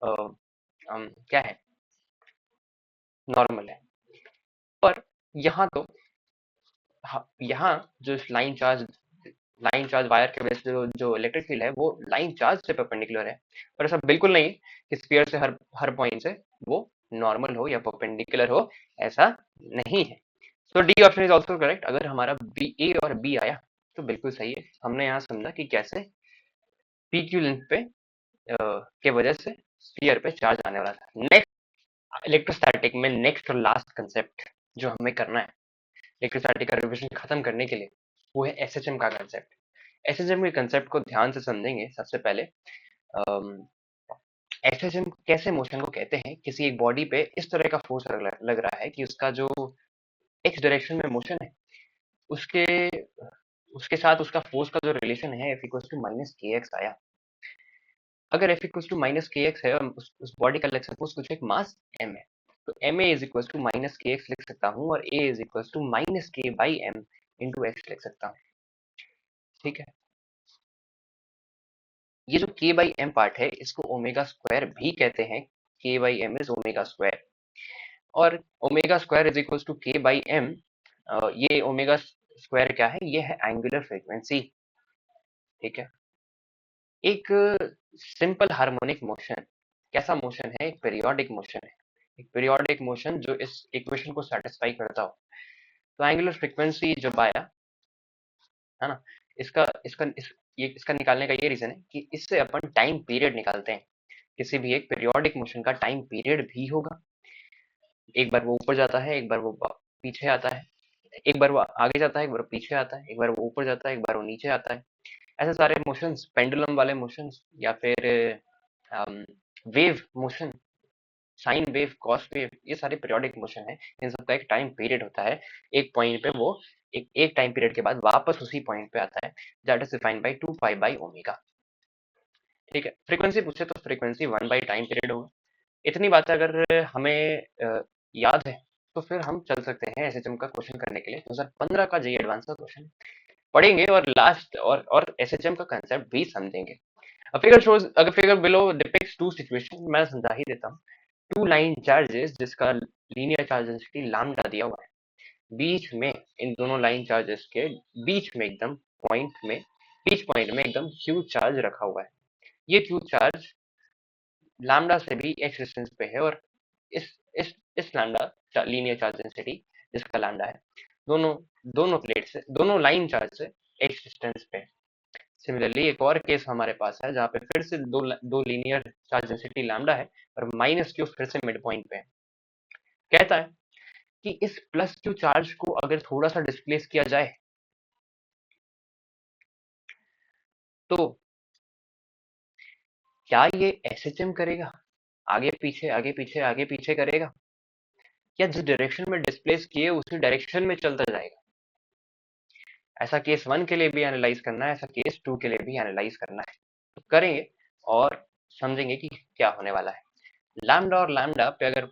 क्या है, नॉर्मल है। पर यहाँ तो यहाँ जो लाइन चार्ज वायर के वजह से जो इलेक्ट्रिक फील्ड है वो लाइन चार्ज से परपेंडिकुलर है, पर ऐसा बिल्कुल नहीं है कि स्फीयर से हर हर पॉइंट से वो नॉर्मल हो या परपेंडिकुलर हो, ऐसा नहीं है। तो D option is also correct. अगर हमारा बी ए और बी आया तो बिल्कुल सही है। हमने यहाँ समझा कि कैसे पी क्यू लेंथ पे के वजह से स्फीयर पे चार्ज आने वाला था। नेक्स्ट इलेक्ट्रोस्टैटिक में नेक्स्ट और लास्ट कंसेप्ट जो हमें करना है इलेक्ट्रोस्टैटिक का रिविजन खत्म करने के लिए, वो है एसएचएम का कंसेप्ट। एसएचएम के कंसेप्ट को ध्यान से समझेंगे। सबसे पहले एसएचएम कैसे मोशन को कहते हैं, किसी एक बॉडी पे इस तरह का फोर्स लग रहा है कि उसका जो एक्स डायरेक्शन में मोशन है उसके उसके साथ उसका फोर्स का जो रिलेशन है F equals to minus K x आया। अगर F equals to minus K x है और उस बॉडी का लेट सपोज कुछ एक मास m है, तो ma is equals to minus K X लिख सकता हूँ और a is equals to minus K by M into X लिख सकता हूँ। ठीक है, ये जो k बाई एम पार्ट है इसको ओमेगा स्क्वायर भी कहते हैं। k by M is omega square और omega square is equals to k by M. ये ओमेगा स्क्वायर क्या है, ये है एंगुलर फ्रीक्वेंसी। ठीक है, एक सिंपल हार्मोनिक मोशन कैसा मोशन है, एक पीरियोडिक मोशन है। एक पीरियोडिक मोशन जो इस इक्वेशन को सेटिस्फाई करता हो। तो एंगुलर फ्रीक्वेंसी जब आया है ना, इसका इसका इस, ये इसका निकालने का ये रीजन है कि इससे अपन टाइम पीरियड निकालते हैं। किसी भी एक पीरियोडिक मोशन का टाइम पीरियड भी होगा। एक बार वो ऊपर जाता है, एक बार वो पीछे आता है, एक बार वो आगे जाता है, एक बार वो पीछे आता है, एक बार वो ऊपर जाता है, एक बार वो नीचे आता है। ऐसे सारे मोशंस, पेंडुलम वाले मोशंस या फिर wave motion, sine wave, cos wave, ये सारे पीरियोडिक मोशन है। इन सबका एक टाइम पीरियड होता है। एक पॉइंट पे वो एक टाइम पीरियड के बाद वापस उसी पॉइंट पे आता है। That is defined by 2 pi by omega. ठीक है, फ्रीक्वेंसी पूछे तो फ्रीक्वेंसी 1 बाई टाइम पीरियड होगा। इतनी बातें अगर हमें याद है तो फिर हम चल सकते हैं एसएचएम का क्वेश्चन करने के लिए। 2015 का जेईई एडवांस का क्वेश्चन पढ़ेंगे और लास्ट और एसएचएम का कंसेप्ट भी समझेंगे। A figure shows, अगर figure below depicts two situation, मैं समझा ही देता हूँ। टू लाइन चार्जेस जिसका लीनियर चार्ज डेंसिटी लैम्डा दिया हुआ है, बीच में इन दोनों लाइन चार्जेस के बीच में एकदम पॉइंट में बीच पॉइंट में एकदम क्यू चार्ज रखा हुआ है। ये क्यू चार्ज लैम्डा से भी एक्स डिस्टेंस पे है और इस इस लैम्डा लीनियर चार्ज डेंसिटी जिसका लैम्डा है, दोनों दोनों प्लेट से, दोनों लाइन चार्ज से एक्स डिस्टेंस पे है। सिमिलरली एक और केस हमारे पास है जहाँ पे फिर से दो लीनियर चार्ज डेंसिटी लैम्डा है और माइनस क्यू फिर से मिड पॉइंट पे है। कहता है कि इस प्लस क्यू चार्ज को अगर थोड़ा सा डिस्प्लेस किया जाए तो क्या ये एसएचएम करेगा, आगे पीछे आगे पीछे आगे पीछे करेगा, या जिस डायरेक्शन में डिस्प्लेस किए उसी डायरेक्शन में चलता जाएगा। ऐसा केस 1 के लिए भी एनालाइज करना है, ऐसा केस 2 के लिए भी एनालाइज करना है। तो करेंगे और समझेंगे कि क्या होने वाला है। लैम्डा और लैम्डा पे अगर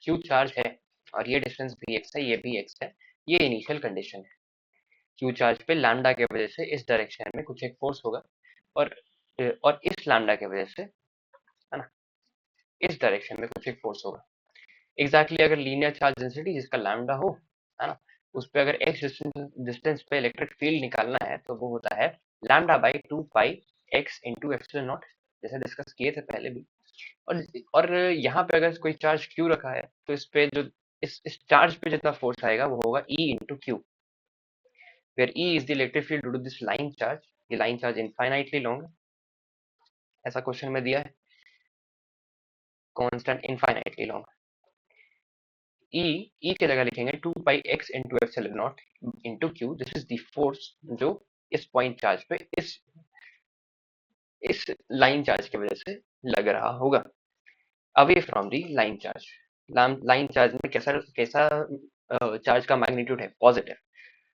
क्यू चार्ज है और ये डिस्टेंस भी एक्स है, ये भी एक्स है, ये इनिशियल कंडीशन है। क्यू चार्ज पे लैम्डा की वजह से इस डायरेक्शन में कुछ एक फोर्स होगा और इस लैम्डा की वजह से, है ना, इस डायरेक्शन में कुछ एक फोर्स होगा। एग्जैक्टली अगर लीनियर चार्ज डेंसिटी जिसका लैम्डा हो, है ना, उस पे अगर एक्स डिस्टेंस पे इलेक्ट्रिक फील्ड निकालना है तो वो होता है lambda by 2 pi x into epsilon not, जैसे डिस्कस किए थे पहले भी। और यहाँ पे अगर कोई चार्ज क्यू रखा है तो इस पे जो इस चार्ज पे जितना फोर्स आएगा वो होगा E into Q, where E is the electric field due to this line charge. ये लाइन चार्ज इनफाइनाइटली लॉन्ग है, ऐसा क्वेश्चन में दिया है। Constant infinitely long. ई की जगह लिखेंगे 2 पाई x into epsilon naught into Q. This is the force जो इस पॉइंट चार्ज पे इस लाइन चार्ज की वजह से लग रहा होगा, away from the line charge. Line charge में कैसा कैसा चार्ज का मैग्नीट्यूड है, पॉजिटिव।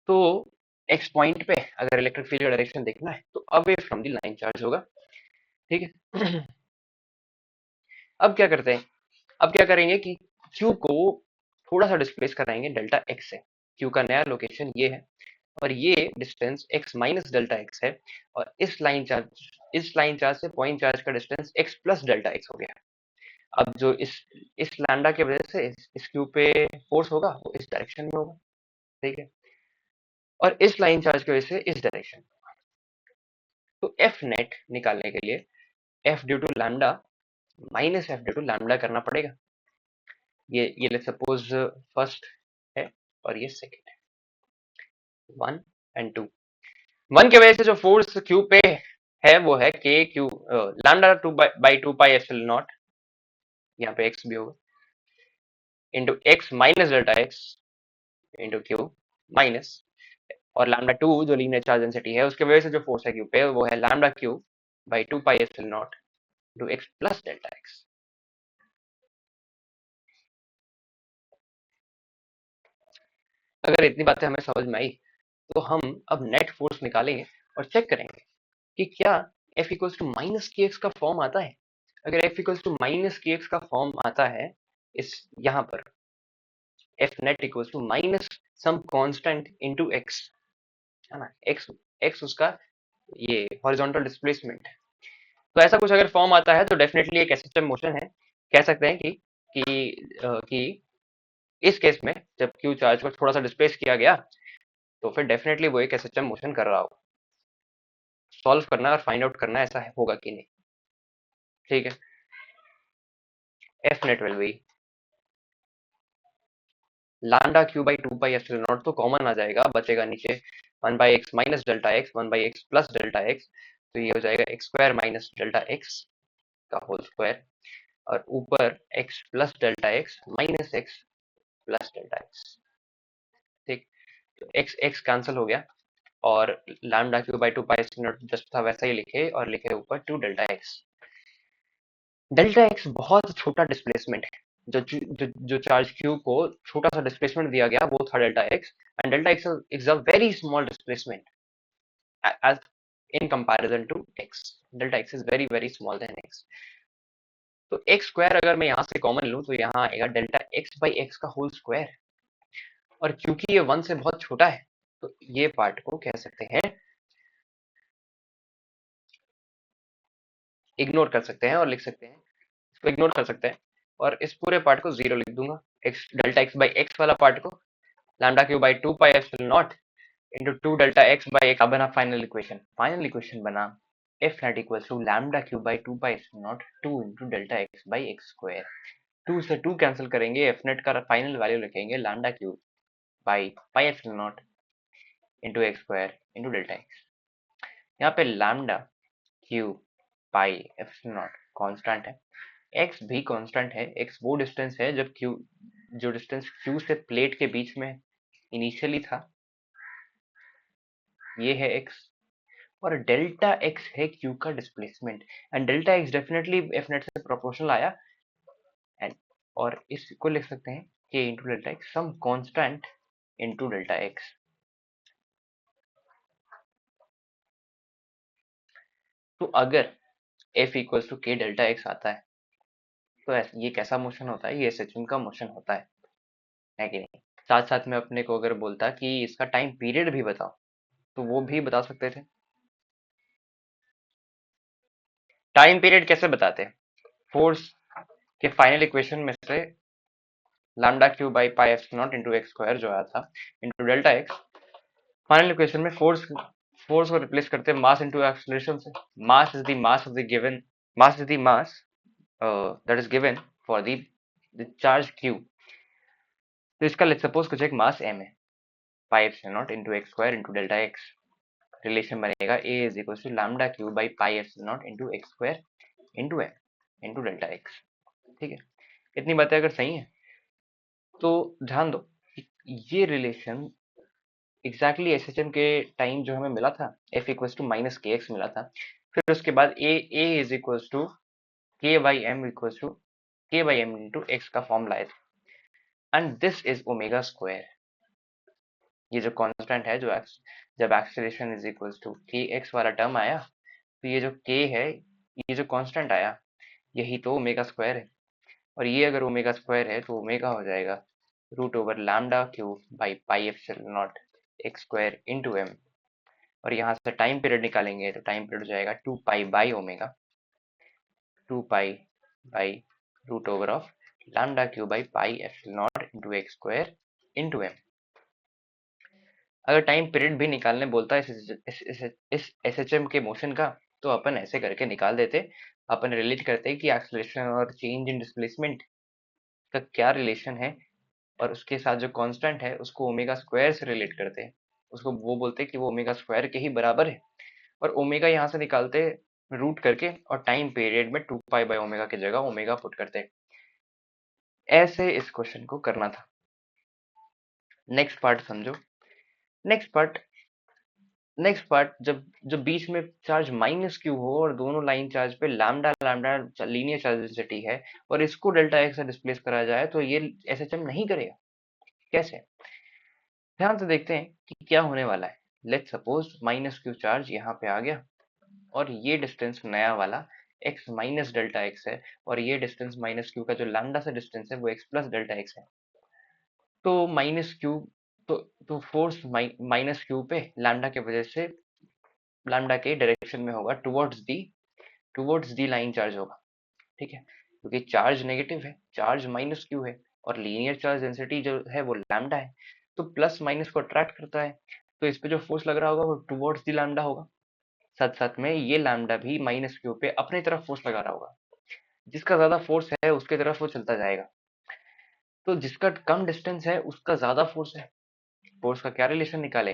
तो एक्स पॉइंट पे अगर इलेक्ट्रिक फील्ड का डायरेक्शन देखना है तो away from the line charge होगा, ठीक है। अब क्या करते हैं, अब क्या करेंगे कि क्यू को थोड़ा सा डिस्प्लेस कराएंगे डेल्टा एक्स से। क्यू का नया लोकेशन ये है और ये distance x minus delta x है, और इस लाइन चार्ज से पॉइंट चार्ज का distance x plus delta x हो गया। अब जो इस लैम्डा की वजह से इस क्यू पे फोर्स होगा वो इस डायरेक्शन में होगा, ठीक है, और इस लाइन चार्ज की वजह से इस डायरेक्शन। तो एफ नेट निकालने के लिए F due to lambda minus F due to lambda करना पड़ेगा। ये लेट्स सपोज फर्स्ट है और ये सेकंड है, 1 एंड 2। 1 की वजह से जो फोर्स क्यू पे है वो है के Q lambda 2 by 2 pi epsilon not, यहाँ पे एक्स भी होगा, into x minus delta x into Q minus, और लैम्डा 2 जो लीनियर चार्ज डेंसिटी है उसके वजह से जो फोर्स है क्यू पे वो है lambda Q by 2 pi epsilon naught into x plus delta x. अगर इतनी बातें हमें समझ में आई तो हम अब नेट फोर्स निकालेंगे और चेक करेंगे कि क्या F equals to minus K X का फॉर्म आता है। अगर F equals to minus K X का फॉर्म आता है इस यहाँ पर F net equals to minus some constant into x, है ना, x उसका ये हॉरिजॉन्टल डिस्प्लेसमेंट है। तो ऐसा कुछ अगर फॉर्म आता है तो डेफिनेटली एक एसएचएम मोशन है। कह सकते हैं कि इस केस में जब क्यू चार्ज को थोड़ा सा डिस्प्लेस किया गया तो फिर डेफिनेटली वो एक एसएचएम मोशन कर रहा होगा। सॉल्व करना और फाइंड आउट करना ऐसा होगा कि नहीं, ठीक है। F net will be lambda Q by 2 pi epsilon naught, तो कॉमन आ जाएगा, बचेगा नीचे 1 by x minus delta x 1 by x plus delta x, तो ये हो जाएगा x square minus delta x का होल स्क्वायर, और ऊपर x plus delta x minus x plus delta x, ठीक। तो एक्स एक्स कैंसिल हो गया और lambda Q by 2 pi epsilon not just था वैसा ही लिखे, और लिखे ऊपर 2 डेल्टा एक्स। डेल्टा एक्स बहुत छोटा डिस्प्लेसमेंट है, जो चार्ज क्यू को छोटा सा डिस्प्लेसमेंट दिया गया वो था delta x, and delta x is a very small displacement as in comparison to x. Delta x is very very small than x. तो x स्क्वायर अगर मैं यहाँ से कॉमन लूँ तो यहाँ आएगा डेल्टा x बाई एक्स का होल स्क्वायर, और क्योंकि ये 1 से बहुत छोटा है तो ये पार्ट को कह सकते हैं इग्नोर कर सकते हैं और लिख सकते हैं, इसको इग्नोर कर सकते हैं और इस पूरे पार्ट को जीरो लिख दूंगा। X delta X by X वाला पार्ट को lambda Q by 2 pi epsilon naught into 2 delta X by X. अब बना फाइनल इक्वेशन बना F net equals to lambda Q by 2 pi epsilon naught 2 into delta X by X square. 2 से 2 cancel करेंगे, F net का final value लिखेंगे lambda Q by pi epsilon naught into x square into delta x. यहाँ पे lambda Q pi epsilon not constant है, x भी constant है। X वो डिस्टेंस है जब क्यू जो डिस्टेंस क्यू से प्लेट के बीच में इनिशियली था, ये है एक्स, और डेल्टा एक्स है क्यू का displacement, and delta x definitely F net से प्रोपोर्शनल आया, एंड और इसको लिख सकते हैं k into delta x some constant into delta x. तो अगर F equals to k delta x आता है तो ये कैसा मोशन होता है, ये एसएचएम का मोशन होता है कि नहीं। साथ साथ में अपने को अगर बोलता कि इसका टाइम पीरियड भी बताओ तो वो भी बता सकते थे। टाइम पीरियड कैसे बताते हैं, फोर्स के फाइनल इक्वेशन में से lambda Q by pi epsilon naught into x square जो आया था into delta x, final equation में फोर्स को रिप्लेस करते हैं मास इंटू एक्सेलरेशन से। Mass is the mass of the given mass is the mass that is given for the charge Q. तो इसका लेट्स सपोज कुछ एक मास m है, पाई epsilon naught into x square into delta x. Relation बनेगा a is equal to lambda Q by pi epsilon naught into x square into m into delta x. ठीक है, इतनी बातें अगर सही है तो ध्यान दो ये रिलेशन एग्जैक्टली एसएचएम के टाइम जो हमें मिला था F equals to minus K x मिला था, फिर उसके बाद ए इज इक्वल्स टू के बाई एम इक्वल्स टू के बाई एम इंटू एक्स का फॉर्म लाए थे and this is omega square. ये जो कांस्टेंट है जो जब एक्सेलरेशन इज इक्वल्स टू के एक्स वाला टर्म आया तो ये जो के है ये जो कांस्टेंट आया यही तो ओमेगा स्क्वायर है, और ये अगर ओमेगा स्क्वायर है तो ओमेगा हो जाएगा root over lambda cube by pi epsilon naught x square into m. और यहाँ से टाइम पीरियड निकालेंगे तो टाइम पीरियड हो जाएगा 2 pi by omega 2 pi by root over of lambda cube by pi epsilon naught into x square into m. अगर time period भी निकालने बोलता है इस एसएचएम के मोशन का तो अपन ऐसे करके निकाल देते। अपन रिलेट करते कि एक्सेलरेशन और चेंज इन डिस्प्लेसमेंट का क्या रिलेशन है, और उसके साथ जो कांस्टेंट है उसको ओमेगा स्क्वायर से रिलेट करते हैं, उसको वो बोलते हैं कि वो ओमेगा स्क्वायर के ही बराबर है। और ओमेगा यहाँ से निकालते रूट करके और टाइम पीरियड में 2 पाई बाई ओमेगा की जगह ओमेगा पुट करते। ऐसे इस क्वेश्चन को करना था। नेक्स्ट पार्ट समझो। नेक्स्ट पार्ट जब जब बीच में चार्ज माइनस क्यू हो और दोनों लाइन चार्ज पे lambda lambda linear charge density है और इसको डेल्टा एक्स से डिस्प्लेस करा जाए तो ये एसएचएम नहीं करेगा। कैसे? ध्यान से देखते हैं कि क्या होने वाला है। Let's suppose minus Q charge यहाँ पे आ गया और ये डिस्टेंस नया वाला x माइनस डेल्टा एक्स है, और ये डिस्टेंस माइनस क्यू का जो लैम्डा से डिस्टेंस है वो x प्लस डेल्टा एक्स है। तो माइनस क्यू तो फोर्स माइनस क्यू पे लैम्डा के वजह से लैम्डा के डायरेक्शन में होगा टुवर्ड्स दी लाइन चार्ज होगा। ठीक है, क्योंकि चार्ज नेगेटिव है, चार्ज माइनस क्यू है और लीनियर चार्ज डेंसिटी जो है वो लैम्डा है, तो प्लस माइनस को अट्रैक्ट करता है, तो इस पे जो फोर्स लग रहा होगा वो टुवर्ड्स दी लैम्डा होगा। साथ साथ में ये लैम्डा भी माइनस क्यू पे अपनी तरफ फोर्स लगा रहा होगा, जिसका ज्यादा फोर्स है उसके तरफ वो चलता जाएगा, तो जिसका कम डिस्टेंस है उसका ज्यादा फोर्स है। फोर्स का क्या रिलेशन निकाले?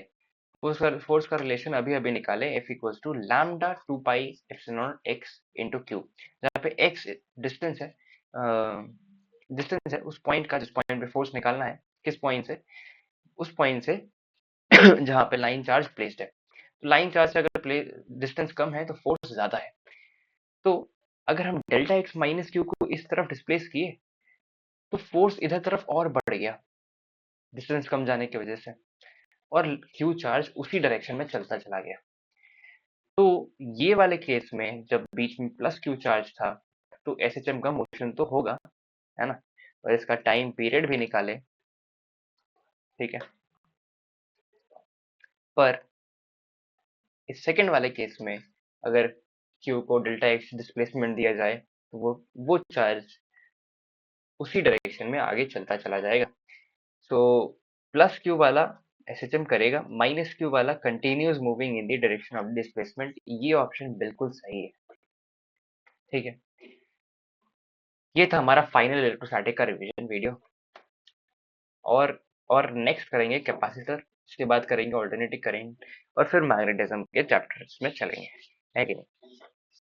फोर्स का रिलेशन अभी अभी निकाले, F equals to lambda 2 pi epsilon x into q, जहाँ पे x डिस्टेंस है, उस पॉइंट का जिस पॉइंट पे फोर्स निकालना है, किस पॉइंट से? उस पॉइंट से जहाँ पे लाइन चार्ज प्लेस्ड है। तो लाइन चार्ज से अगर डिस्टेंस कम है तो फोर्स ज्यादा है, तो अगर हम डेल्टा एक्स माइनस क्यू को इस तरफ डिस्प्लेस किए तो फोर्स इधर तरफ और बढ़ गया डिस्टेंस कम जाने की वजह से, और क्यू चार्ज उसी डायरेक्शन में चलता चला गया। तो ये वाले केस में जब बीच में प्लस क्यू चार्ज था तो एसएचएम का मोशन तो होगा, है ना, और इसका टाइम पीरियड भी निकाले। ठीक है, पर इस सेकंड वाले केस में अगर क्यू को डेल्टा एक्स डिस्प्लेसमेंट दिया जाए तो वो चार्ज उसी डायरेक्शन में आगे चलता चला जाएगा। सो प्लस क्यू वाला एसएचएम करेगा, माइनस क्यू वाला continuous moving in the direction of displacement. ये ऑप्शन बिल्कुल सही है। ठीक है, ये था हमारा फाइनल इलेक्ट्रोस्टैटिक का रिवीजन वीडियो। और नेक्स्ट करेंगे कैपेसिटर, उसके बाद करेंगे ऑल्टरनेटिव करंट, और फिर मैग्नेटिज्म के चैप्टर्स में चलेंगे, है कि नहीं?